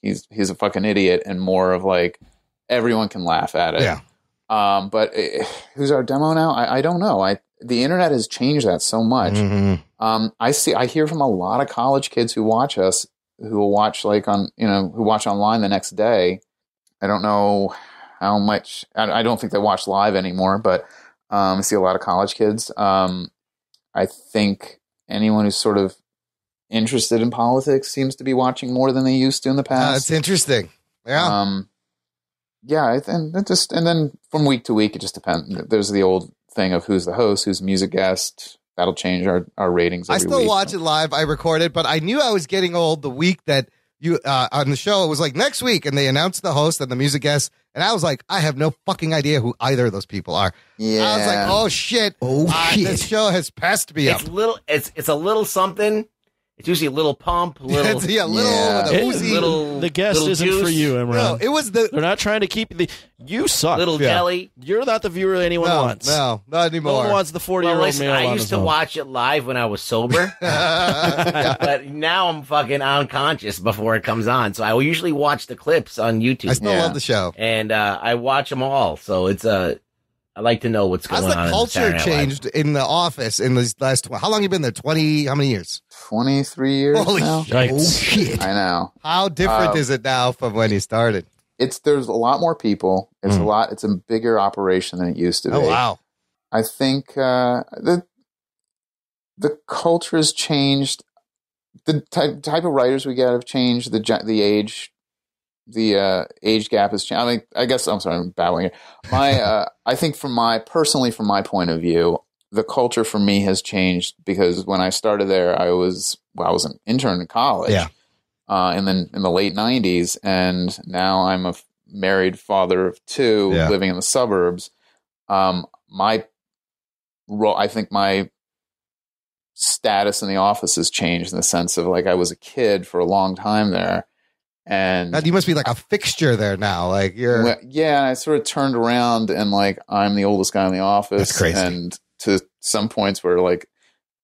he's a fucking idiot and more of like everyone can laugh at it. Yeah. But who's our demo now? I don't know. The internet has changed that so much. Mm-hmm. I hear from a lot of college kids who watch us, who will watch who watch online the next day. I don't know how much. I don't think they watch live anymore, but I see a lot of college kids. I think anyone who's sort of interested in politics seems to be watching more than they used to in the past. It's interesting. Yeah. Yeah, and then from week to week, it just depends. There's the old thing of who's the host, who's music guest. That'll change our ratings. I Every still week. watch it live. I record it, but I knew I was getting old the week that you on the show. It was like next week, and they announced the host and the music guest, and I was like, I have no fucking idea who either of those people are. Yeah, I was like, oh shit, this show has passed me up. It's a little something. It's usually a little pump, little With a Uzi. The guest little isn't juice. for you, Imran. No, it was the. They're not trying to keep the. You suck. Little jelly. You're not the viewer anyone wants. No, not anymore. No one wants the 40-year-old Well, listen, male I on used his to own. watch it live when I was sober, but now I'm fucking unconscious before it comes on. So I will usually watch the clips on YouTube. I still love the show, and I watch them all. So it's I like to know what's going How's on. the in culture Saturday Night Live. changed in the office in these last? How long you been there? 20? How many years? 23 years Holy now. shit! Oh shit! I know. How different is it now from when you started? There's a lot more people. It's a bigger operation than it used to be. Oh wow! I think the culture has changed. The type of writers we get have changed. The age gap has changed. I mean, I guess I'm sorry, I'm babbling here. I think from my point of view, the culture for me has changed because when I started there, I was an intern in college. Yeah. In the late 90s, and now I'm a married father of 2 living in the suburbs. My role, I think my status in the office has changed in the sense of like I was a kid for a long time there. And God, you must be like a fixture there now. Like you're, yeah. I sort of turned around and like I'm the oldest guy in the office. That's crazy. And to some points where like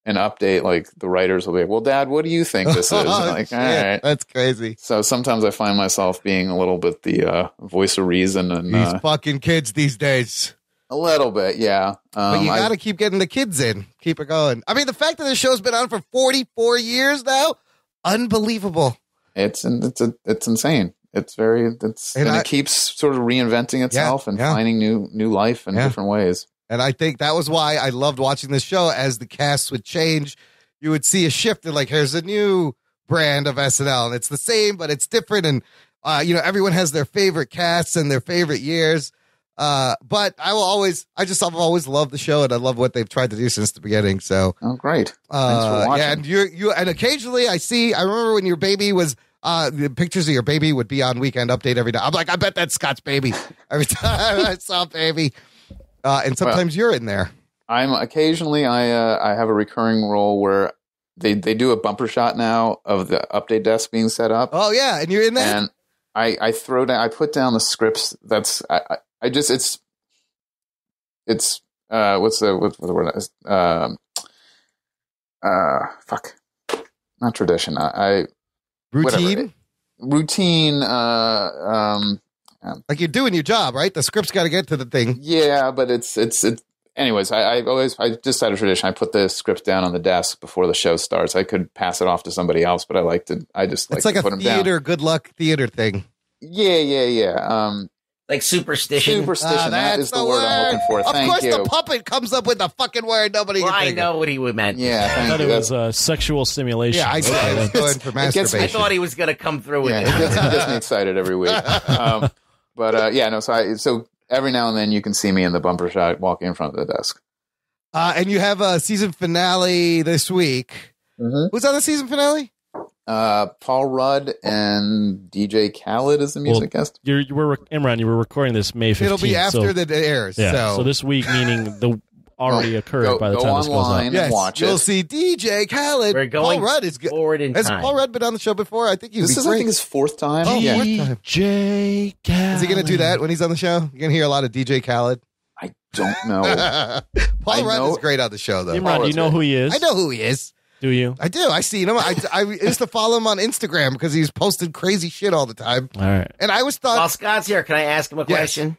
an update, like the writers will be like, "Well, Dad, what do you think this is?" I'm like, all right, that's crazy. So sometimes I find myself being a little bit the voice of reason and these fucking kids these days. A little bit, yeah. But you got to keep getting the kids in. Keep it going. I mean, the fact that the show's been on for 44 years now, unbelievable. It's insane. And it keeps sort of reinventing itself and finding new life in different ways. And I think that was why I loved watching this show. As the cast would change, you would see a shift. And like, here's a new brand of SNL, and it's the same, but it's different. And everyone has their favorite casts and their favorite years. But I've always loved the show, and I love what they've tried to do since the beginning. So, oh, great! Thanks for watching. Yeah, and and occasionally I remember when your baby was. The pictures of your baby would be on Weekend Update every day. I'm like, I bet that's Scott's baby. Every time I saw baby, and sometimes you're in there. I'm occasionally. I have a recurring role where they do a bumper shot now of the update desk being set up. Oh yeah, and you're in that. And I throw down. I put down the scripts. I just it's what's the word? Fuck, not tradition. Routine. Routine. Like you're doing your job, right? The script's got to get to the thing. Yeah, but it's. Anyways, I just had a tradition. I put the script down on the desk before the show starts. I could pass it off to somebody else, but It's like to a put them down. theater, good luck theater thing. Yeah. Like superstition. Superstition. That is the word I'm looking for. Thank Of course, you. the puppet comes up with the fucking word nobody can I think know of. what he meant. Yeah, I thought it was sexual stimulation. Yeah, I was going for masturbation. I thought he was going to come through with Yeah, it. it gets me excited every week. So every now and then you can see me in the bumper shot walking in front of the desk. And you have a season finale this week. Mm-hmm. Who's on the season finale? Paul Rudd and DJ Khaled is the music guest. Imran, you were recording this May 15th. It'll be after that it airs. Yeah, so this week, meaning the already occurred by the time this goes out. Yes, watch you'll it. see DJ Khaled. We're going Paul Rudd is good. forward in Has time. Paul Rudd been on the show before? I think he'd This be is, great. I think, his fourth time. Oh, yeah. fourth time. DJ Khaled. Is he going to do that when he's on the show? You're going to hear a lot of DJ Khaled. I don't know. Paul Rudd is great on the show, though. Imran, do you know who he is? I know who he is. Do you? I do. I seen him. I used to follow him on Instagram because he's posting crazy shit all the time. All right. And I always thought... While Scott's here, can I ask him a Yes. question?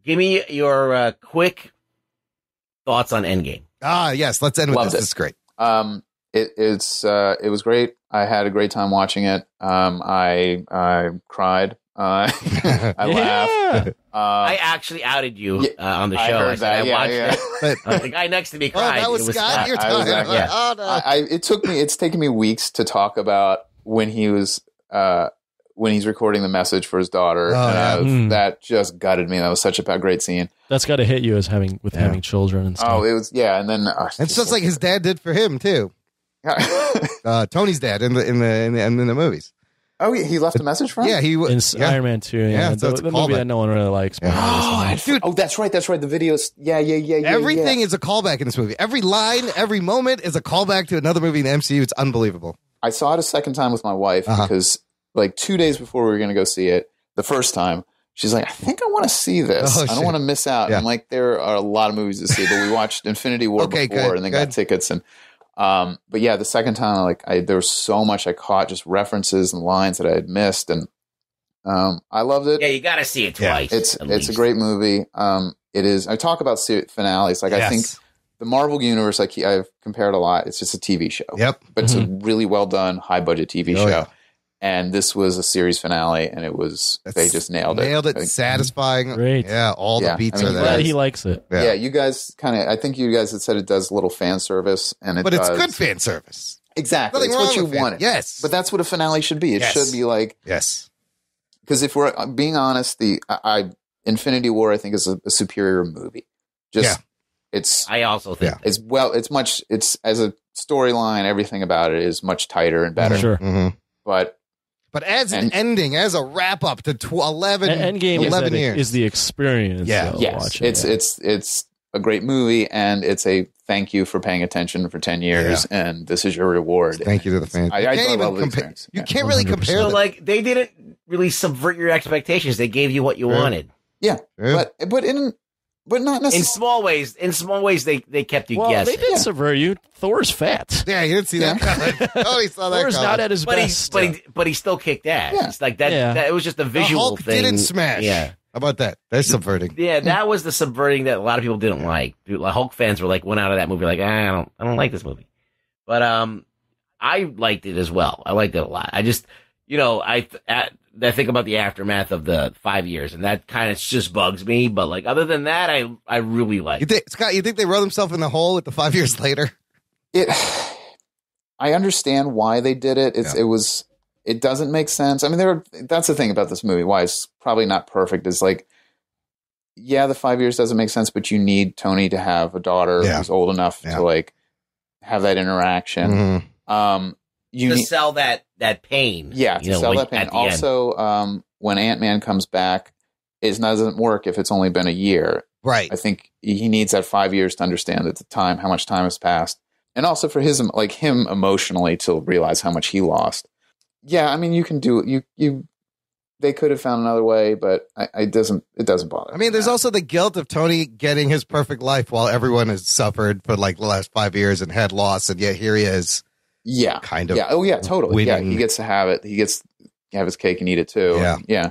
Give me your quick thoughts on Endgame. Yes. Let's end with Loved this. it. This is great. It was great. I had a great time watching it. I cried. I laughed. I actually outed you on the I show. heard I said that. I watched Yeah. it. The guy next to me cried. that was It was Scott? You're I was talking like, about... yeah. Oh, no. It's taken me weeks to talk about when he's recording the message for his daughter. That just gutted me. That was such a great scene. That's got to hit you as having children and stuff. Oh, it was, yeah. And then It's just like his dad did for him, too. Tony's dad in the movies. Oh, he left a message for him? Yeah, he in Iron Man 2. Yeah, so it's a the movie callback. that no one really likes. but Dude. Oh, that's right. The videos. Yeah. Everything is a callback in this movie. Every line, every moment is a callback to another movie in the MCU. It's unbelievable. I saw it a second time with my wife because like 2 days before we were going to go see it, the first time, she's like, I think I want to see this. I don't want to miss out. Yeah. I'm like, there are a lot of movies to see, but we watched Infinity War before good, and then got tickets. And but yeah, the second time, there was so much I caught, just references and lines that I had missed, and I loved it. Yeah, you got to see it twice. It's a great movie. It is. I talk about finales. I think the Marvel universe, I've compared a lot. It's just a TV show. Yep, but it's a really well done, high budget TV show. Yeah. And this was a series finale, and they just nailed it. Nailed it. Satisfying. Great. Yeah, all the beats are there. Glad he likes it. Yeah, you guys I think you guys had said it does a little fan service, and But it's good fan service. Exactly. Nothing It's wrong what you with fan- wanted. Yes. But that's what a finale should be. It should be like... Yes. Because if we're being honest, Infinity War, I think, is a superior movie. I also think it's as a storyline, everything about it is much tighter and better. Sure. Mm-hmm. But as an ending, as a wrap up to 11 Endgame years. is the experience. yes, watching it's a great movie, and it's a thank you for paying attention for 10 years, and this is your reward. Thank you to the fans. I love the experience. You can't really compare So, them. they didn't really subvert your expectations. They gave you what you wanted. Yeah, but not necessarily. In small ways, they kept you Well, guessing. they did subvert you. Thor's fat. Yeah, you didn't see that coming. Oh, he saw that Thor's coming. not at his best. But he still kicked ass. Yeah. It's like that. Yeah. That it was just a The visual Hulk thing. didn't smash. Yeah. How about that? That's subverting. Yeah, that was the subverting that a lot of people didn't like. Dude, like Hulk fans were went out of that movie I don't like this movie. But I liked it as well. I liked it a lot. I just, I think about the aftermath of the 5 years, and that kind of just bugs me. But other than that, I really like it. Scott, you think they wrote themselves in the hole with the 5 years later? I understand why they did it. It doesn't make sense. I mean, that's the thing about this movie. Why it's probably not perfect is the 5 years doesn't make sense, but you need Tony to have a daughter who's old enough to have that interaction. Mm-hmm. To sell that pain. Yeah, to sell that pain. at the end. Also, when Ant-Man comes back, it doesn't work if it's only been a year. Right. I think he needs that 5 years to understand at the time how much time has passed. And also for him emotionally to realize how much he lost. Yeah, I mean, you can do it. they could have found another way, but it doesn't bother. I mean, there's also the guilt of Tony getting his perfect life while everyone has suffered for like the last 5 years and had loss, and yet here he is. Yeah, kind of. Yeah. Oh, yeah, totally. winning. Yeah, he gets to have it. He gets to have his cake and eat it too. Yeah. Yeah.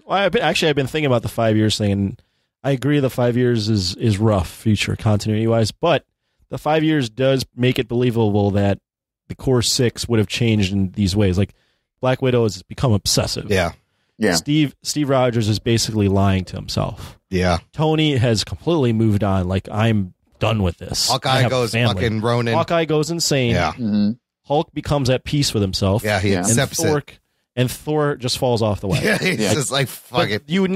Well, I've been thinking about the 5 years thing, and I agree the 5 years is rough future continuity wise, but the 5 years does make it believable that the core 6 would have changed in these ways. Like Black Widow has become obsessive. Yeah. Yeah. Steve Rogers is basically lying to himself. Yeah. Tony has completely moved on. Like, I'm done with this. I Hawkeye have a goes family. fucking Ronin. Hawkeye goes insane. Yeah. Mm-hmm. Hulk becomes at peace with himself. Yeah, he accepts it. And Thor just falls off the wagon. Yeah, he's just like, fuck it. You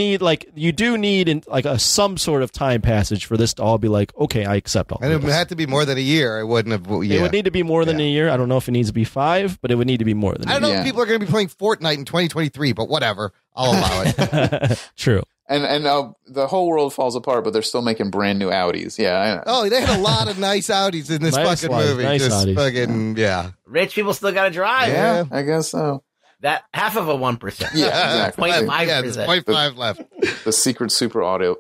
do need some sort of time passage for this to all be like, okay, I accept all And of it this. had to be more than a year. It wouldn't have. Yeah. It would need to be more than a year. I don't know if it needs to be 5, but it would need to be more than I a don't year. know if people are going to be playing Fortnite in 2023, but whatever. I'll allow it. True. And the whole world falls apart, but they're still making brand new Audis. Yeah. I know. Oh, they had a lot of nice Audis in this Nice fucking ones, movie. nice Just Audis. fucking, yeah. Rich people still got to drive. Yeah, I guess so. That half of a 1%. Yeah, exactly. 0.5%. Yeah, there's 0.5 left. The secret super Audi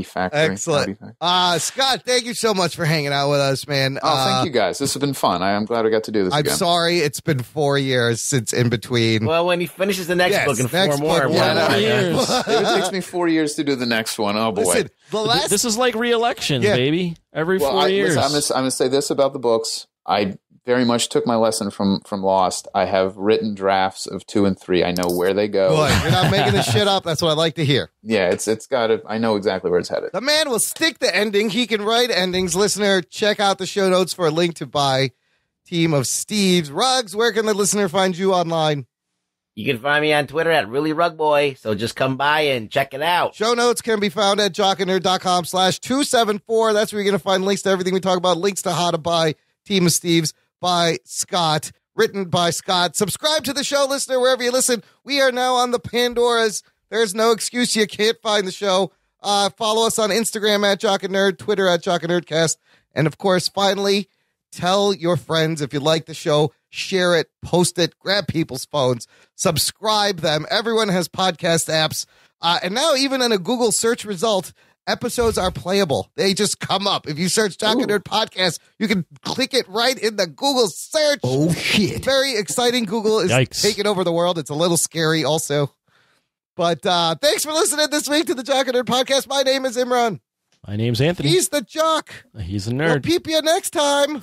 factory. Excellent. Audi factory. Scott, thank you so much for hanging out with us, man. Oh, thank you guys. This has been fun. I'm glad I got to do this I'm again. sorry it's been 4 years since in between. Well, when he finishes the next Yes, book in next 4 more. book, Yeah, well, no, years. If it takes me 4 years to do the next one, oh boy. Listen, the last This is like re-elections, Yeah. baby. Every 4 Well, years. listen, I'm going to say this about the books. I very much took my lesson from Lost. I have written drafts of 2 and 3. I know where they go. Good. You're not making this shit up. That's what I like to hear. Yeah, it's got to. I know exactly where it's headed. The man will stick the ending. He can write endings. Listener, check out the show notes for a link to buy Team of Steve's rugs. Where can the listener find you online? You can find me on Twitter at ReallyRugBoy, so just come by and check it out. Show notes can be found at jockandnerd.com/274. That's where you're going to find links to everything we talk about, links to how to buy Team of Steve's by Scott, written by Scott. Subscribe to the show, listener, wherever you listen. We are now on the Pandoras. There's no excuse you can't find the show. Follow us on Instagram at Jock and Nerd, Twitter at Jock and Nerdcast. And of course, finally, tell your friends if you like the show, share it, post it, grab people's phones, subscribe them. Everyone has podcast apps. And now even in a Google search result, episodes are playable. They just come up. If you search Jock and Nerd Podcast, you can click it right in the Google search. Oh, shit. Very exciting. Google is Yikes. taking over the world. It's a little scary also. But thanks for listening this week to the Jock and Nerd Podcast. My name is Imran. My name's Anthony. He's the Jock. He's a We'll nerd. peep you next time.